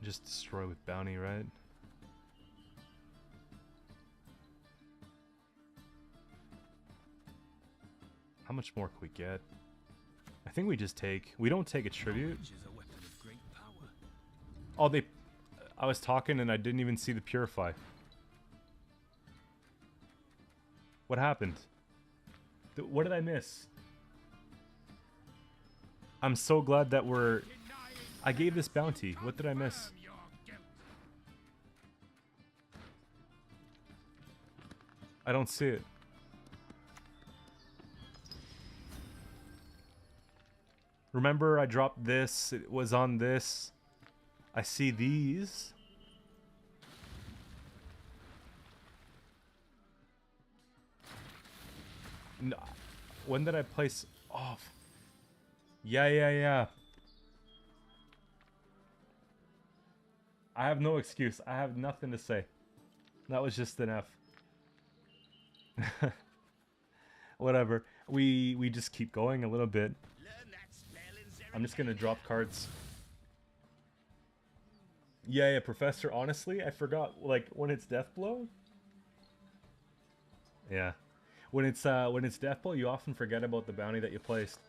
Just destroy with bounty, right? How much more can we get? I think we just take... We don't take a tribute. Which is a weapon of great power. Oh, they... I was talking and I didn't even see the purify. What happened? What did I miss? I'm so glad that we're... I gave this bounty. What did I miss? I don't see it. Remember, I dropped this. It was on this. I see these. No, when did I place off? Yeah. I have no excuse. I have nothing to say. That was just an F. Whatever. We just keep going a little bit. I'm just gonna drop cards. Yeah, Professor. Honestly, I forgot. Like when it's Death Blow. Yeah, when it's Death Blow, you often forget about the bounty that you placed.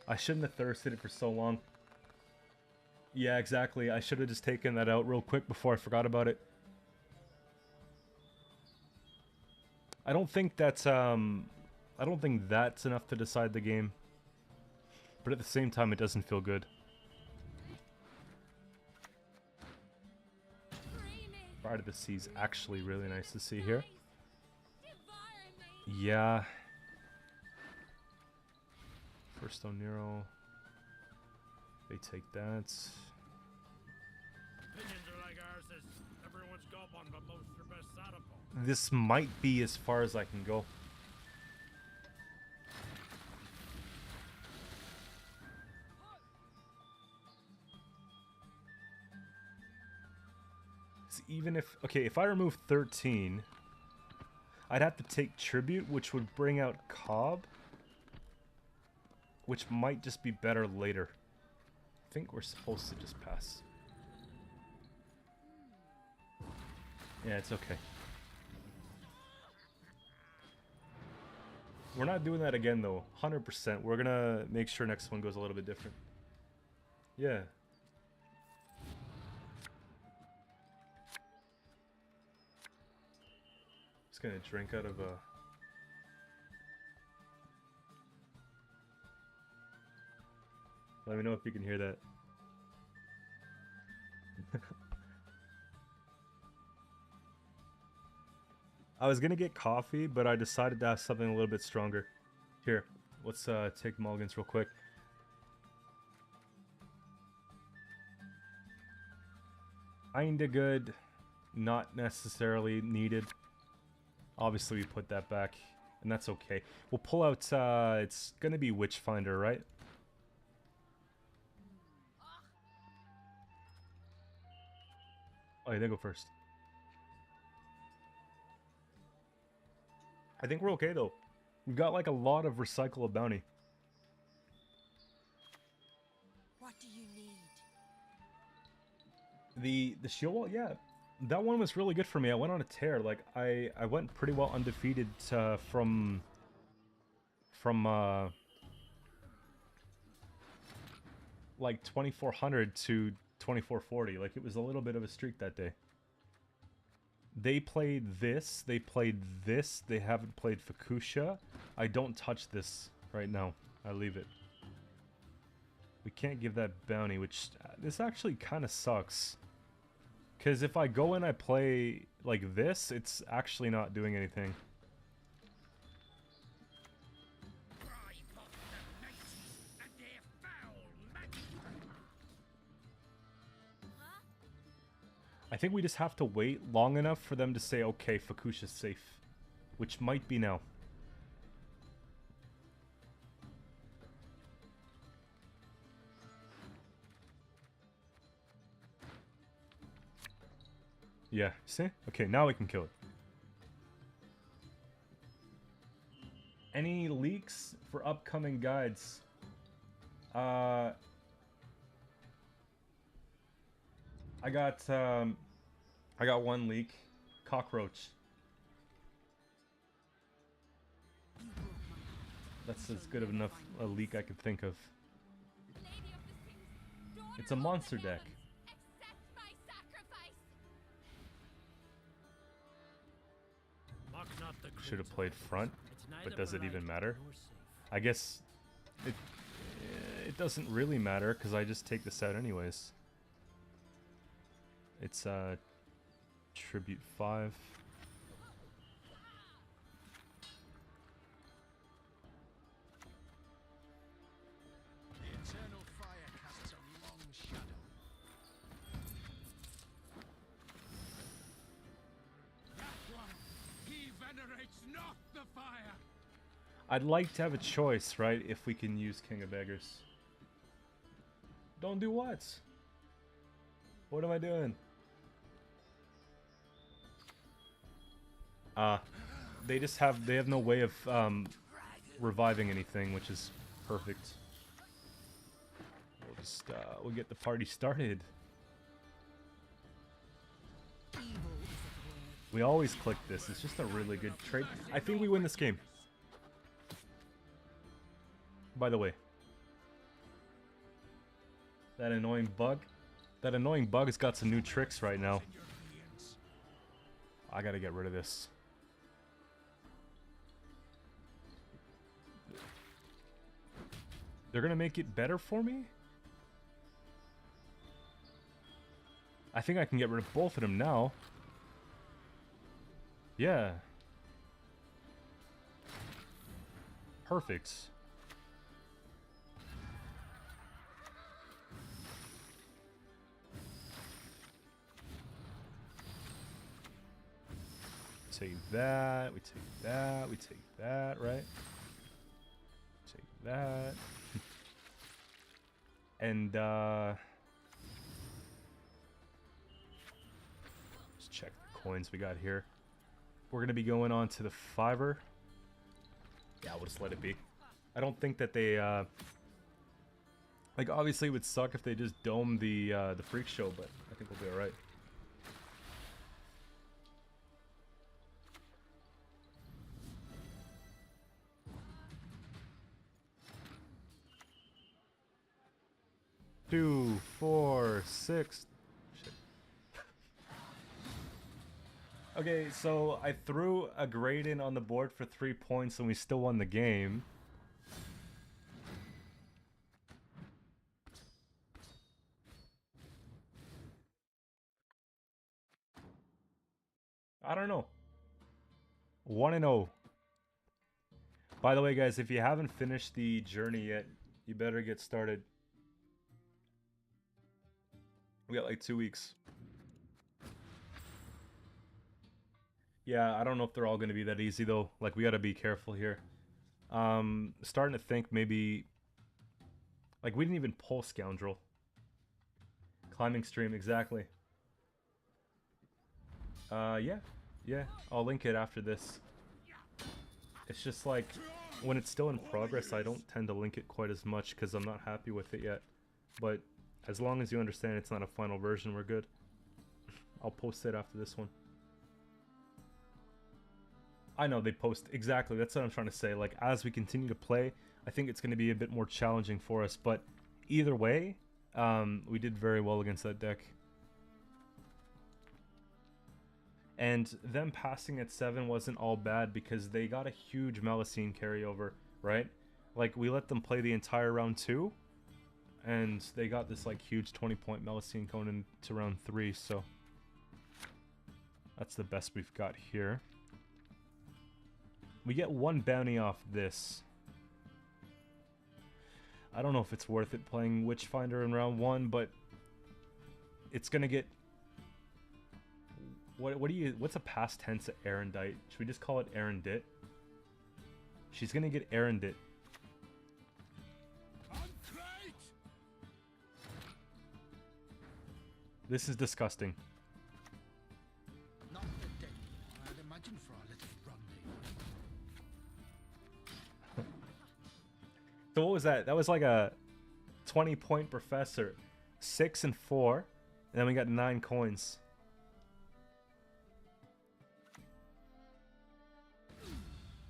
I shouldn't have thirsted it for so long. Yeah, exactly. I should have just taken that out real quick before I forgot about it. I don't think that's enough to decide the game. But at the same time, it doesn't feel good. Pride of the Sea is actually really nice to see here. Yeah. First Nero. They take that. Opinions are like ours. Everyone's got one, but most are best satisfied. This might be as far as I can go. Even if... Okay, if I remove 13, I'd have to take Tribute, which would bring out Cobb. Which might just be better later. I think we're supposed to just pass. Yeah, it's okay. We're not doing that again, though. 100%. We're gonna make sure next one goes a little bit different. Yeah. Just gonna drink out of a... Let me know if you can hear that. I was gonna get coffee, but I decided to have something a little bit stronger. Here, let's take mulligans real quick. Kinda good, not necessarily needed. Obviously, we put that back, and that's okay. We'll pull out, it's gonna be Witchfinder, right? Oh, yeah, they go first. I think we're okay, though. We've got, like, a lot of recyclable bounty. What do you need? The shield wall, yeah. That one was really good for me. I went on a tear. Like, I went pretty well undefeated from like 2400 to 2440. Like, it was a little bit of a streak that day. They played this. They played this. They haven't played Fukusha. I don't touch this right now. I leave it. We can't give that bounty, which... this actually kind of sucks. Because if I go and I play like this, it's actually not doing anything. I think we just have to wait long enough for them to say, okay, Fukusha's safe. Which might be now. Yeah, see? Okay, now we can kill it. Any leaks for upcoming guides? I got one leak. Cockroach. That's as good of enough a leak I could think of. Lady of the Seas, daughter It's a of the monster deck. heavens, accept my sacrifice. Mock not the Should have crimson. played front, It's neither but does it polite even matter? nor safe. I guess it doesn't really matter because I just take this out anyways. It's tribute 5. The eternal fire casts a long shadow. That one, he venerates not the fire. I'd like to have a choice, right? If we can use King of Beggars. Don't do what? What am I doing? They have no way of reviving anything, which is perfect. We'll just we'll get the party started. We always click this. It's just a really good trade. I think we win this game. By the way, that annoying bug's got some new tricks right now. I gotta get rid of this. They're gonna make it better for me? I think I can get rid of both of them now. Yeah. Perfect. Take that, we take that, we take that, right? Take that. And let's check the coins we got here. We're gonna be going on to the 5er. Yeah, we'll just let it be. I don't think that they like, obviously it would suck if they just dome the freak show, but I think we'll be alright. Two, 4, 6. Shit. Okay, so I threw a grade in on the board for 3 points and we still won the game. I don't know. 1-0. By the way, guys, if you haven't finished the journey yet, you better get started. We got like 2 weeks. Yeah, I don't know if they're all going to be that easy though. Like, we got to be careful here. Starting to think maybe, like, we didn't even pull Scoundrel. Climbing Stream, exactly. Yeah, I'll link it after this. It's just like, when it's still in progress, I don't tend to link it quite as much because I'm not happy with it yet. But as long as you understand it's not a final version, we're good. I'll post it after this one. I know they post, exactly, that's what I'm trying to say. Like, as we continue to play, I think it's going to be a bit more challenging for us. But either way, we did very well against that deck. And them passing at 7 wasn't all bad because they got a huge Melusine carryover, right? Like, we let them play the entire round 2. And they got this like huge 20-point Melusine going into round 3, so that's the best we've got here. We get 1 bounty off this. I don't know if it's worth it playing Witchfinder in round 1, but it's gonna get. What's a past tense of Erendite? Should we just call it Erendit? She's gonna get Erendit. This is disgusting. Not the dead, I'd imagine, for our little rendezvous. So what was that? That was like a 20-point professor. 6 and 4. And then we got 9 coins.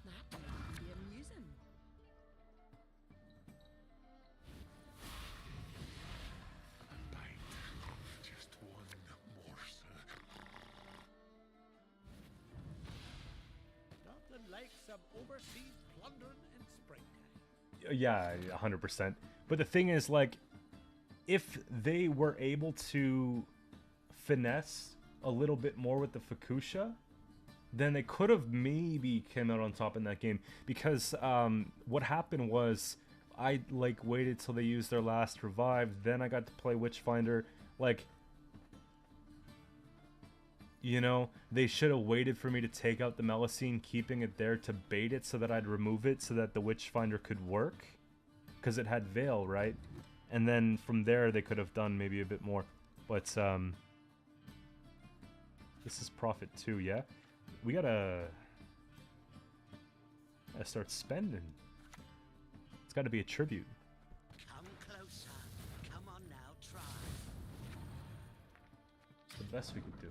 That might be amusing. like some overseas plundering in springtime. Yeah, 100%. But the thing is, like, if they were able to finesse a little bit more with the Fukusha, then they could have maybe came out on top in that game. Because what happened was, I like waited till they used their last revive, then I got to play Witchfinder. Like, you know, they should have waited for me to take out the Melusine, keeping it there to bait it so that I'd remove it so that the Witchfinder could work. Because it had Veil, right? And then from there they could have done maybe a bit more. But this is profit too, yeah? We gotta start spending. It's gotta be a tribute. Come closer. Come on now, try. It's the best we could do.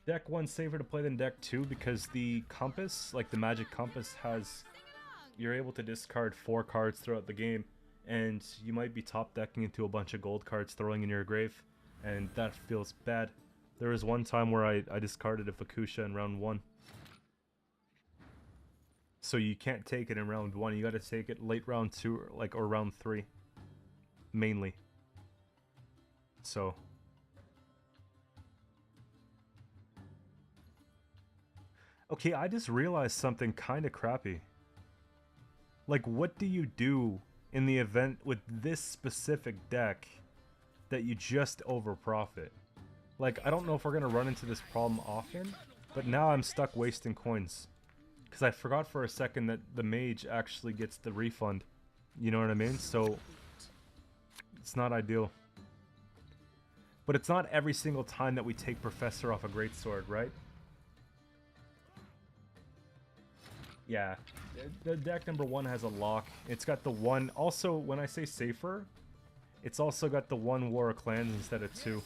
Deck 1 safer to play than deck 2 because the compass, like the magic compass, has... You're able to discard 4 cards throughout the game, and you might be top decking into a bunch of gold cards throwing in your grave, and that feels bad. There was one time where I discarded a Fukusha in round 1. So you can't take it in round 1, you gotta take it late round 2 or round 3. Mainly. So... Okay, I just realized something kinda crappy. Like, what do you do in the event with this specific deck that you just overprofit? Like, I don't know if we're gonna run into this problem often, but now I'm stuck wasting coins. Because I forgot for a second that the mage actually gets the refund. You know what I mean? So, it's not ideal. But it's not every single time that we take Professor off a Greatsword, right? Yeah, the deck number 1 has a lock. It's got the 1... Also, when I say safer, it's also got the 1 War of Clans instead of 2. You,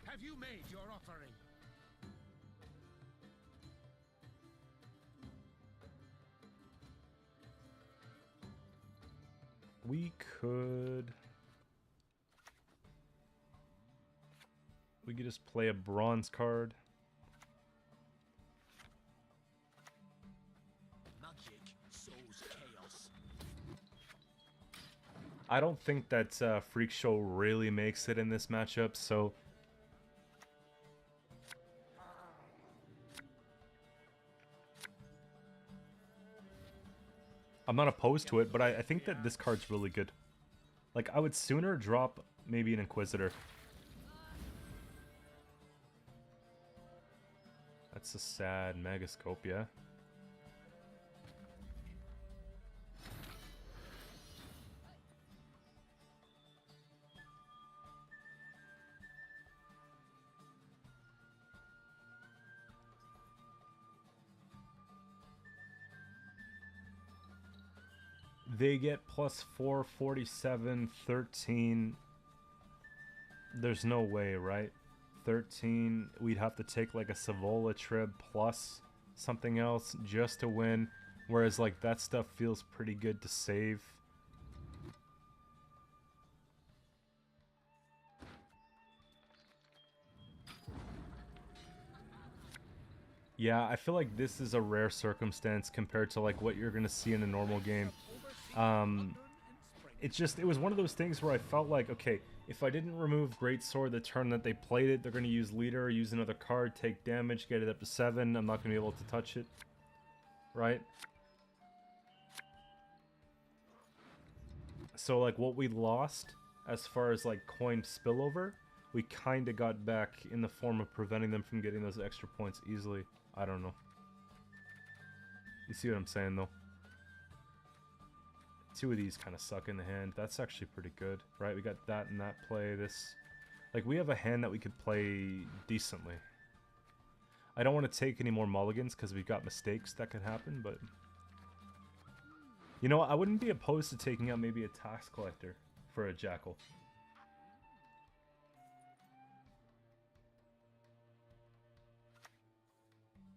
have you made your offering? We could just play a bronze card. I don't think that Freak Show really makes it in this matchup, so... I'm not opposed to it, but I think that this card's really good. Like, I would sooner drop maybe an Inquisitor. That's a sad Megascope, yeah? They get plus 4, 47, 13. There's no way, right? 13, we'd have to take like a Savola Trib plus something else just to win. Whereas like that stuff feels pretty good to save. Yeah, I feel like this is a rare circumstance compared to like what you're gonna see in a normal game. It was one of those things where I felt like, okay, if I didn't remove Greatsword the turn that they played it, they're gonna use Leader, use another card, take damage, get it up to 7, I'm not gonna be able to touch it. Right? So like what we lost as far as like coin spillover, we kinda got back in the form of preventing them from getting those extra points easily. I don't know. You see what I'm saying though? 2 of these kind of suck in the hand. That's actually pretty good, right? We got that and that play. This, like, we have a hand that we could play decently. I don't want to take any more mulligans because we've got mistakes that could happen, but... You know, I wouldn't be opposed to taking out maybe a Tax Collector for a Jackal.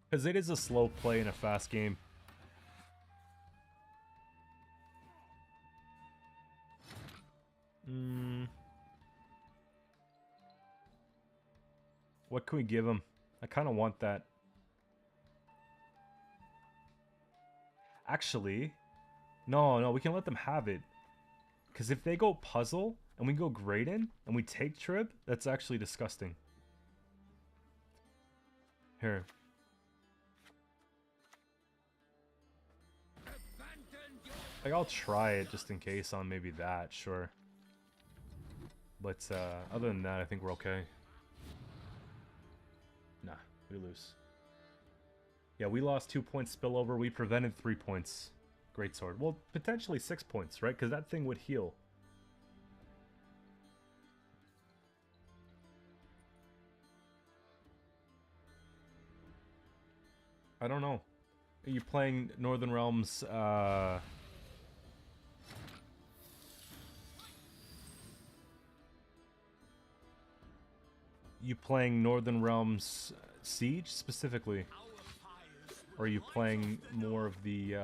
Because it is a slow play in a fast game. What can we give him? I kind of want that. Actually, no, we can let them have it. Because if they go puzzle and we go Graydon and we take Trib, that's actually disgusting. Here. Like, I'll try it just in case on maybe that, sure. But other than that, I think we're okay. Nah, we lose. Yeah, we lost 2 points spillover. We prevented 3 points. Greatsword. Well, potentially 6 points, right? Because that thing would heal. I don't know. Are you playing Northern Realms, You playing Northern Realms Siege specifically? Or are you playing more of the,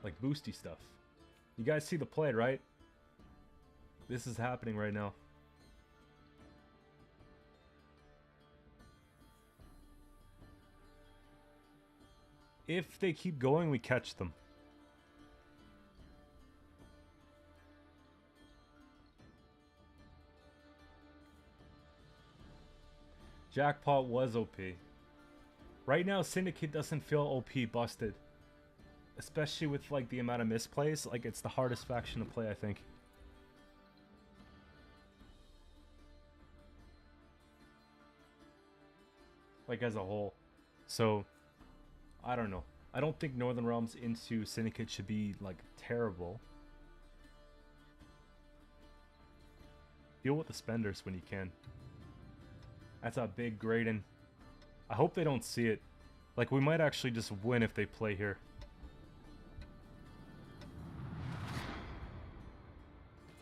like, boosty stuff? You guys see the play, right? This is happening right now. If they keep going, we catch them. Jackpot was OP. Right now, Syndicate doesn't feel OP busted. Especially with, like, the amount of misplays. Like, it's the hardest faction to play, I think. Like, as a whole. So, I don't know. I don't think Northern Realms into Syndicate should be, like, terrible. Deal with the spenders when you can. That's a big Graydon. I hope they don't see it. Like, we might actually just win if they play here.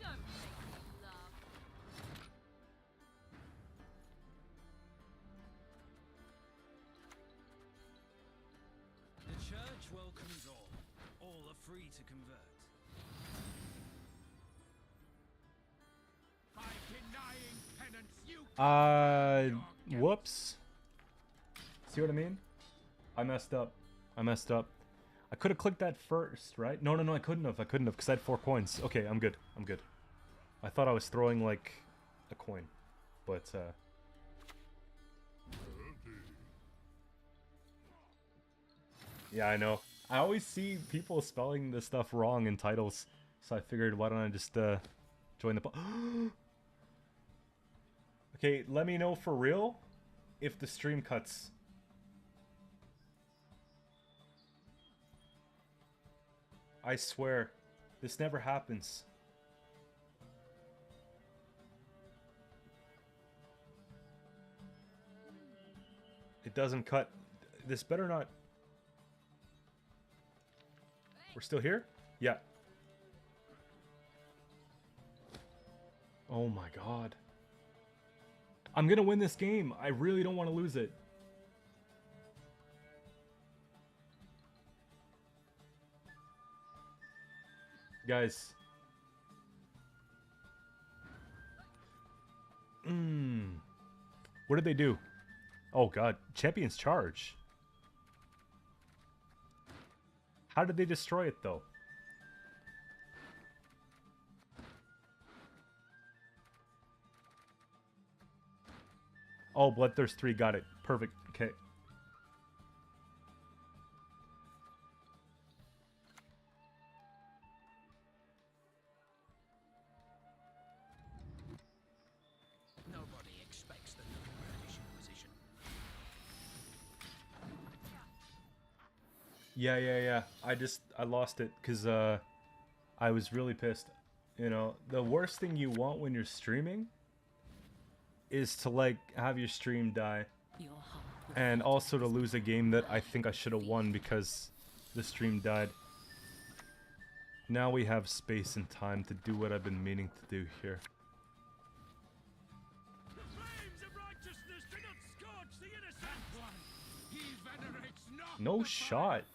Don't make me laugh. The church welcomes all. All are free to convert. By denying penance, you Whoops. See what I mean? I messed up. I could have clicked that first, right? No, I couldn't have, because I had 4 coins. Okay, I'm good. I thought I was throwing, like, a coin. But, yeah, I know. I always see people spelling this stuff wrong in titles, so I figured, why don't I just, join the... Okay, let me know for real if the stream cuts. I swear, this never happens. It doesn't cut. This better not... We're still here? Yeah. Oh my god. I'm gonna win this game. I really don't want to lose it. Guys. What did they do? Oh god. Champions charge. How did they destroy it though? Oh, Bloodthirst 3, got it. Perfect. Okay. Nobody expects the British Inquisition. Yeah. I lost it because I was really pissed. You know, the worst thing you want when you're streaming is to, like, have your stream die. And also to lose a game that I think I should have won because the stream died. Now we have space and time to do what I've been meaning to do here. The flames of righteousness do not scorch the innocent one. He venerates not No the shot.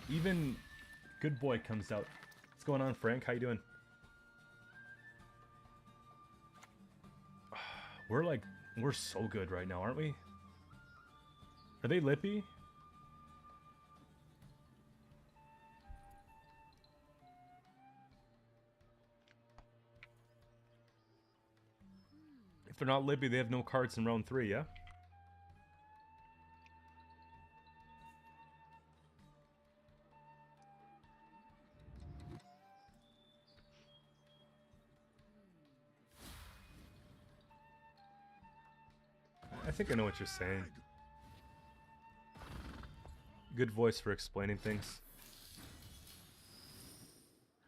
Even Good Boy comes out. What's going on, Frank? How you doing? We're so good right now, aren't we? Are they lippy? If they're not Libby, they have no cards in round 3, yeah? I think I know what you're saying. Good voice for explaining things.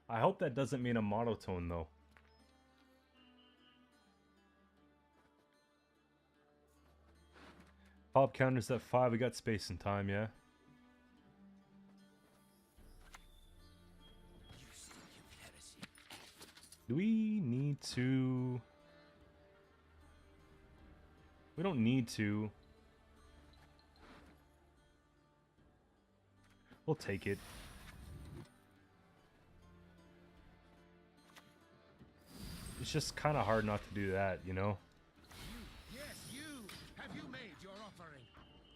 I hope that doesn't mean a monotone, though. Pop counters at 5. We got space and time, yeah? Do we need to... We don't need to. We'll take it. It's just kind of hard not to do that, you know? Yes, you! Have you made your offering?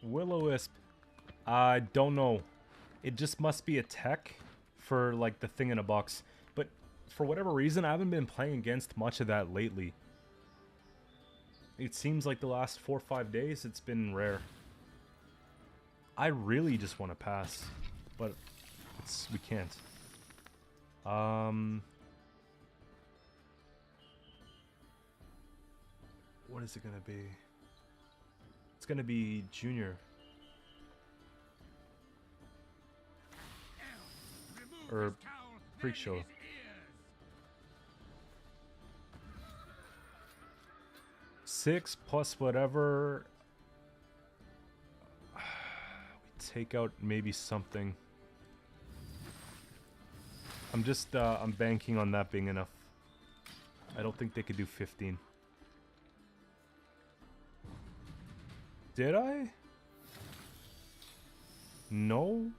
Will-O-Wisp. I don't know. It just must be a tech for, like, the thing in a box. But for whatever reason, I haven't been playing against much of that lately. It seems like the last 4 or 5 days, it's been rare. I really just want to pass. But we can't. What is it gonna be? It's gonna be Junior. Or Freak Show. Six plus whatever. We take out maybe something. I'm banking on that being enough. I don't think they could do 15. Did I? No?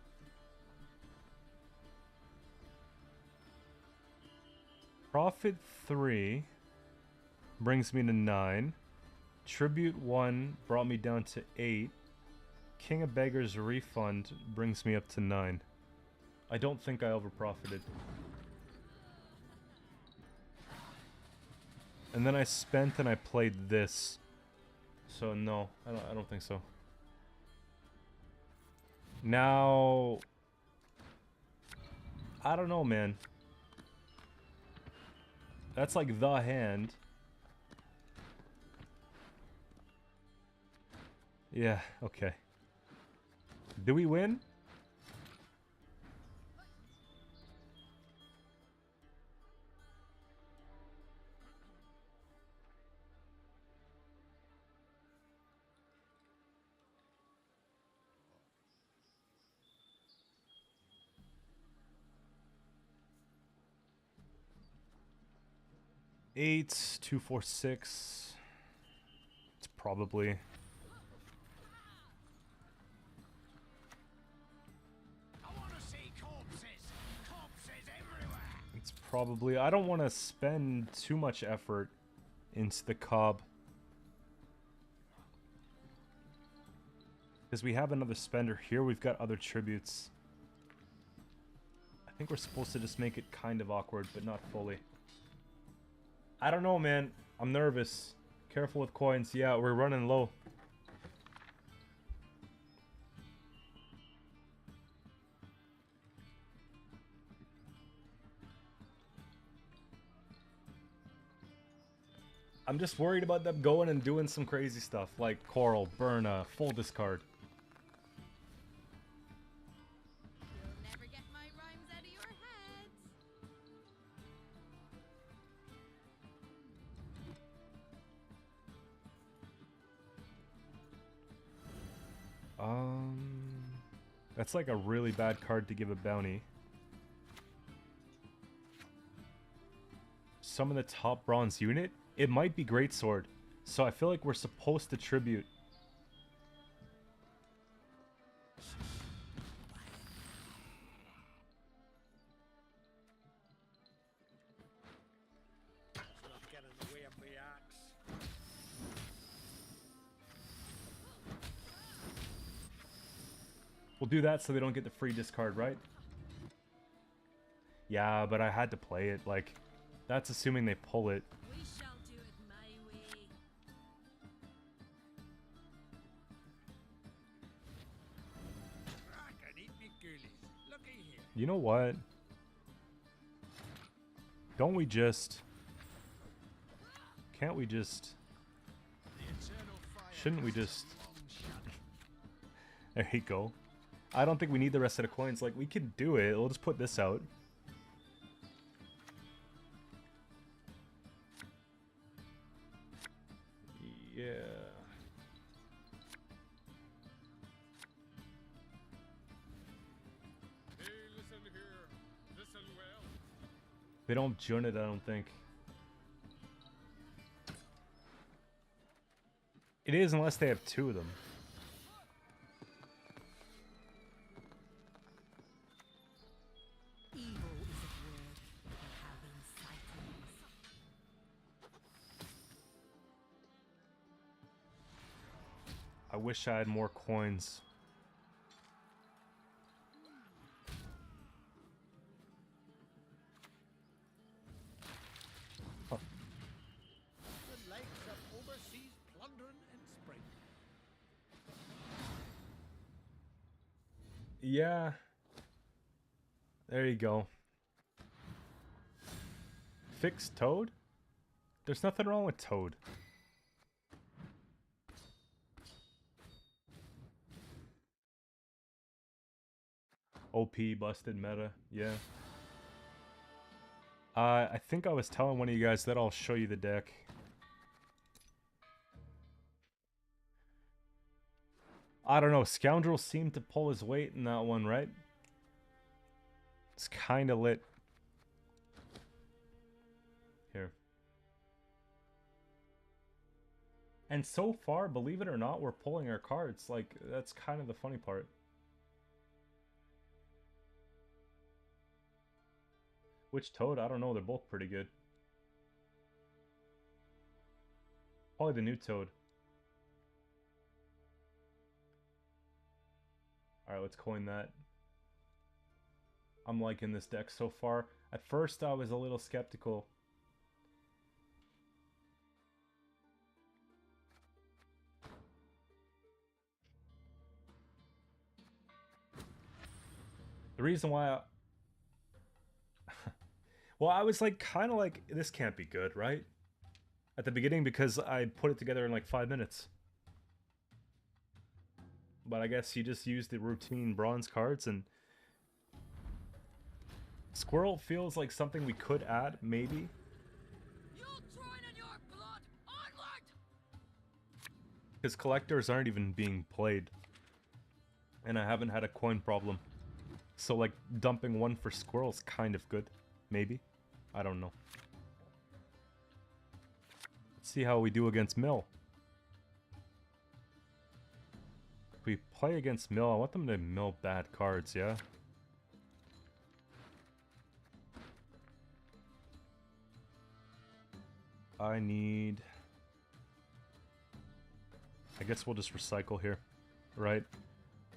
Profit 3 brings me to 9. Tribute 1 brought me down to 8. King of Beggars refund brings me up to 9. I don't think I overprofited. And then I spent and I played this. So no, I don't think so. Now, I don't know, man. That's like the hand. Yeah, okay. Do we win? Eight, 2, 4, 6. It's probably. I want to see corpses. Corpses everywhere. It's probably. I don't want to spend too much effort into the cob. Because we have another spender here. We've got other tributes. I think we're supposed to just make it kind of awkward, but not fully. I don't know, man. I'm nervous. Careful with coins. Yeah, we're running low. I'm just worried about them going and doing some crazy stuff, like Coral, burn a full discard. You'll never get my rhymes out of your heads. That's like a really bad card to give a bounty. Summon the top bronze unit? It might be Greatsword. So I feel like we're supposed to tribute. Should I get in the way of the axe? We'll do that so they don't get the free discard, right? Yeah, but I had to play it. Like, that's assuming they pull it. We shall do it my way. You know what? Don't we just... Can't we just... Shouldn't we just... There you go. I don't think we need the rest of the coins. Like, we can do it. We'll just put this out. Yeah. Hey, listen here. Listen well. They don't join it, I don't think. It is unless they have two of them. Evil is a word that have been sightings. I wish I had more coins. Huh. The likes of overseas plundering and spring. Yeah. There you go. Fix Toad? There's nothing wrong with Toad. OP busted meta, yeah. I think I was telling one of you guys that I'll show you the deck. I don't know, Scoundrel seemed to pull his weight in that one, right? It's kinda lit. Here. And so far, believe it or not, we're pulling our cards. Like, that's kind of the funny part. Which Toad? I don't know. They're both pretty good. Probably the new Toad. Alright, let's coin that. I'm liking this deck so far. At first, I was a little skeptical. The reason why I... Well, I was like, kind of like, this can't be good, right? At the beginning, because I put it together in like 5 minutes. But I guess you just use the routine bronze cards, and... Squirrel feels like something we could add, maybe. Because collectors aren't even being played. And I haven't had a coin problem. So like, dumping one for Squirrel's kind of good. Maybe. I don't know. Let's see how we do against Mill. If we play against Mill, I want them to mill bad cards, yeah? I need... I guess we'll just recycle here, right?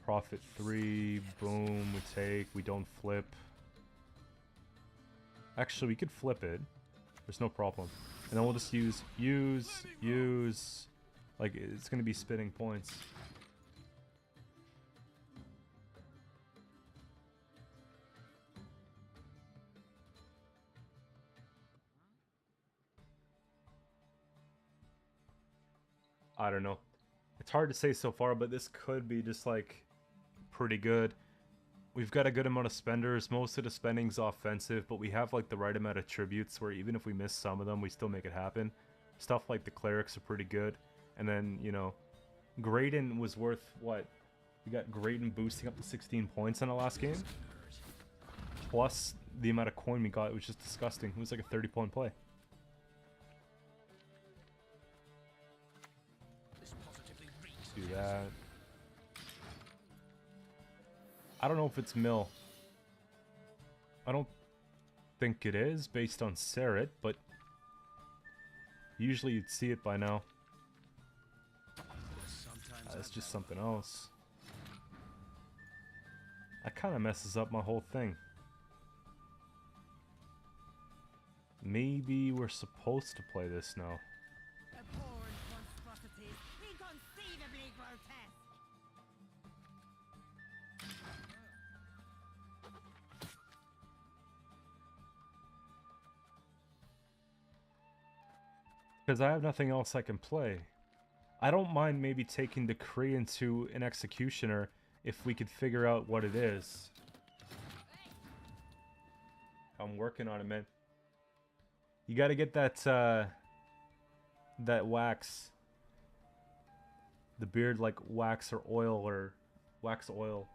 Profit 3, boom, we take, we don't flip. Actually, we could flip it. There's no problem. And then we'll just use. Like, it's going to be spitting points. I don't know. It's hard to say so far, but this could be just, like, pretty good. We've got a good amount of spenders. Most of the spending's offensive, but we have like the right amount of tributes where even if we miss some of them, we still make it happen. Stuff like the clerics are pretty good. And then, you know, Graydon was worth what? We got Graydon boosting up to 16 points in the last game. Plus the amount of coin we got, it was just disgusting. It was like a 30-point play. Do that. I don't know if it's Mill. I don't think it is, based on Serret, but usually you'd see it by now. It's just something else. That kind of messes up my whole thing. Maybe we're supposed to play this now. Abhorrent monstrosities, inconceivably grotesque. Because I have nothing else I can play. I don't mind maybe taking the Kree into an Executioner if we could figure out what it is. I'm working on it, man. You gotta get that, that wax. The beard, like, wax or oil, or wax oil.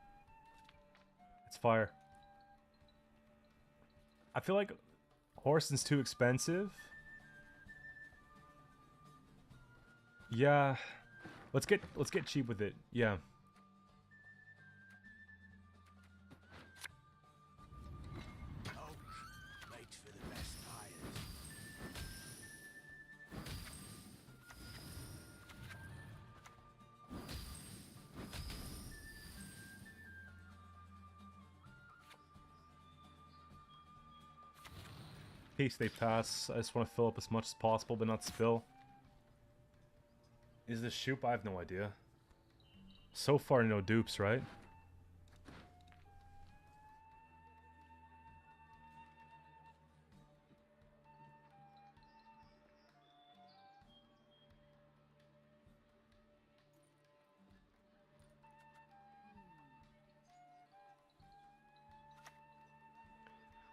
It's fire. I feel like Horson's too expensive. Yeah. Let's get cheap with it. Yeah. Wait for the best buyers. In case they pass, I just want to fill up as much as possible, but not spill. Is this Shoop? I have no idea. So far, no dupes, right?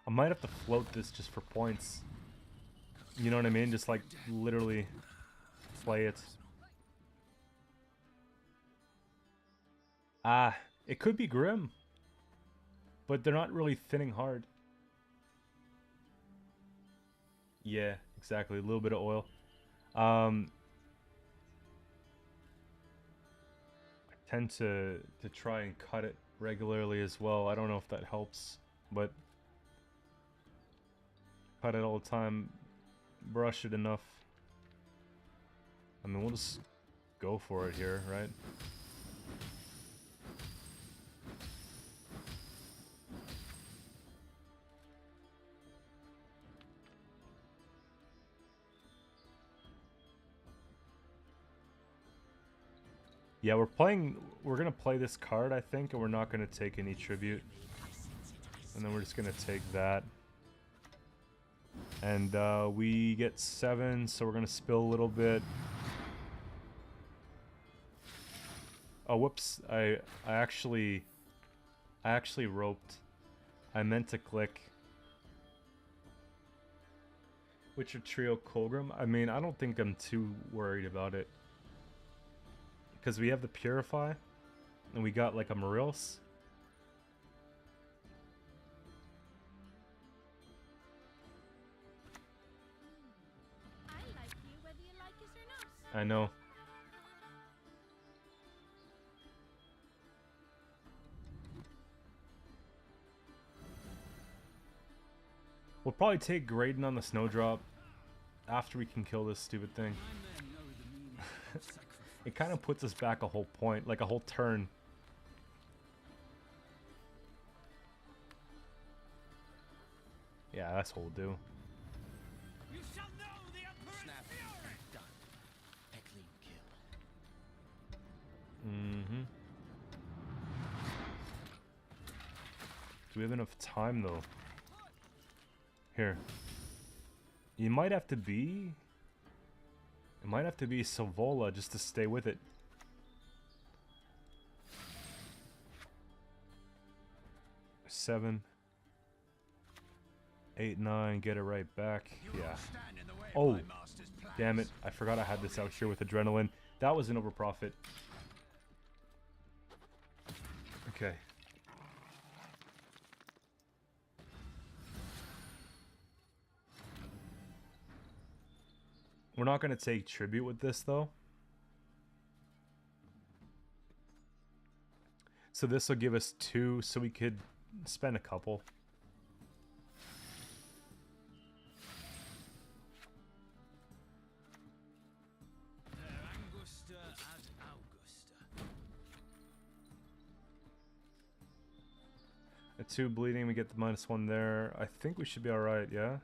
I might have to float this just for points. You know what I mean? Just like literally play it. Ah, it could be Grim. But they're not really thinning hard. Yeah, exactly. A little bit of oil. I tend to try and cut it regularly as well. I don't know if that helps, but cut it all the time, brush it enough. I mean, we'll just go for it here, right? Yeah, we're gonna play this card, I think, and we're not gonna take any tribute. And then we're just gonna take that. And we get 7, so we're gonna spill a little bit. Oh, whoops! I actually roped. I meant to click. Witcher Trio Colgrim. I mean, I don't think I'm too worried about it. Because we have the Purify, and we got like a Marils. I like you whether you like us or not. I know. We'll probably take Graydon on the Snowdrop after we can kill this stupid thing. It kind of puts us back a whole point, like a whole turn. Yeah, that's what we'll do. You shall know the Emperor's Snap. fury! Done. A clean kill. Mm-hmm. Do we have enough time, though? Here. You might have to be... It might have to be Silvola just to stay with it. Seven, 8, 9, get it right back. Yeah. Oh, damn it. I forgot I had this out here with Adrenaline. That was an overprofit. Okay. We're not going to take tribute with this, though. So this will give us 2, so we could spend a couple. Angusta ad Augusta. A 2 bleeding, we get the -1 there. I think we should be alright, yeah?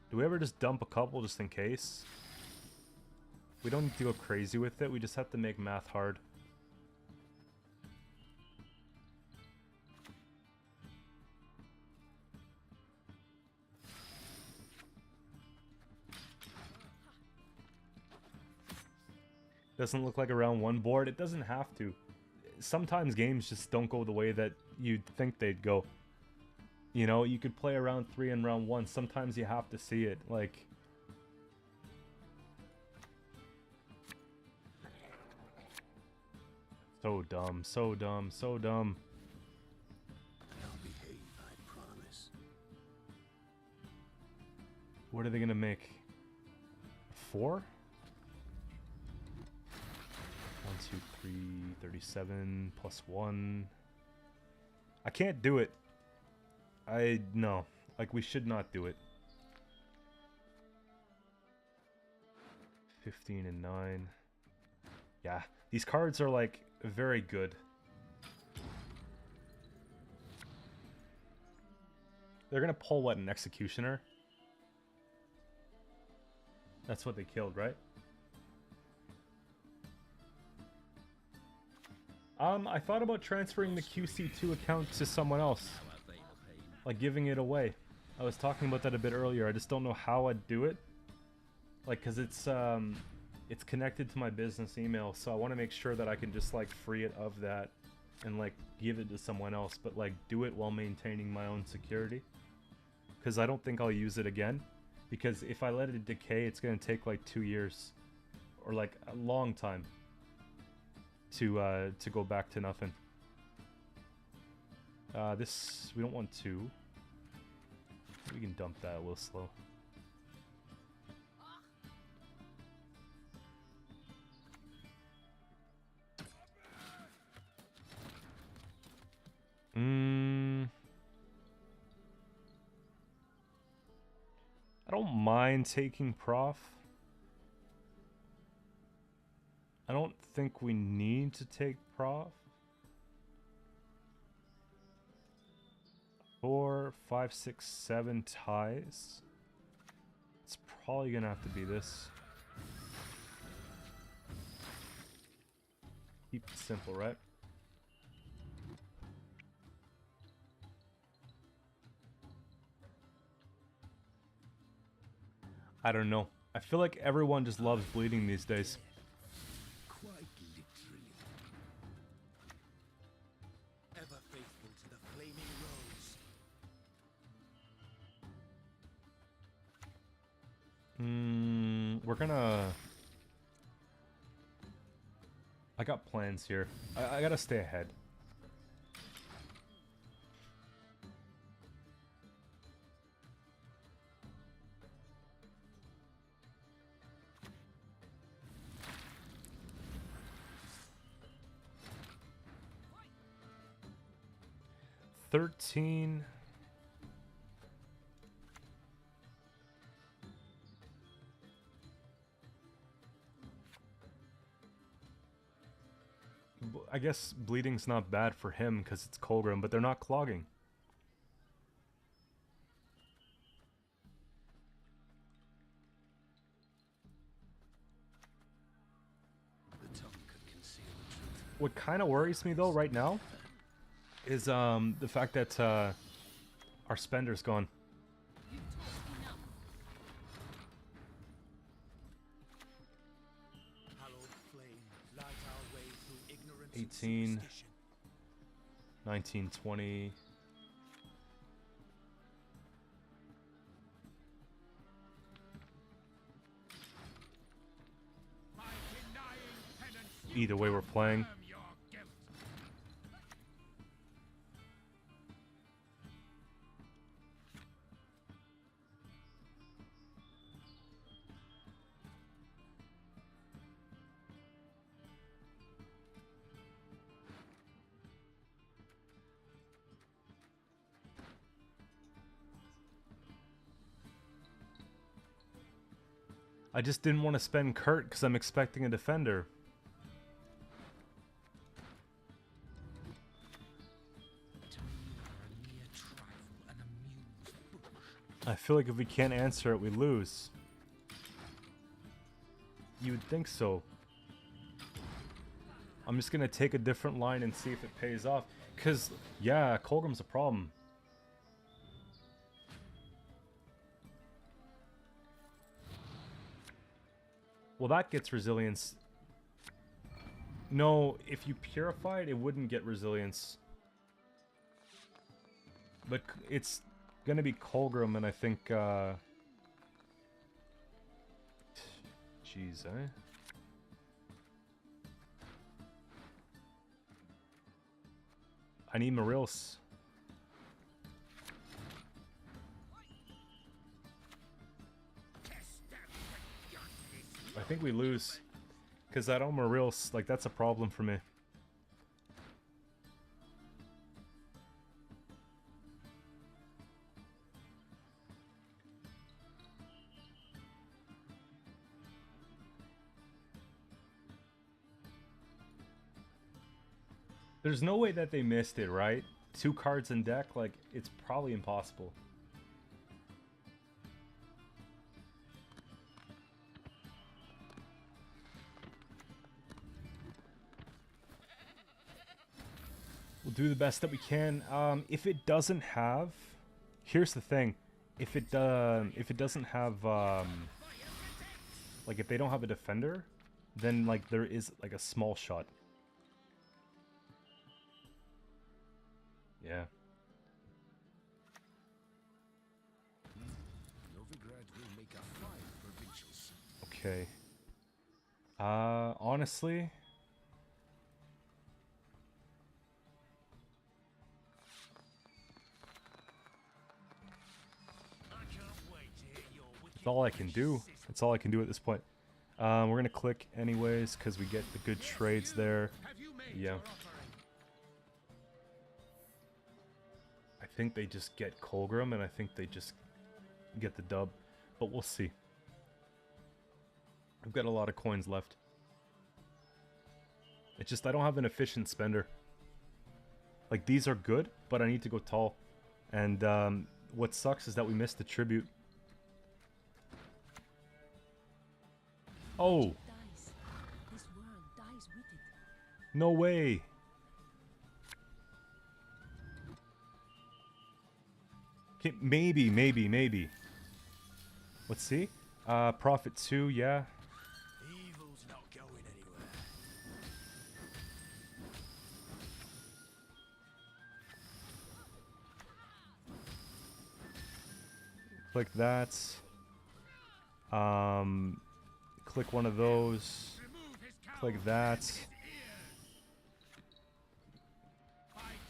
Do we ever just dump a couple just in case? We don't need to go crazy with it, we just have to make math hard. Doesn't look like a round 1 board. It doesn't have to. Sometimes games just don't go the way that you'd think they'd go. You know, you could play a round 3 and round 1. Sometimes you have to see it. Like... So dumb, so dumb, so dumb. I'll behave, I promise. What are they gonna make? 4? 1, 2, 3, 37, plus 1. I can't do it. No. Like, we should not do it. 15 and 9. Yeah, these cards are, like, very good. They're gonna pull, what, an Executioner? That's what they killed, right? I thought about transferring the QC2 account to someone else. Like, giving it away. I was talking about that a bit earlier. I just don't know how I'd do it. Like, because it's connected to my business email, so I want to make sure that I can just, like, free it of that and, like, give it to someone else, but, like, do it while maintaining my own security. Because I don't think I'll use it again. Because if I let it decay, it's going to take, like, 2 years. Or, like, a long time. To go back to nothing. This, we don't want to. We can dump that a little slow. I don't mind taking prof. I don't think we need to take prof. 4, 5, 6, 7 ties. It's probably gonna have to be this. Keep it simple, right? I don't know. I feel like everyone just loves bleeding these days. Quite literally. Ever faithful to the flaming rose. We're gonna... I got plans here. I gotta stay ahead. $13. I guess bleeding's not bad for him because it's Colgrim, but they're not clogging. The tongue could conceal the truth. What kind of worries me though right now is the fact that our spender's gone. Hallowed flame, light our way through ignorance 18, and superstition. 19, 20. By denying penance, Either way we're playing. confirm your guilt. I just didn't want to spend Kurt because I'm expecting a defender. I feel like if we can't answer it, we lose. You would think so. I'm just gonna take a different line and see if it pays off. Cause, yeah, Colgrim's a problem. Well, that gets resilience. No, if you purified, it wouldn't get resilience. But it's gonna be Colgrim, and I think, jeez, eh? I need Marils. I think we lose. Because I don't Marils, like, that's a problem for me. There's no way that they missed it, right? 2 cards in deck, like, it's probably impossible. We'll do the best that we can. If it doesn't have, here's the thing: if it doesn't have, like, if they don't have a defender, then like there is like a small shot. Yeah. Okay. Honestly. That's all I can do. That's all I can do at this point. We're gonna click anyways because we get the good trades there. Yeah. I think they just get Colgrim, and I think they just get the dub, but we'll see. I've got a lot of coins left. It's just I don't have an efficient spender. Like, these are good, but I need to go tall. And what sucks is that we missed the tribute. Oh! Dies. This world dies with it. No way! Okay, maybe. Let's see. Profit 2, yeah. Evil's not going anywhere. Click that. Click one of those. Click that.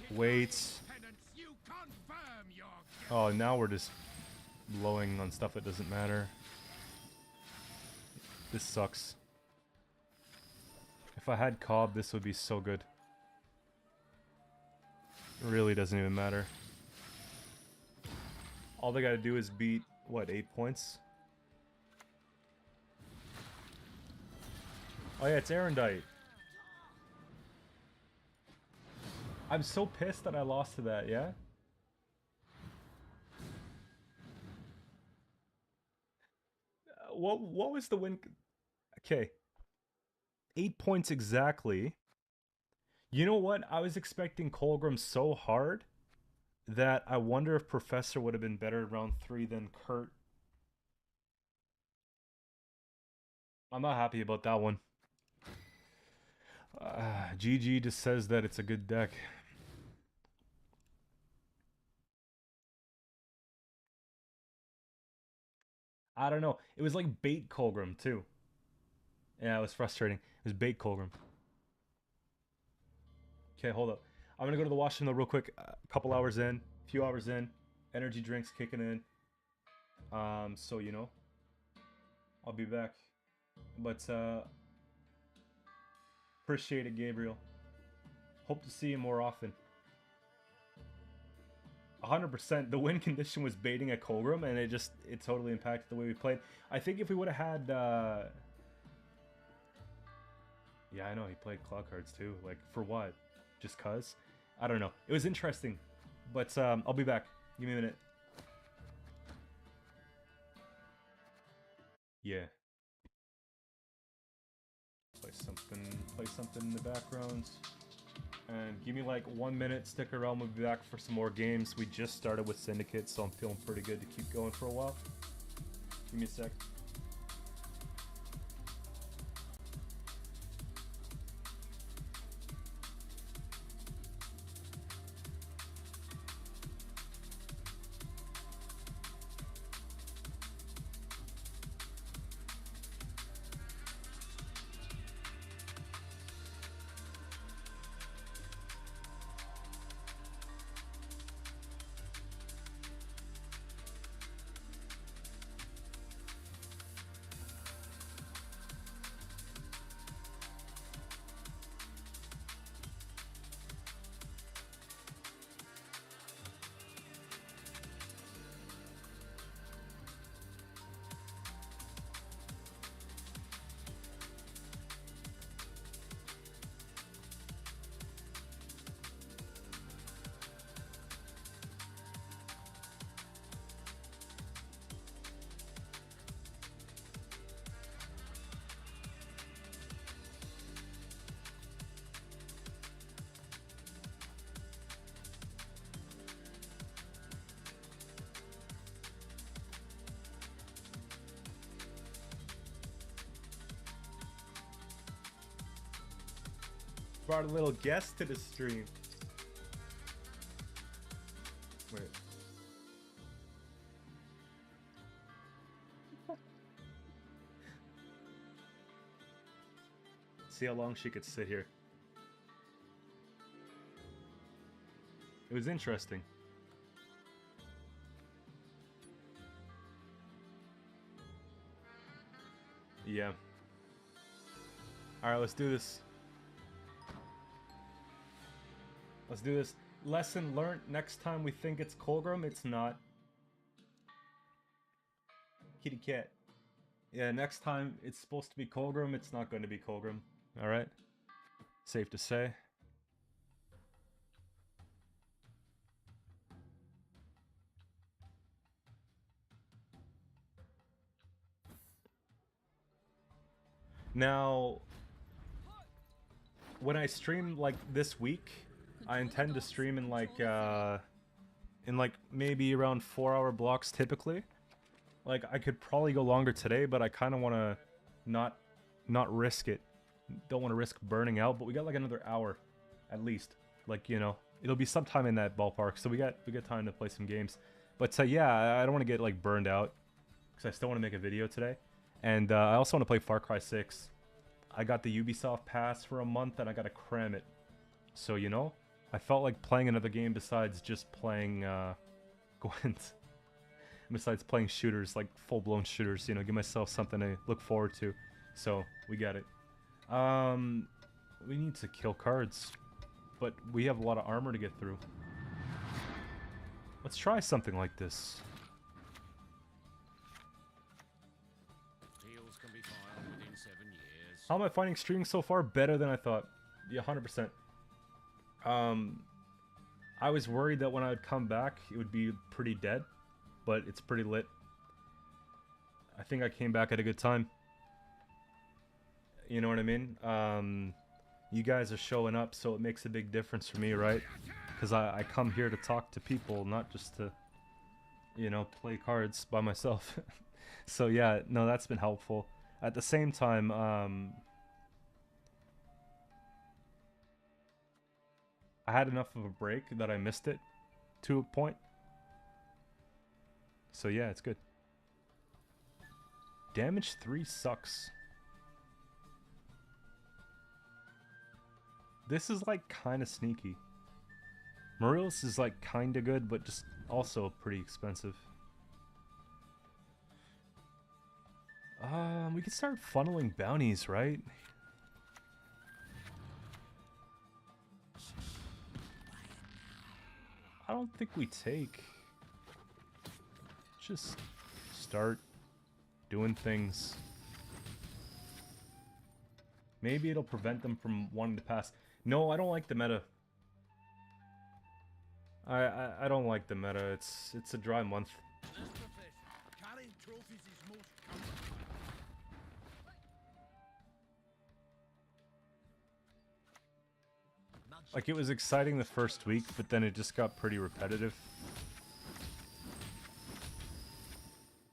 Wait. Oh, now we're just blowing on stuff that doesn't matter. This sucks. If I had Cobb, this would be so good. It really doesn't even matter. All they gotta do is beat, what, 8 points? Oh yeah, it's Erendite. I'm so pissed that I lost to that, yeah? What was the win? Okay. 8 points exactly. You know what? I was expecting Colgrim so hard that I wonder if Professor would have been better at round 3 than Kurt. I'm not happy about that one. GG just says that it's a good deck. I don't know. It was like bait Colgrim too. Yeah, it was frustrating. It was bait Colgrim. Okay, hold up. I'm gonna go to the washroom though real quick. A couple hours in, few hours in. Energy drinks kicking in. So you know, I'll be back. But appreciate it, Gabriel. Hope to see you more often. 100%. The win condition was baiting at Colgrim, and it totally impacted the way we played. I think if we would have had, yeah, I know he played claw cards too. Like, for what? Just cause? I don't know. It was interesting, but I'll be back. Give me a minute. Yeah. Play something in the background. And give me like 1 minute, stick around, we'll be back for some more games. We just started with Syndicate, so I'm feeling pretty good to keep going for a while. Give me a sec. brought a little guest to the stream. Wait. See how long she could sit here. It was interesting. Yeah. Alright, let's do this. Let's do this. Lesson learned. Next time we think it's Colgrim, it's not. Kitty cat. Yeah, next time it's supposed to be Colgrim, it's not going to be Colgrim. Alright? Safe to say. Now, when I stream like this week, I intend to stream in like maybe around 4-hour blocks typically. Like I could probably go longer today, but I kind of want to not risk it. Don't want to risk burning out, but we got like another hour at least. Like, you know, it'll be sometime in that ballpark, so we got time to play some games. But yeah, I don't want to get like burned out because I still want to make a video today. And I also want to play Far Cry 6. I got the Ubisoft pass for a month and I got to cram it. So, you know, I felt like playing another game besides just playing Gwent. Besides playing shooters, like full-blown shooters, you know, give myself something to look forward to. So, we got it. We need to kill cards. But we have a lot of armor to get through. Let's try something like this. How am I finding streaming so far? Better than I thought. Yeah, 100%. I was worried that when I would come back, it would be pretty dead. But it's pretty lit. I think I came back at a good time. You know what I mean? You guys are showing up, so it makes a big difference for me, right? Because I come here to talk to people, not just to, you know, play cards by myself. So yeah, no, that's been helpful. At the same time, I had enough of a break that I missed it to a point. So yeah, it's good. Damage 3 sucks. This is like kind of sneaky. Marilis is like kind of good, but just also pretty expensive. We could start funneling bounties, right? I don't think we take. Just start doing things. Maybe it'll prevent them from wanting to pass. No, I don't like the meta. I don't like the meta. It's a dry month. Like, it was exciting the first week, but then it just got pretty repetitive.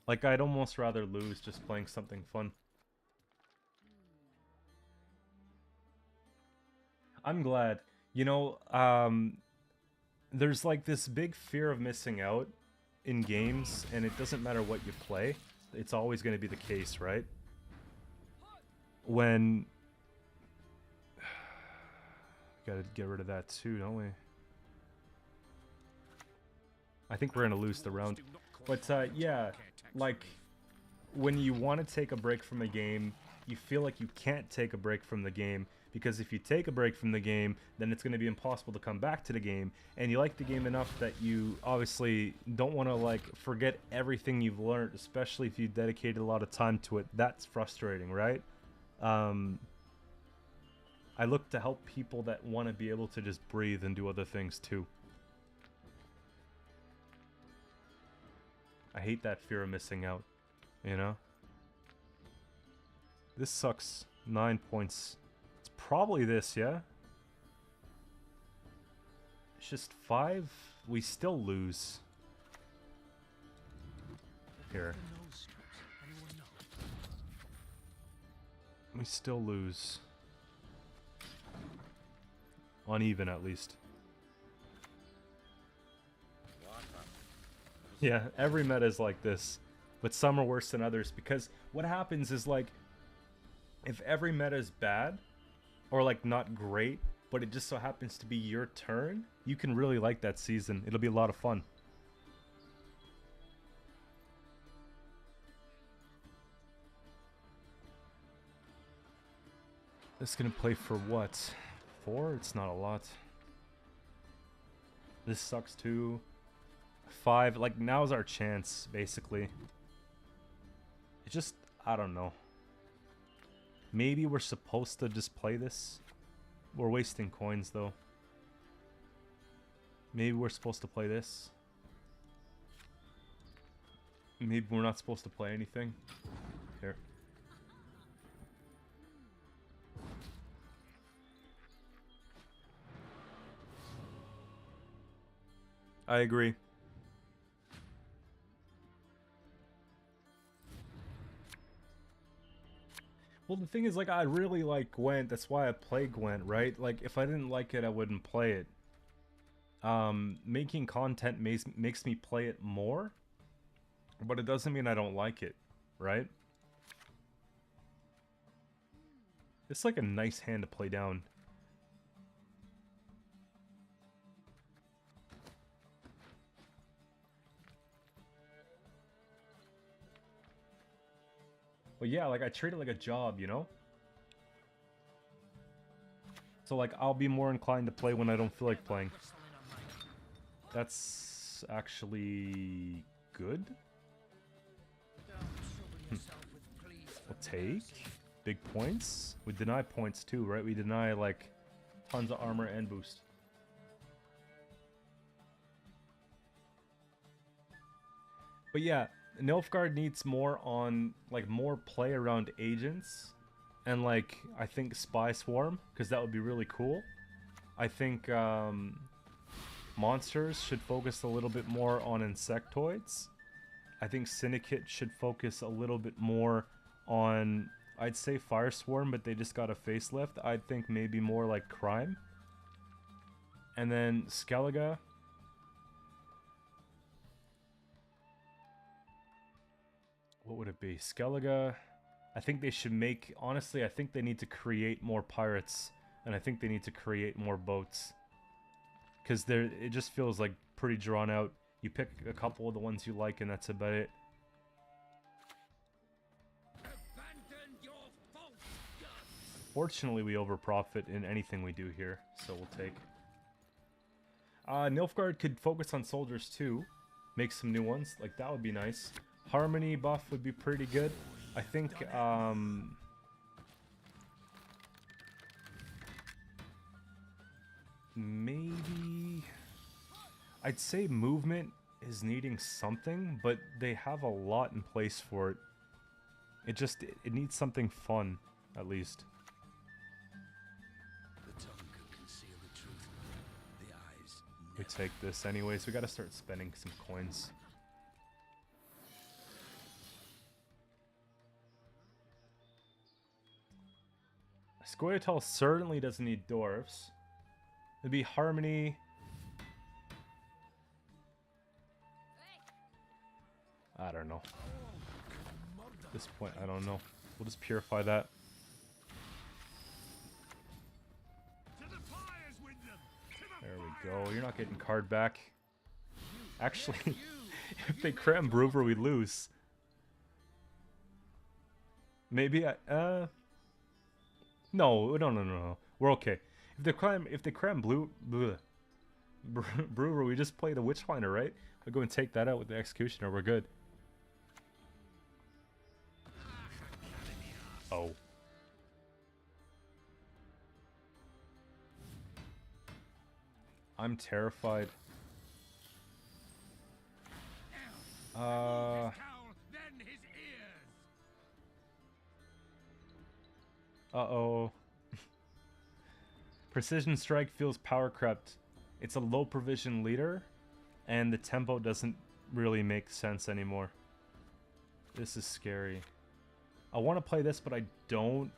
Like, I'd almost rather lose just playing something fun. I'm glad. You know, there's like this big fear of missing out in games, and it doesn't matter what you play. It's always going to be the case, right? When... Gotta get rid of that too, don't we? I think we're gonna lose the round. But yeah, like, when you want to take a break from a game, you feel like you can't take a break from the game, because if you take a break from the game, then it's gonna be impossible to come back to the game, and you like the game enough that you obviously don't want to, like, forget everything you've learned, especially if you dedicated a lot of time to it. That's frustrating, right? I look to help people that want to be able to just breathe and do other things too. I hate that fear of missing out, you know? This sucks. 9 points. It's probably this, yeah? It's just 5? We still lose. Here. We still lose. Uneven, at least. Yeah, every meta is like this. But some are worse than others. Because what happens is, like, if every meta is bad, or, like, not great, but it just so happens to be your turn, you can really like that season. It'll be a lot of fun. This is gonna play for what? 4? It's not a lot. This sucks too. 5. Like, now's our chance, basically. It just, I don't know. Maybe we're supposed to just play this. We're wasting coins, though. Maybe we're supposed to play this. Maybe we're not supposed to play anything. Here. I agree. Well, the thing is, like, I really like Gwent. That's why I play Gwent, right? Like, if I didn't like it, I wouldn't play it. Making content makes me play it more, but it doesn't mean I don't like it, right? It's like a nice hand to play down. But yeah, like, I treat it like a job, you know? So, like, I'll be more inclined to play when I don't feel like playing. That's actually good. We'll take big points. We deny points too, right? We deny, like, tons of armor and boost. But yeah, Nilfgaard needs more on, like, more play around agents. And, like, I think Spy Swarm, because that would be really cool. I think, monsters should focus a little bit more on insectoids. I think Syndicate should focus a little bit more on, I'd say Fire Swarm, but they just got a facelift. I'd think maybe more like Crime. And then Skellige. What would it be? Skellige. I think they should make, honestly, I think they need to create more pirates. And I think they need to create more boats. Because it just feels like pretty drawn out. You pick a couple of the ones you like and that's about it. Fortunately, we overprofit in anything we do here, so we'll take. Nilfgaard could focus on soldiers too. Make some new ones, like that would be nice. Harmony buff would be pretty good. I think, maybe... I'd say movement is needing something, but they have a lot in place for it. It needs something fun, at least. The tongue can conceal the truth. The eyes We take this anyways. We gotta start spending some coins. Scoia'tael certainly doesn't need dwarves. It'd be Harmony. I don't know. At this point, I don't know. We'll just purify that. There we go. You're not getting card back. Actually, if they cram Brewer, we lose. Maybe No. We're okay. If they cram Brewer, we just play the Witchfinder, right? We go and take that out with the Executioner. We're good. Oh. I'm terrified. Uh-oh. Precision Strike feels power crept. It's a low provision leader, and the tempo doesn't really make sense anymore. This is scary. I want to play this, but I don't.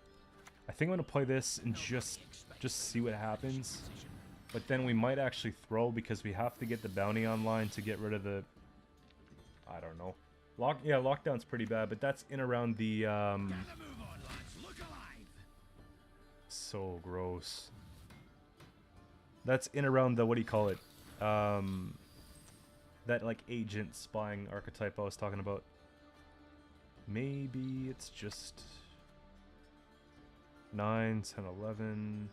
I think I'm going to play this and just see what happens. But then we might actually throw because we have to get the bounty online to get rid of the... I don't know. Yeah, lockdown's pretty bad, but that's in around the... So gross. That's in around the... What do you call it? That, like, agent spying archetype I was talking about. Maybe it's just... 9, 10, 11...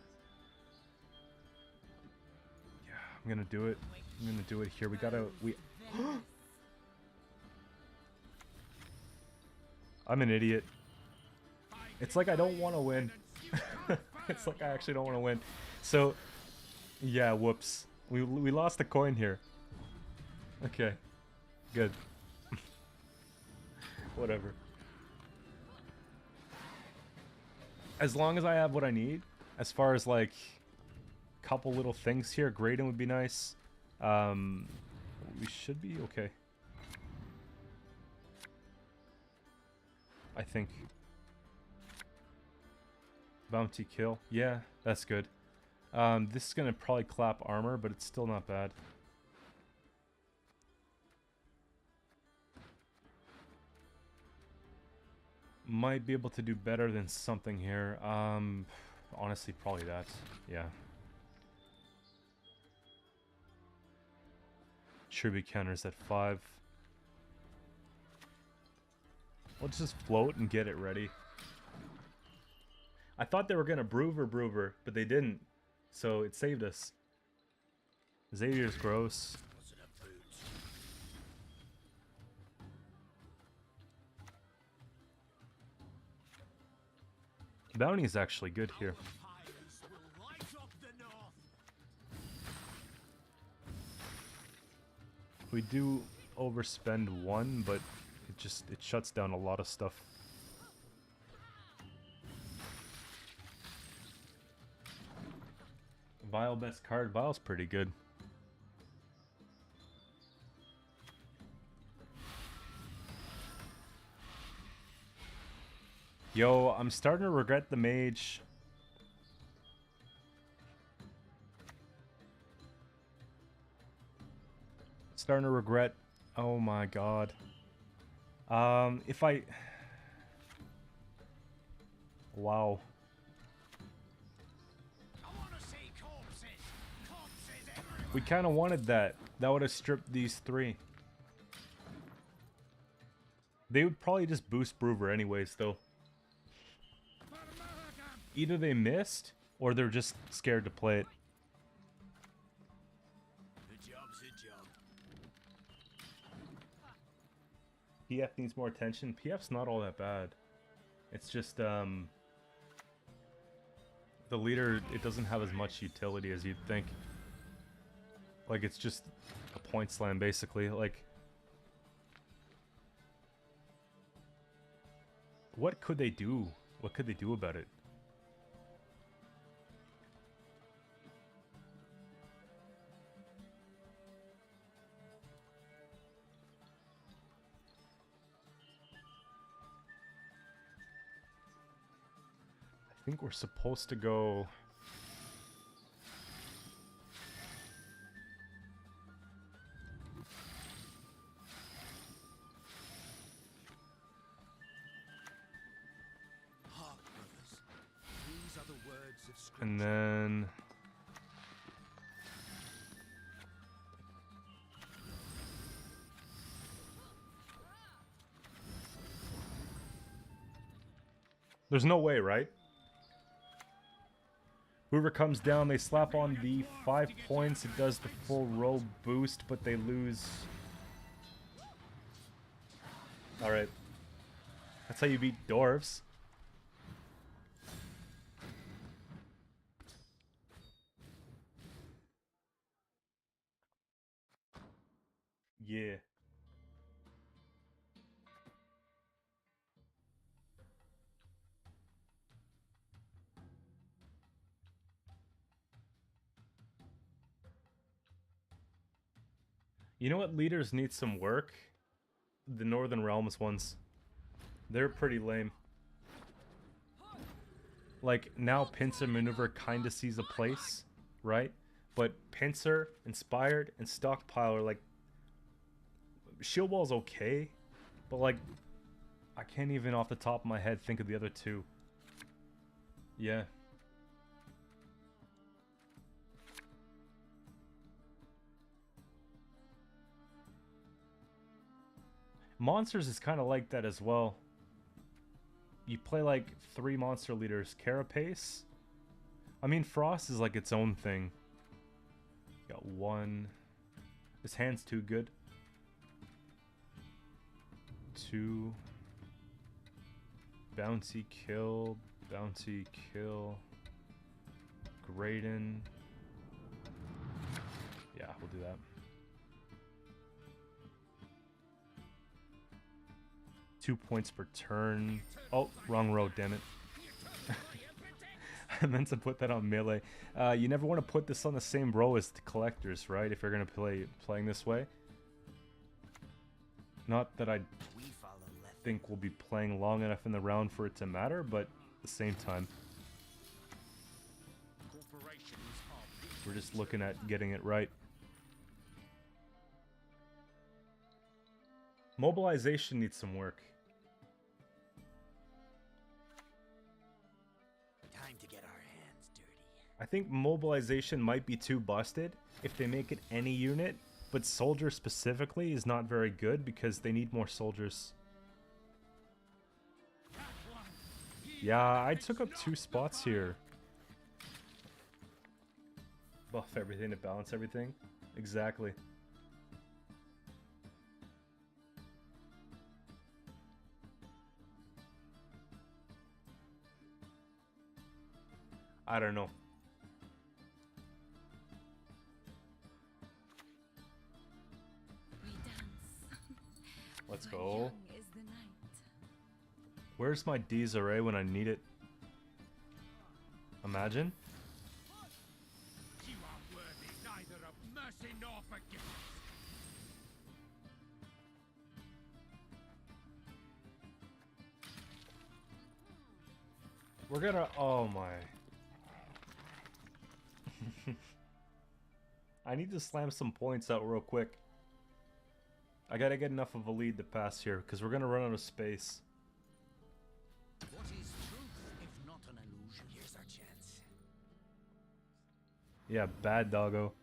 I'm gonna do it. I'm gonna do it here. We gotta... I'm an idiot. It's like I don't want to win. It's like I actually don't want to win. So, yeah, whoops. We lost the coin here. Okay. Good. Whatever. As long as I have what I need, as far as, like... couple little things here. Grading would be nice. We should be okay. I think. Bounty kill. Yeah, that's good. This is gonna probably clap armor, but it's still not bad. Might be able to do better than something here. Honestly, probably that. Yeah. Tribute counters at 5. Let's just float and get it ready. I thought they were gonna Broover, but they didn't. So it saved us. Xavier's gross. Bounty is actually good here. We do overspend 1, but it shuts down a lot of stuff. Vile best card. Vile's pretty good. Yo, I'm starting to regret the mage. Starting to regret. Oh my god. If I... Wow. We kind of wanted that. That would have stripped these 3. They would probably just boost Broover anyways, though. Either they missed, or they're just scared to play it. PF needs more attention. PF's not all that bad. It's just, the leader, it doesn't have as much utility as you'd think. Like, it's just a point slam, basically. Like, what could they do? What could they do about it? I think we're supposed to go... And then... There's no way, right? Whoever comes down, they slap on the 5 points. It does the full row boost, but they lose. Alright. That's how you beat dwarves. Yeah. You know what leaders need some work? The Northern Realms ones. They're pretty lame. Like, now Pincer Maneuver kinda sees a place, right? But Pincer, Inspired, and Stockpile are like... Shield Wall's okay, but like... I can't even off the top of my head think of the other two. Yeah. Monsters is kind of like that as well. You play like 3 monster leaders. Carapace. I mean, Frost is like its own thing. Got 1. His hand's too good. 2. Bouncy kill. Bouncy kill. Graydon. Yeah, we'll do that. Two points per turn. Oh, wrong row, damn it. I meant to put that on melee. You never want to put this on the same row as the collectors, right? If you're gonna playing this way. Not that I think we'll be playing long enough in the round for it to matter, but at the same time, we're just looking at getting it right. Mobilization needs some work. Time to get our hands dirty. I think mobilization might be too busted if they make it any unit, but soldier specifically is not very good because they need more soldiers. Yeah, I took up 2 spots here. Buff everything to balance everything. Exactly. I don't know. We dance. Let's But go. young is the night. Where's my Desiree when I need it? Imagine. You are worthy neither of mercy nor forgiveness. We're gonna... Oh my... I need to slam some points out real quick. I gotta get enough of a lead to pass here, because we're gonna run out of space. What is truth if not an illusion? Here's our chance. Yeah, bad doggo.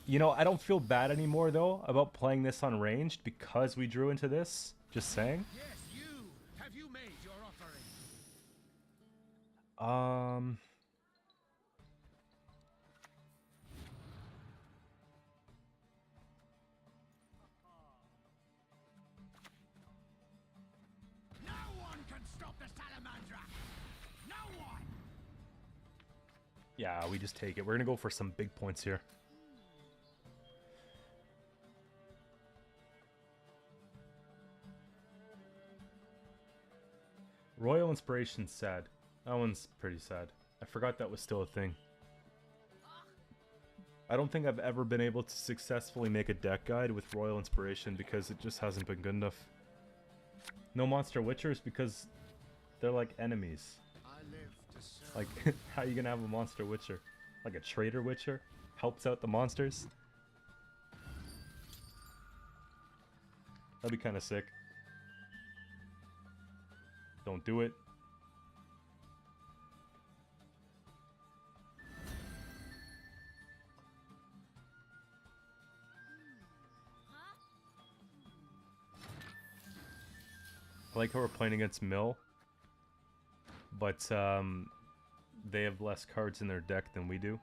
You know, I don't feel bad anymore, though, about playing this on ranged, because we drew into this. Just saying. Yes, you. Have you made your offering? No one can stop the Salamandra. No one. Yeah, we just take it. We're gonna go for some big points here. Royal Inspiration's sad. That one's pretty sad. I forgot that was still a thing. I don't think I've ever been able to successfully make a deck guide with Royal Inspiration because it just hasn't been good enough. No Monster Witchers because they're like enemies. Like, how are you gonna have a Monster Witcher? Like a Trader Witcher? Helps out the monsters? That'd be kind of sick. Don't do it. I like how we're playing against Mill, but they have less cards in their deck than we do.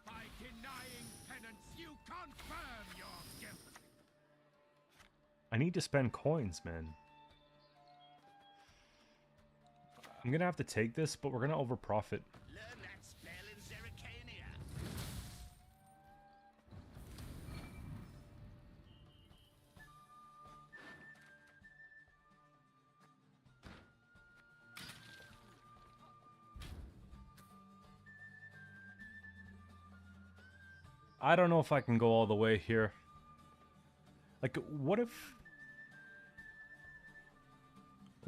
By denying penance, you confirm your guilt. I need to spend coins, man. I'm gonna have to take this, but we're gonna overprofit. Learn that spell in Zerrikania. I don't know if I can go all the way here. Like, what if...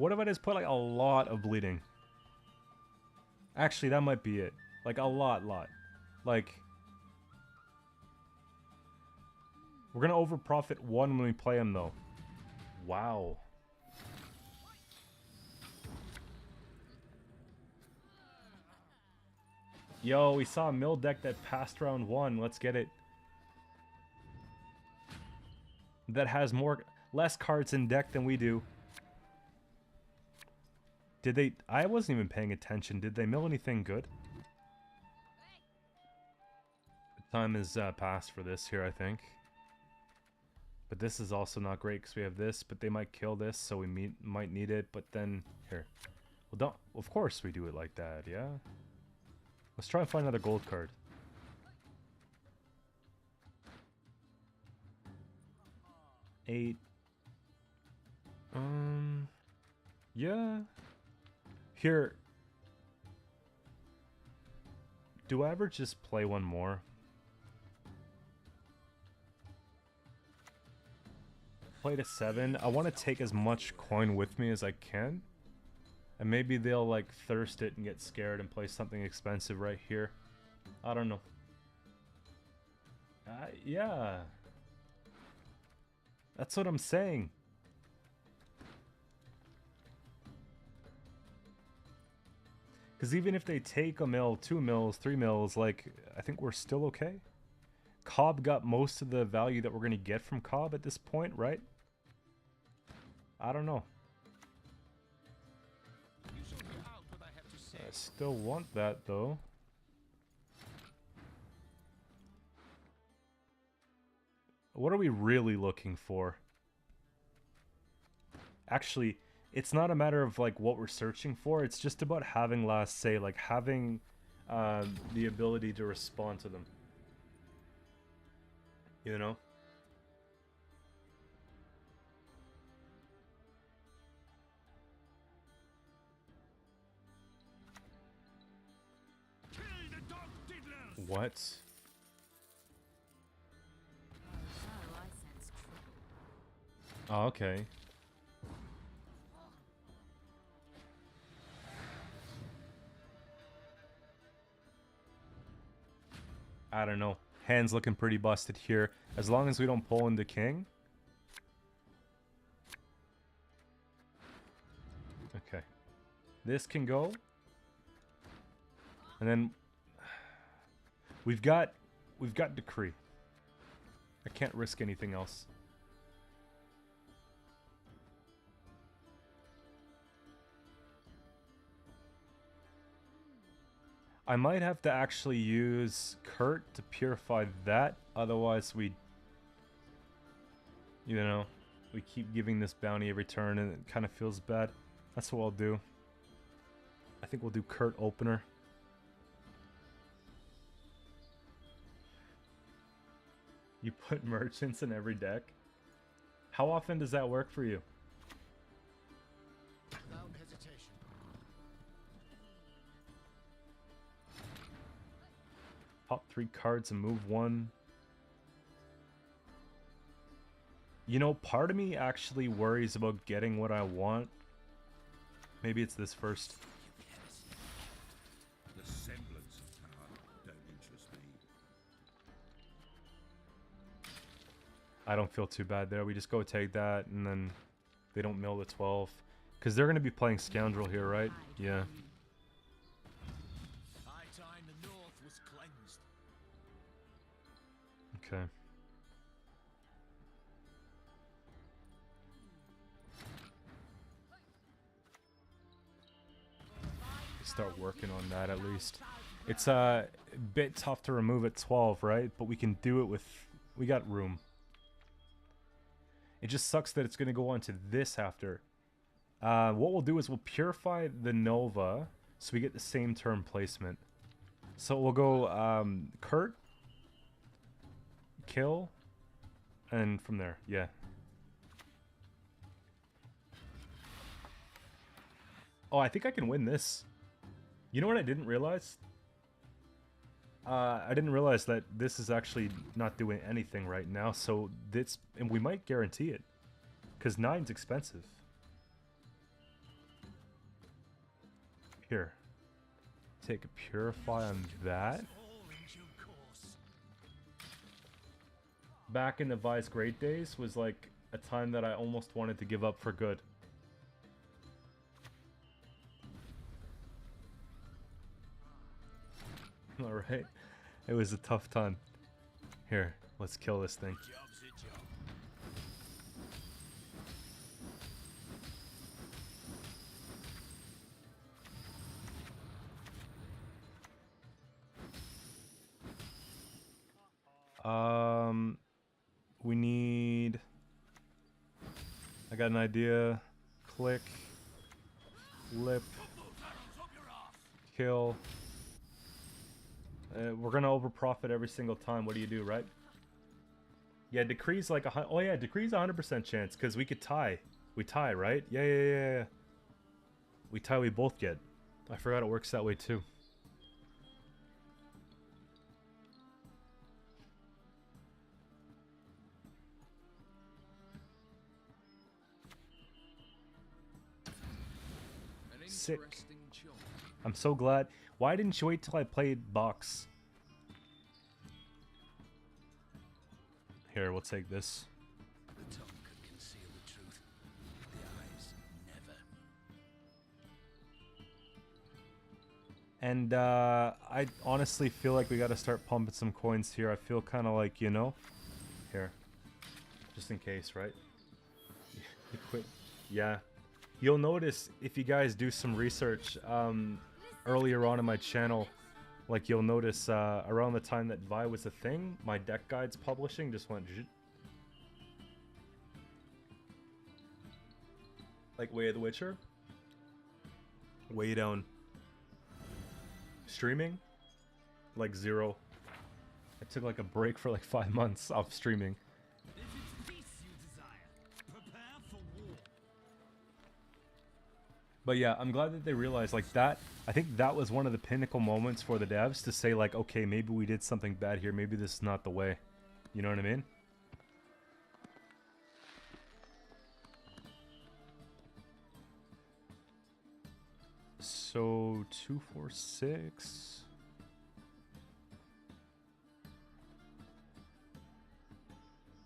What if I just put like a lot of bleeding? Actually, that might be it. Like a lot. Like, we're gonna over profit 1 when we play him though. Wow. Yo, we saw a mill deck that passed round 1. Let's get it. That has less cards in deck than we do. Did they... I wasn't even paying attention. Did they mill anything good? The time is past for this here, I think. But this is also not great because we have this, but they might kill this, so we might need it. But then... Here. Well, don't... Of course we do it like that, yeah? Let's try and find another gold card. Eight. Yeah. Here. Do I ever just play one more? Play to 7. I want to take as much coin with me as I can. And maybe they'll like thirst it and get scared and play something expensive right here. I don't know. Yeah. That's what I'm saying. Because even if they take a mill, 2 mills, 3 mills, like, I think we're still okay. Cobb got most of the value that we're going to get from Cobb at this point, right? I don't know. I still want that, though. What are we really looking for? Actually, it's not a matter of like what we're searching for. It's just about having last say, like having the ability to respond to them. You know? What? Oh, I sense trouble. Oh, okay. I don't know. Hand's looking pretty busted here. As long as we don't pull into king. Okay. This can go. And then we've got decree. I can't risk anything else. I might have to actually use Kurt to purify that, otherwise we, you know, we keep giving this bounty every turn and it kind of feels bad. That's what I'll do. I think we'll do Kurt opener. You put merchants in every deck? How often does that work for you? Without hesitation. Pop 3 cards and move 1. You know, part of me actually worries about getting what I want. Maybe it's this first. The semblance of power don't interest me. I don't feel too bad there. We just go take that, and then they don't mill the 12. Because they're going to be playing Scoundrel here, right? Yeah. High time the north was cleansed. Okay. Start working on that at least. It's a bit tough to remove at 12, right? But we can do it with... We got room. It just sucks that it's going to go on to this after. What we'll do is we'll purify the Nova so we get the same turn placement. So we'll go Kurt, kill, and from there, yeah. Oh, I think I can win this. You know what I didn't realize? I didn't realize that this is actually not doing anything right now, so this, and we might guarantee it, because 9's expensive. Here. Take a purify on that. Back in the Vice Great days was like a time that I almost wanted to give up for good. Alright. It was a tough time. Here, let's kill this thing. We need... I got an idea. Click. Flip. Kill. We're gonna overprofit every single time. What do you do, right? Yeah, decree's like a... Oh yeah, decree's 100% chance, because we could tie. We tie, right? Yeah. We tie, we both get. I forgot it works that way too. Sick. I'm so glad. Why didn't you wait till I played box? Here, we'll take this. The tongue could conceal the truth. The eyes never. And I honestly feel like we gotta start pumping some coins here. I feel kind of like, you know, here, just in case, right? Quit. Yeah. You'll notice if you guys do some research earlier on in my channel, like you'll notice around the time that Vi was a thing, my deck guides publishing just went like Way of the Witcher, way down. Streaming, like 0. I took like a break for like 5 months off streaming. But yeah, I'm glad that they realized like that. I think that was one of the pinnacle moments for the devs to say like, okay, maybe we did something bad here. Maybe this is not the way. You know what I mean? So 246.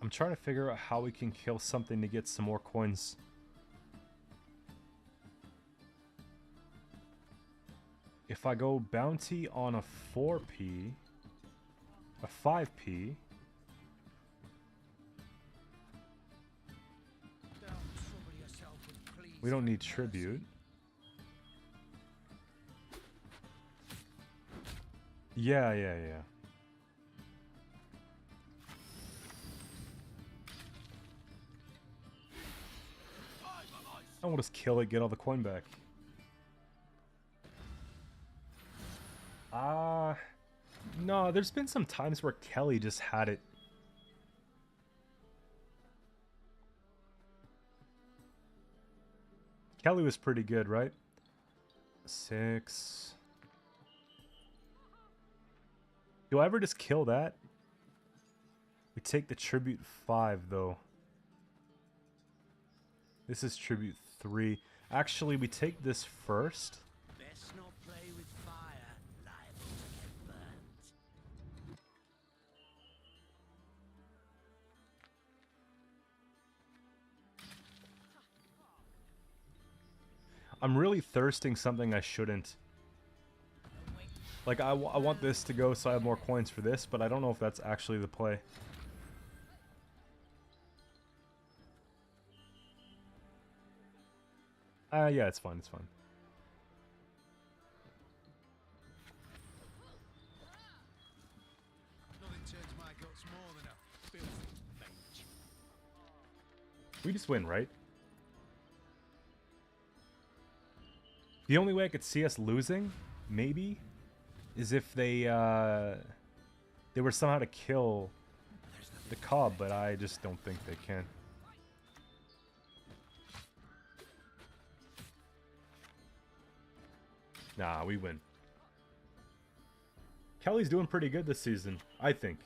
I'm trying to figure out how we can kill something to get some more coins. If I go bounty on a 4p, a 5p, we don't need tribute. Yeah. I will just kill it, get all the coin back. No, there's been some times where Kelly just had it. Kelly was pretty good, right? 6. Do I ever just kill that? We take the tribute 5, though. This is tribute 3. Actually, we take this first. Best not play with fire, liable to get burnt. I'm really thirsting something I shouldn't. Like, I want this to go so I have more coins for this, but I don't know if that's actually the play. Yeah, it's fine, it's fine. Nothing turns my guts more than a filthy bench. We just win, right? The only way I could see us losing, maybe, is if they were somehow to kill the cob, but I just don't think they can. Nah, we win. Kelly's doing pretty good this season, I think.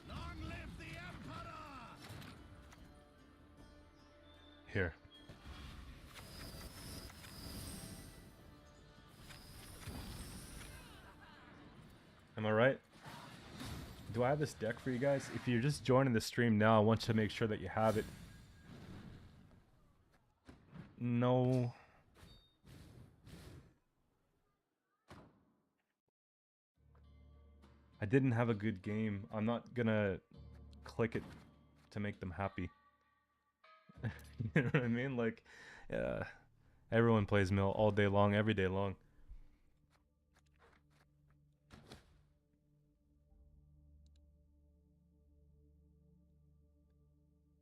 Long live the Emperor! Here. Am I right? Do I have this deck for you guys? If you're just joining the stream now, I want you to make sure that you have it. No. I didn't have a good game. I'm not gonna click it to make them happy. You know what I mean? Like, everyone plays Mill all day long, every day long.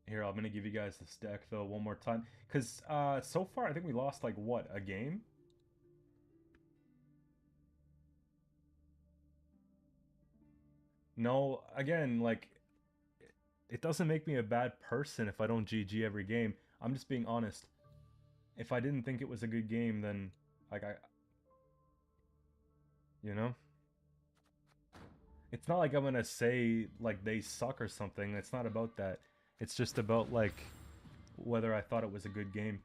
Here, I'm gonna give you guys this deck though one more time, because so far I think we lost like what, a game? No, again, like, it doesn't make me a bad person if I don't GG every game. I'm just being honest. If I didn't think it was a good game, then like you know? It's not like I'm gonna say like they suck or something. It's not about that. It's just about like whether I thought it was a good game.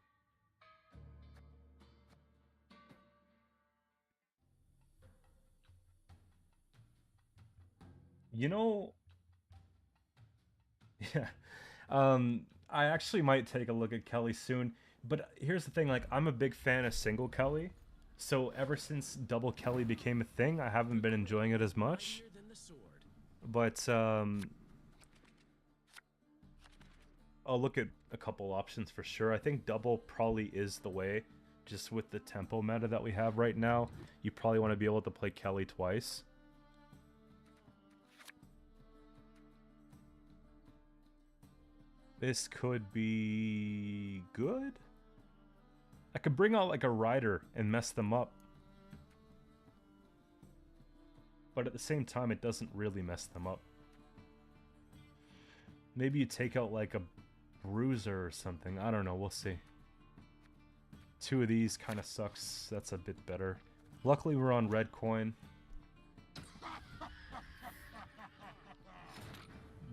You know, yeah. I actually might take a look at Kelly soon, but here's the thing, like, I'm a big fan of single Kelly, so ever since double Kelly became a thing, I haven't been enjoying it as much. But, I'll look at a couple options for sure. I think double probably is the way, just with the tempo meta that we have right now. You probably want to be able to play Kelly twice. This could be good. I could bring out like a rider and mess them up. But at the same time, it doesn't really mess them up. Maybe you take out like a bruiser or something. I don't know. We'll see. Two of these kind of sucks. That's a bit better. Luckily, we're on red coin.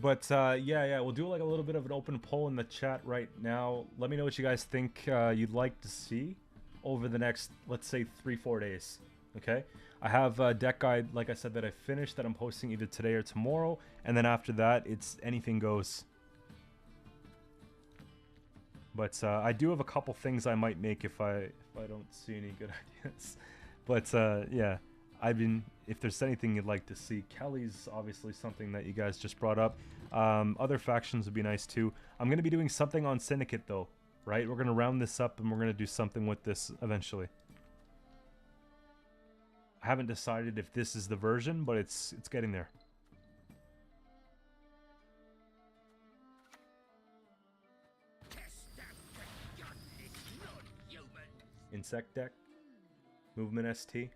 But yeah, we'll do like a little bit of an open poll in the chat right now. Let me know what you guys think you'd like to see over the next, let's say, 3-4 days. Okay, I have a deck guide, like I said, that I finished that I'm posting either today or tomorrow, and then after that, it's anything goes. But I do have a couple things I might make if I don't see any good ideas. But yeah. If there's anything you'd like to see, Kelly's obviously something that you guys just brought up. Other factions would be nice too. I'm going to be doing something on Syndicate though, right? We're going to round this up and we're going to do something with this eventually. I haven't decided if this is the version, but it's getting there. Insect deck. Movement ST.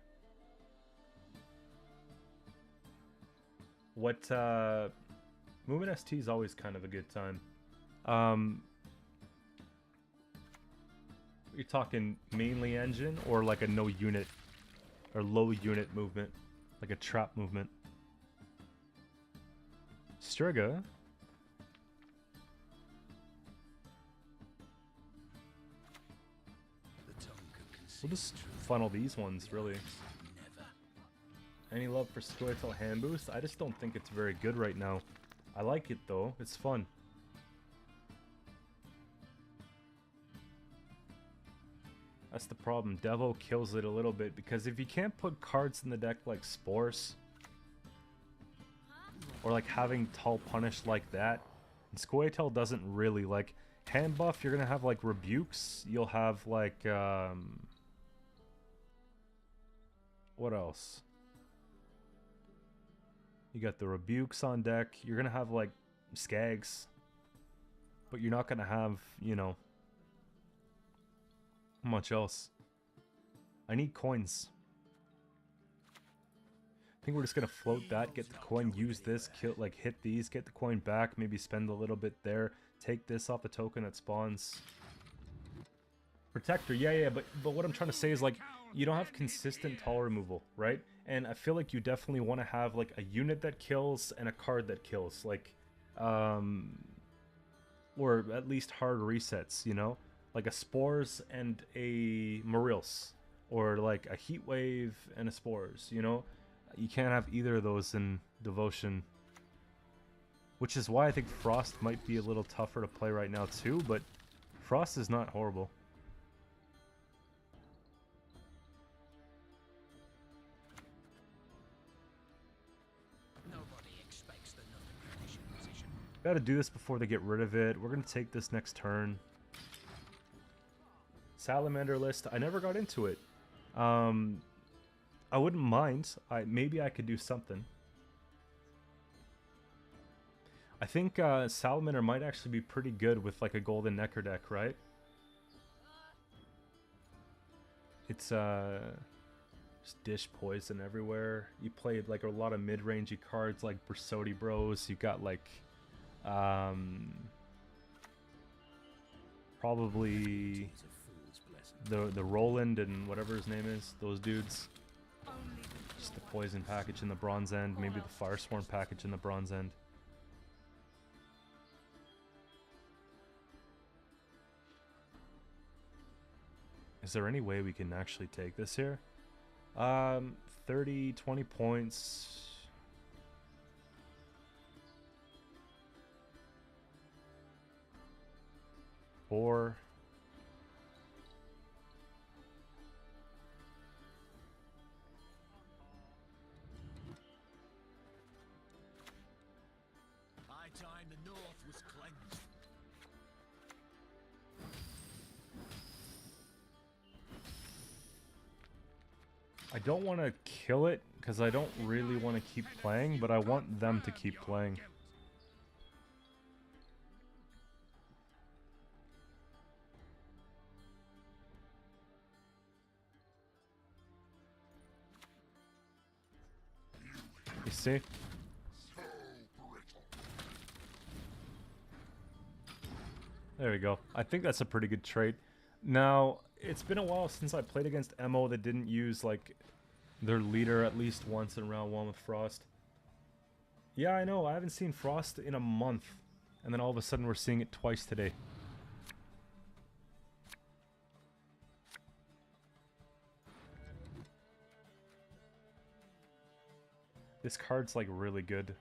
What, Movement ST is always kind of a good time. You're talking mainly engine or like a no unit or low unit movement, like a trap movement. Striga. We'll just funnel these ones, really. Any love for Scoia'tael hand boost? I just don't think it's very good right now. I like it though, it's fun. That's the problem. Devo kills it a little bit because if you can't put cards in the deck like Spores or like having Tall Punish like that, and Scoia'tael doesn't really like hand buff. You're gonna have like Rebukes. You'll have like what else? You got the Rebukes on deck. You're going to have, like, Skags. But you're not going to have, you know, much else. I need coins. I think we're just going to float that, get the coin, use this, kill, like, hit these, get the coin back, maybe spend a little bit there, take this off the token that spawns. Protector, yeah, but what I'm trying to say is, like, you don't have consistent tall removal, right? And I feel like you definitely want to have like a unit that kills and a card that kills, like, or at least hard resets, you know, like a Spores and a Marils, or like a Heat Wave and a Spores, you know. You can't have either of those in Devotion. Which is why I think Frost might be a little tougher to play right now too, but Frost is not horrible. Nobody expects the non-tradition position. Gotta do this before they get rid of it. We're gonna take this next turn. Salamander list, I never got into it. I wouldn't mind. Maybe I could do something. I think Salamander might actually be pretty good with like a Golden Necker deck, right? It's just dish poison everywhere. You played like a lot of mid-rangey cards like Bersodi Bros. You got like probably the Roland and whatever his name is, those dudes. Just the poison package in the bronze end, maybe the Firesworn package in the bronze end. Is there any way we can actually take this here? 30, 20 points. Or High time the north was cleansed. I don't want to kill it because I don't really want to keep playing, but I want them to keep playing. You see? There we go. I think that's a pretty good trade. Now, it's been a while since I played against MO that didn't use, like, their leader at least once in round 1 with Frost. Yeah, I know. I haven't seen Frost in a month. And then all of a sudden we're seeing it twice today. This card's, like, really good.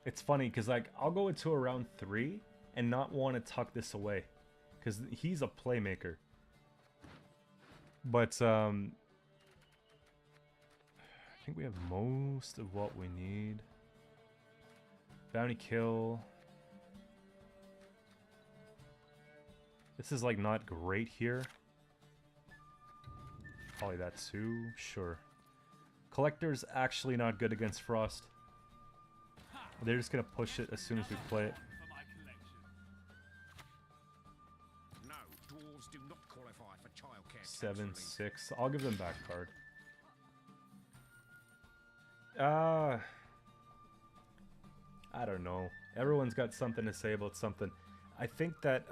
It's funny, because, like, I'll go into a round 3 and not want to tuck this away. Because he's a playmaker. But, I think we have most of what we need. Bounty kill. This is, like, not great here. Probably that too. Sure. Collector's actually not good against Frost. They're just gonna push it as soon as we play it. No, dwarves do not qualify for childcare. 7-6. I'll give them back card. I don't know. Everyone's got something to say about something. I think that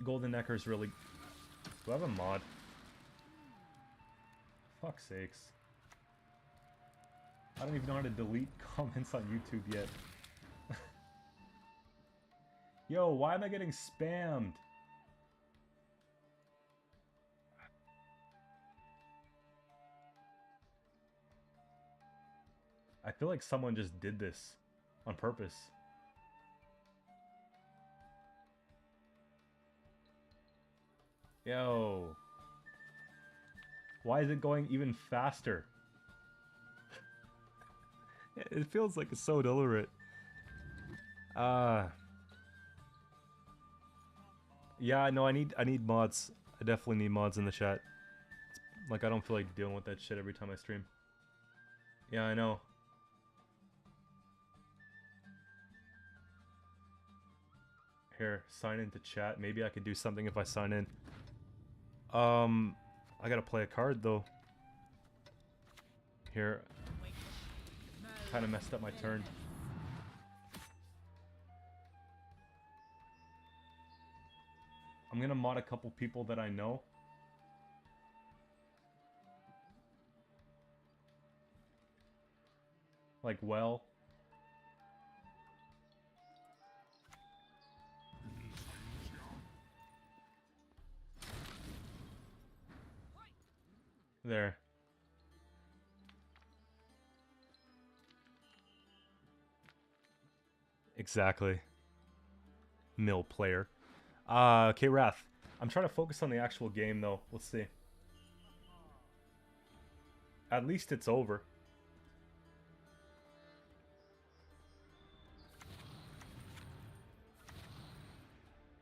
Golden Necker's really... Do I have a mod? Fuck's sakes. I don't even know how to delete comments on YouTube yet. Yo, why am I getting spammed? I feel like someone just did this on purpose. Yo. Why is it going even faster? It feels like it's so deliberate. Yeah, no, I need mods. I definitely need mods in the chat. It's like I don't feel like dealing with that shit every time I stream. Yeah, I know. Here, sign into chat. Maybe I could do something if I sign in. I gotta play a card though. Here. Kind of messed up my turn. I'm gonna mod a couple people that I know. Like, well. There. Exactly. Mill player. Okay, Wrath. I'm trying to focus on the actual game, though. Let's see. At least it's over.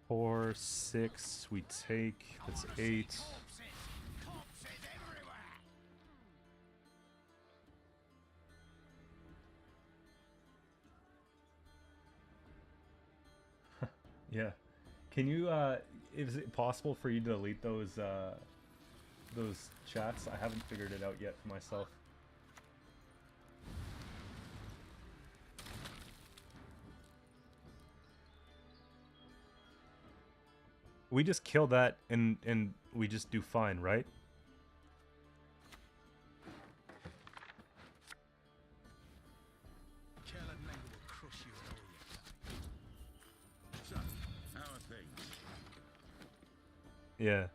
Four, 6, we take. That's 8. Corpses everywhere. Yeah. Can you, is it possible for you to delete those chats? I haven't figured it out yet for myself. We just kill that and we just do fine, right? Kill and men will crush you and all your kind. So, how are things? Yeah.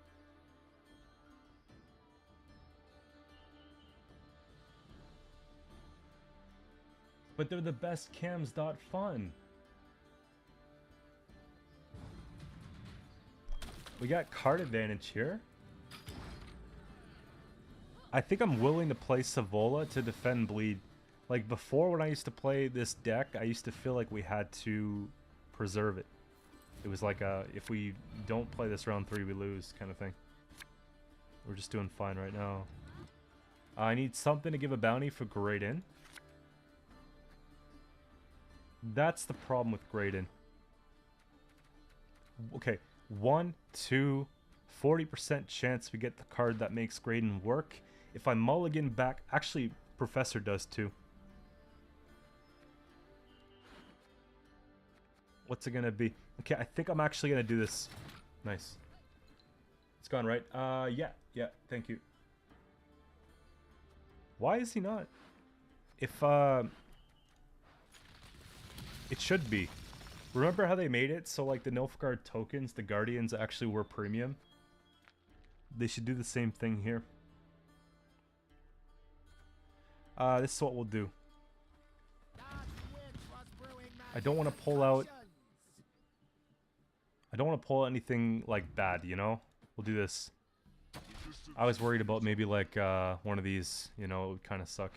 But they're the best cams. Fun. We got card advantage here. I think I'm willing to play Savola to defend bleed. Like before, when I used to play this deck, I used to feel like we had to preserve it. It was like if we don't play this round 3, we lose kind of thing. We're just doing fine right now. I need something to give a bounty for Graydon. That's the problem with Graydon. Okay, 1, 2, 40% chance we get the card that makes Graydon work. If I mulligan back, actually, Professor does too. What's it gonna be? Okay, I think I'm actually gonna do this. Nice. It's gone right. Yeah, thank you. Why is he not? If, it should be. Remember how they made it so like the Nilfgaard tokens, the Guardians actually were premium? They should do the same thing here. This is what we'll do. I don't want to pull out... I don't want to pull out anything like bad, you know? We'll do this. I was worried about maybe like one of these, you know, it would kind of suck.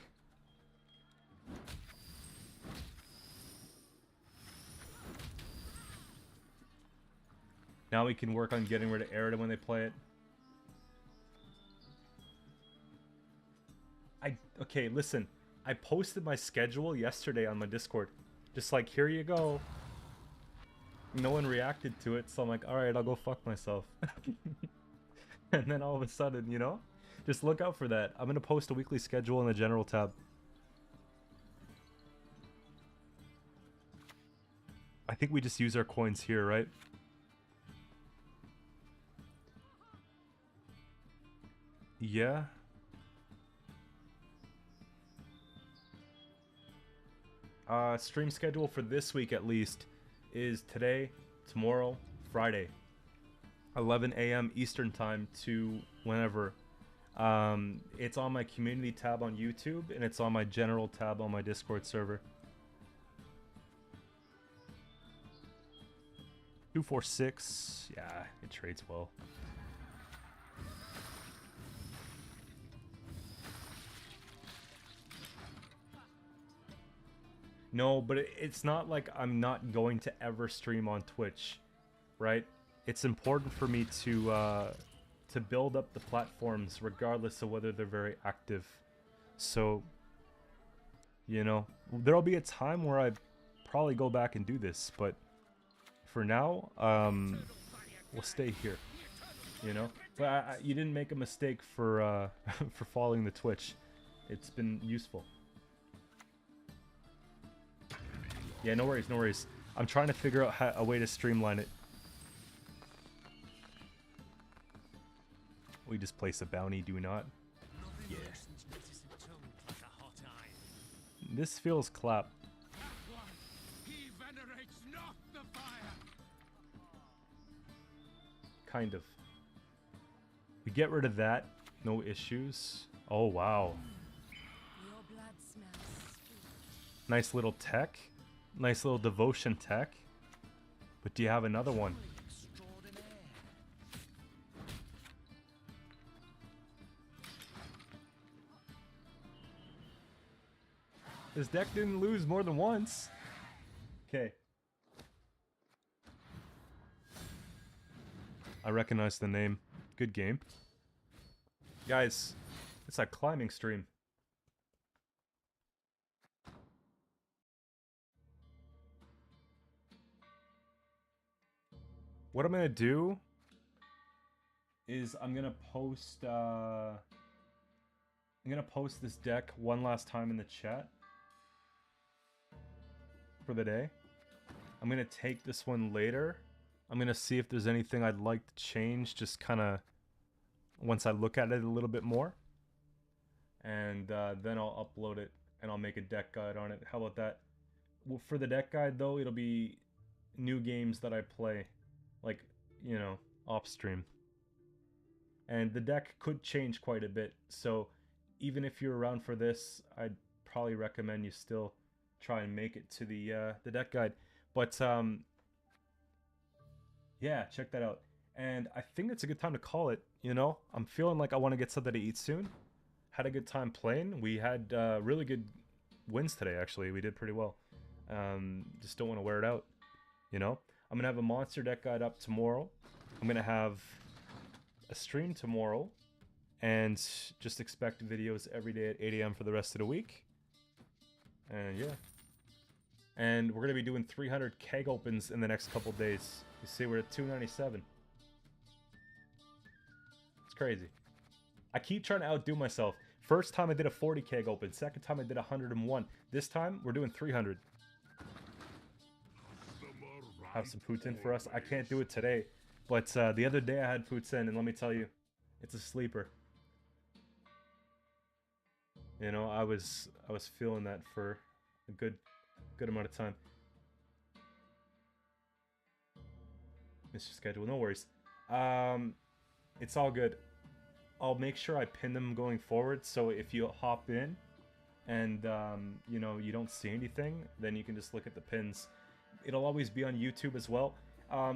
Now we can work on getting rid of Erida when they play it. Okay, listen. I posted my schedule yesterday on my Discord. Just like, here you go. No one reacted to it, so I'm like, alright, I'll go fuck myself. And then all of a sudden, you know? Just look out for that. I'm gonna post a weekly schedule in the general tab. I think we just use our coins here, right? Yeah. Stream schedule for this week at least is today, tomorrow, Friday. 11 a.m. Eastern time to whenever. It's on my community tab on YouTube and it's on my general tab on my Discord server. 246. Yeah, it trades well. No, but it's not like I'm not going to ever stream on Twitch, right? It's important for me to build up the platforms regardless of whether they're very active. So, you know, there'll be a time where I probably go back and do this, but for now, we'll stay here, you know? But you didn't make a mistake for for following the Twitch. It's been useful. Yeah, no worries, no worries. I'm trying to figure out a way to streamline it. We just place a bounty, do we not? Yeah. This feels clap. He venerates not the fire. Kind of. We get rid of that. No issues. Oh, wow. Your blood smells sweet. Nice little tech. Nice little devotion tech. But do you have another one? This deck didn't lose more than once. Okay. I recognize the name. Good game. Guys, it's a climbing stream. What I'm gonna do is I'm gonna post this deck one last time in the chat for the day. I'm gonna take this one later. I'm gonna see if there's anything I'd like to change, just kind of once I look at it a little bit more, and then I'll upload it and I'll make a deck guide on it. How about that? Well, for the deck guide though, it'll be new games that I play, like, you know, off stream. And the deck could change quite a bit, so even if you're around for this, I'd probably recommend you still try and make it to the deck guide. But yeah, check that out. And I think it's a good time to call it. You know, I'm feeling like I want to get something to eat soon. Had a good time playing. We had really good wins today, actually. We did pretty well. Just don't want to wear it out, you know. I'm gonna have a monster deck guide up tomorrow. I'm gonna have a stream tomorrow, and just expect videos every day at 8 AM for the rest of the week. And yeah. And we're going to be doing 300 keg opens in the next couple days. You see, we're at 297. It's crazy. I keep trying to outdo myself. First time I did a 40 keg open. Second time I did 101. This time, we're doing 300. Have some poutine for us. I can't do it today. But the other day I had poutine, and let me tell you, it's a sleeper. You know, I was feeling that for a good amount of time. Missed your schedule, no worries. It's all good. I'll make sure I pin them going forward, so if you hop in and you know, you don't see anything, then you can just look at the pins. It'll always be on YouTube as well.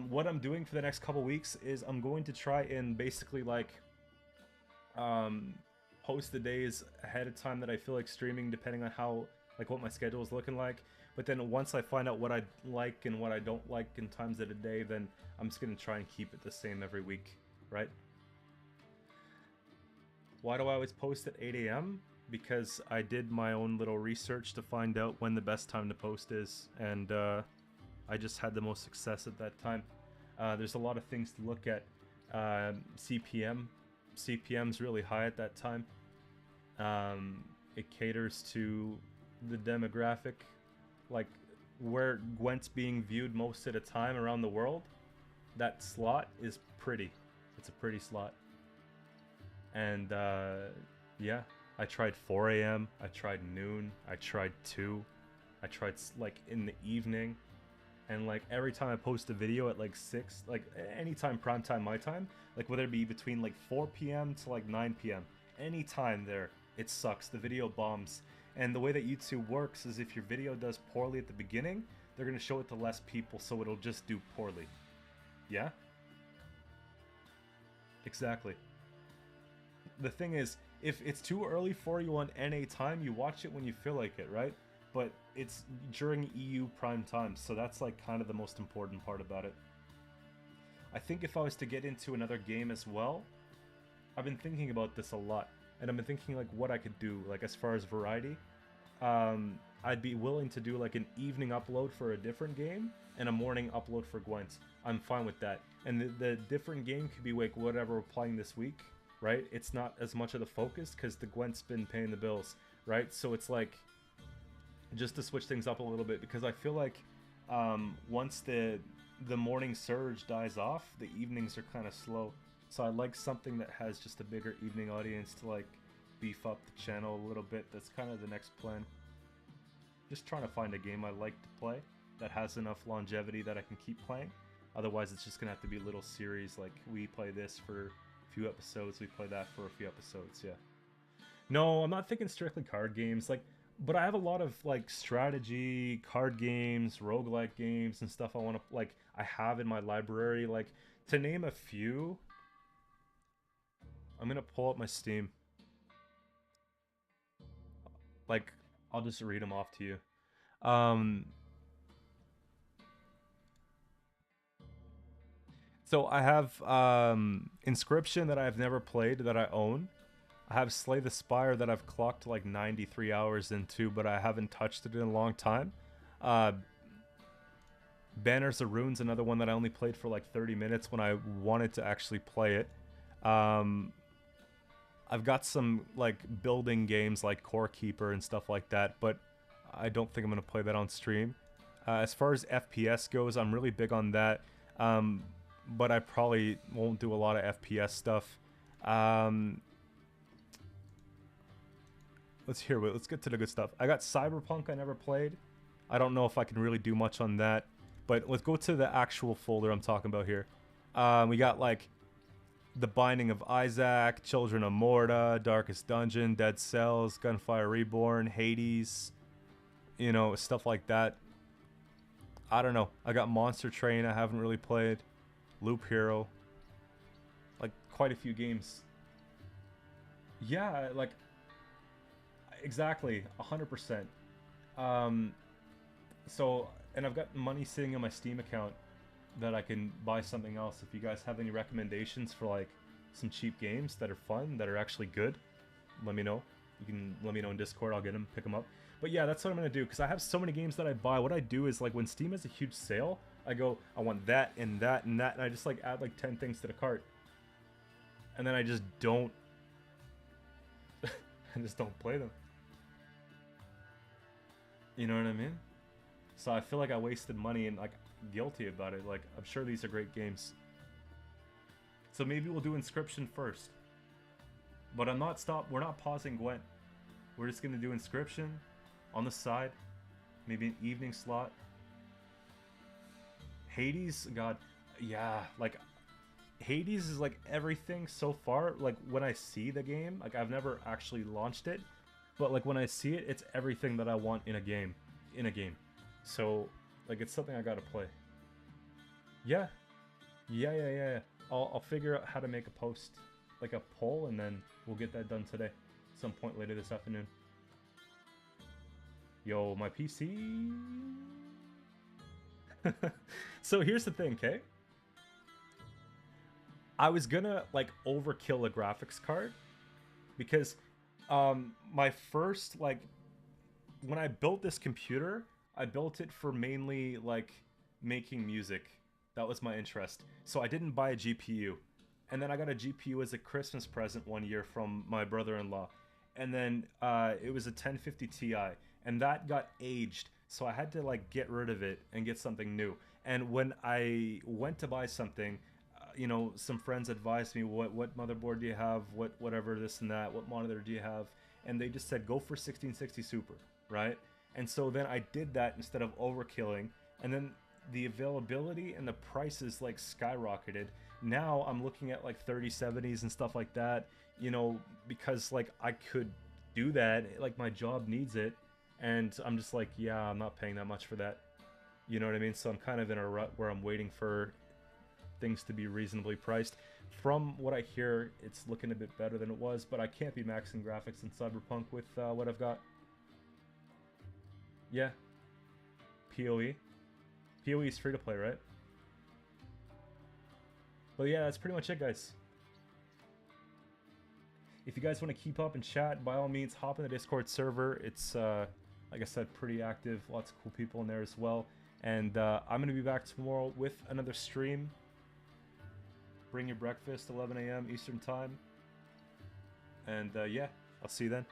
What I'm doing for the next couple weeks is I'm going to try and basically like post the days ahead of time that I feel like streaming, depending on how, like, what my schedule is looking like. But then once I find out what I like and what I don't like in times of the day, then I'm just gonna try and keep it the same every week, right? Why do I always post at 8 AM? Because I did my own little research to find out when the best time to post is, and I just had the most success at that time. There's a lot of things to look at. CPM's really high at that time. It caters to the demographic, like where Gwent's being viewed most of the time around the world. That slot is pretty. It's a pretty slot. And yeah, I tried 4 AM, I tried noon, I tried 2, I tried like in the evening. And like every time I post a video at like 6, like anytime prime time my time, like whether it be between like 4 PM to like 9 PM, anytime there, it sucks. The video bombs. And the way that YouTube works is if your video does poorly at the beginning, they're going to show it to less people, so it'll just do poorly. Yeah? Exactly. The thing is, if it's too early for you on NA time, you watch it when you feel like it, right? But it's during EU prime time, so that's like kind of the most important part about it. I think if I was to get into another game as well, I've been thinking about this a lot, and I've been thinking like what I could do, like as far as variety. I'd be willing to do like an evening upload for a different game and a morning upload for Gwent. I'm fine with that. And the different game could be like whatever we're playing this week, right? It's not as much of the focus because the Gwent's been paying the bills, right? So it's like just to switch things up a little bit, because I feel like once the morning surge dies off, the evenings are kind of slow. So I like something that has just a bigger evening audience to like beef up the channel a little bit. That's kind of the next plan. Just trying to find a game I like to play that has enough longevity that I can keep playing. Otherwise, it's just gonna have to be little series, like we play this for a few episodes, we play that for a few episodes. Yeah. No, I'm not thinking strictly card games. Like But I have a lot of like strategy, card games, roguelike games, and stuff I want to like. I have in my library. Like, to name a few, I'm gonna pull up my Steam. Like, I'll just read them off to you. So I have Inscription that I've never played that I own. I have Slay the Spire that I've clocked like 93 hours into, but I haven't touched it in a long time. Banners of Runes, another one that I only played for like 30 minutes when I wanted to actually play it. I've got some like building games like Core Keeper and stuff like that, but I don't think I'm going to play that on stream. As far as FPS goes, I'm really big on that, but I probably won't do a lot of FPS stuff. Let's get to the good stuff. I got Cyberpunk I never played. I don't know if I can really do much on that, but let's go to the actual folder I'm talking about here. We got like The Binding of Isaac, Children of Morta, Darkest Dungeon, Dead Cells, Gunfire Reborn, Hades, you know, stuff like that. I don't know. I got Monster Train I haven't really played, Loop Hero, like quite a few games. Yeah, like exactly 100%. So, and I've got money sitting in my Steam account that I can buy something else. If you guys have any recommendations for like some cheap games that are fun, that are actually good, let me know. You can let me know in Discord. I'll get them, pick them up. But yeah, that's what I'm gonna do, because I have so many games that I buy. What I do is, like, when Steam has a huge sale, I go, I want that and that and that, and I just like add like 10 things to the cart, and then I just don't I just don't play them. You know what I mean? So I feel like I wasted money and like guilty about it. Like, I'm sure these are great games. So maybe we'll do Inscription first. But we're not pausing Gwent. We're just gonna do Inscription on the side. Maybe an evening slot. Hades, god, yeah, like Hades is like everything so far. Like, when I see the game, like, I've never actually launched it, but like when I see it, it's everything that I want in a game. So like, it's something I gotta play. Yeah. I'll figure out how to make a post, like a poll, and then we'll get that done today, some point later this afternoon. Yo, my PC. So here's the thing, okay? I was gonna like overkill a graphics card, because my first, like, when I built this computer, I built it for mainly like making music. That was my interest. So I didn't buy a GPU. And then I got a GPU as a Christmas present one year from my brother-in-law. And then it was a 1050 Ti, and that got aged. So I had to like get rid of it and get something new. And when I went to buy something, you know, some friends advised me, what motherboard do you have, whatever, this and that, what monitor do you have, and they just said go for 1660 Super, right? And so then I did that instead of overkilling, and then the availability and the prices like skyrocketed. Now I'm looking at like 3070s and stuff like that, you know, because like I could do that, like my job needs it, and I'm just like, yeah, I'm not paying that much for that. You know what I mean? So I'm kind of in a rut where I'm waiting for things to be reasonably priced. From what I hear, it's looking a bit better than it was, but I can't be maxing graphics in Cyberpunk with what I've got. Yeah. PoE. PoE is free to play, right? But yeah, that's pretty much it, guys. If you guys want to keep up and chat, by all means, hop in the Discord server. It's, like I said, pretty active. Lots of cool people in there as well. And I'm going to be back tomorrow with another stream. Bring your breakfast, 11 a.m. Eastern Time. And yeah, I'll see you then.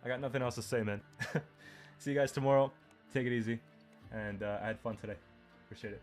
I got nothing else to say, man. See you guys tomorrow. Take it easy. And I had fun today. Appreciate it.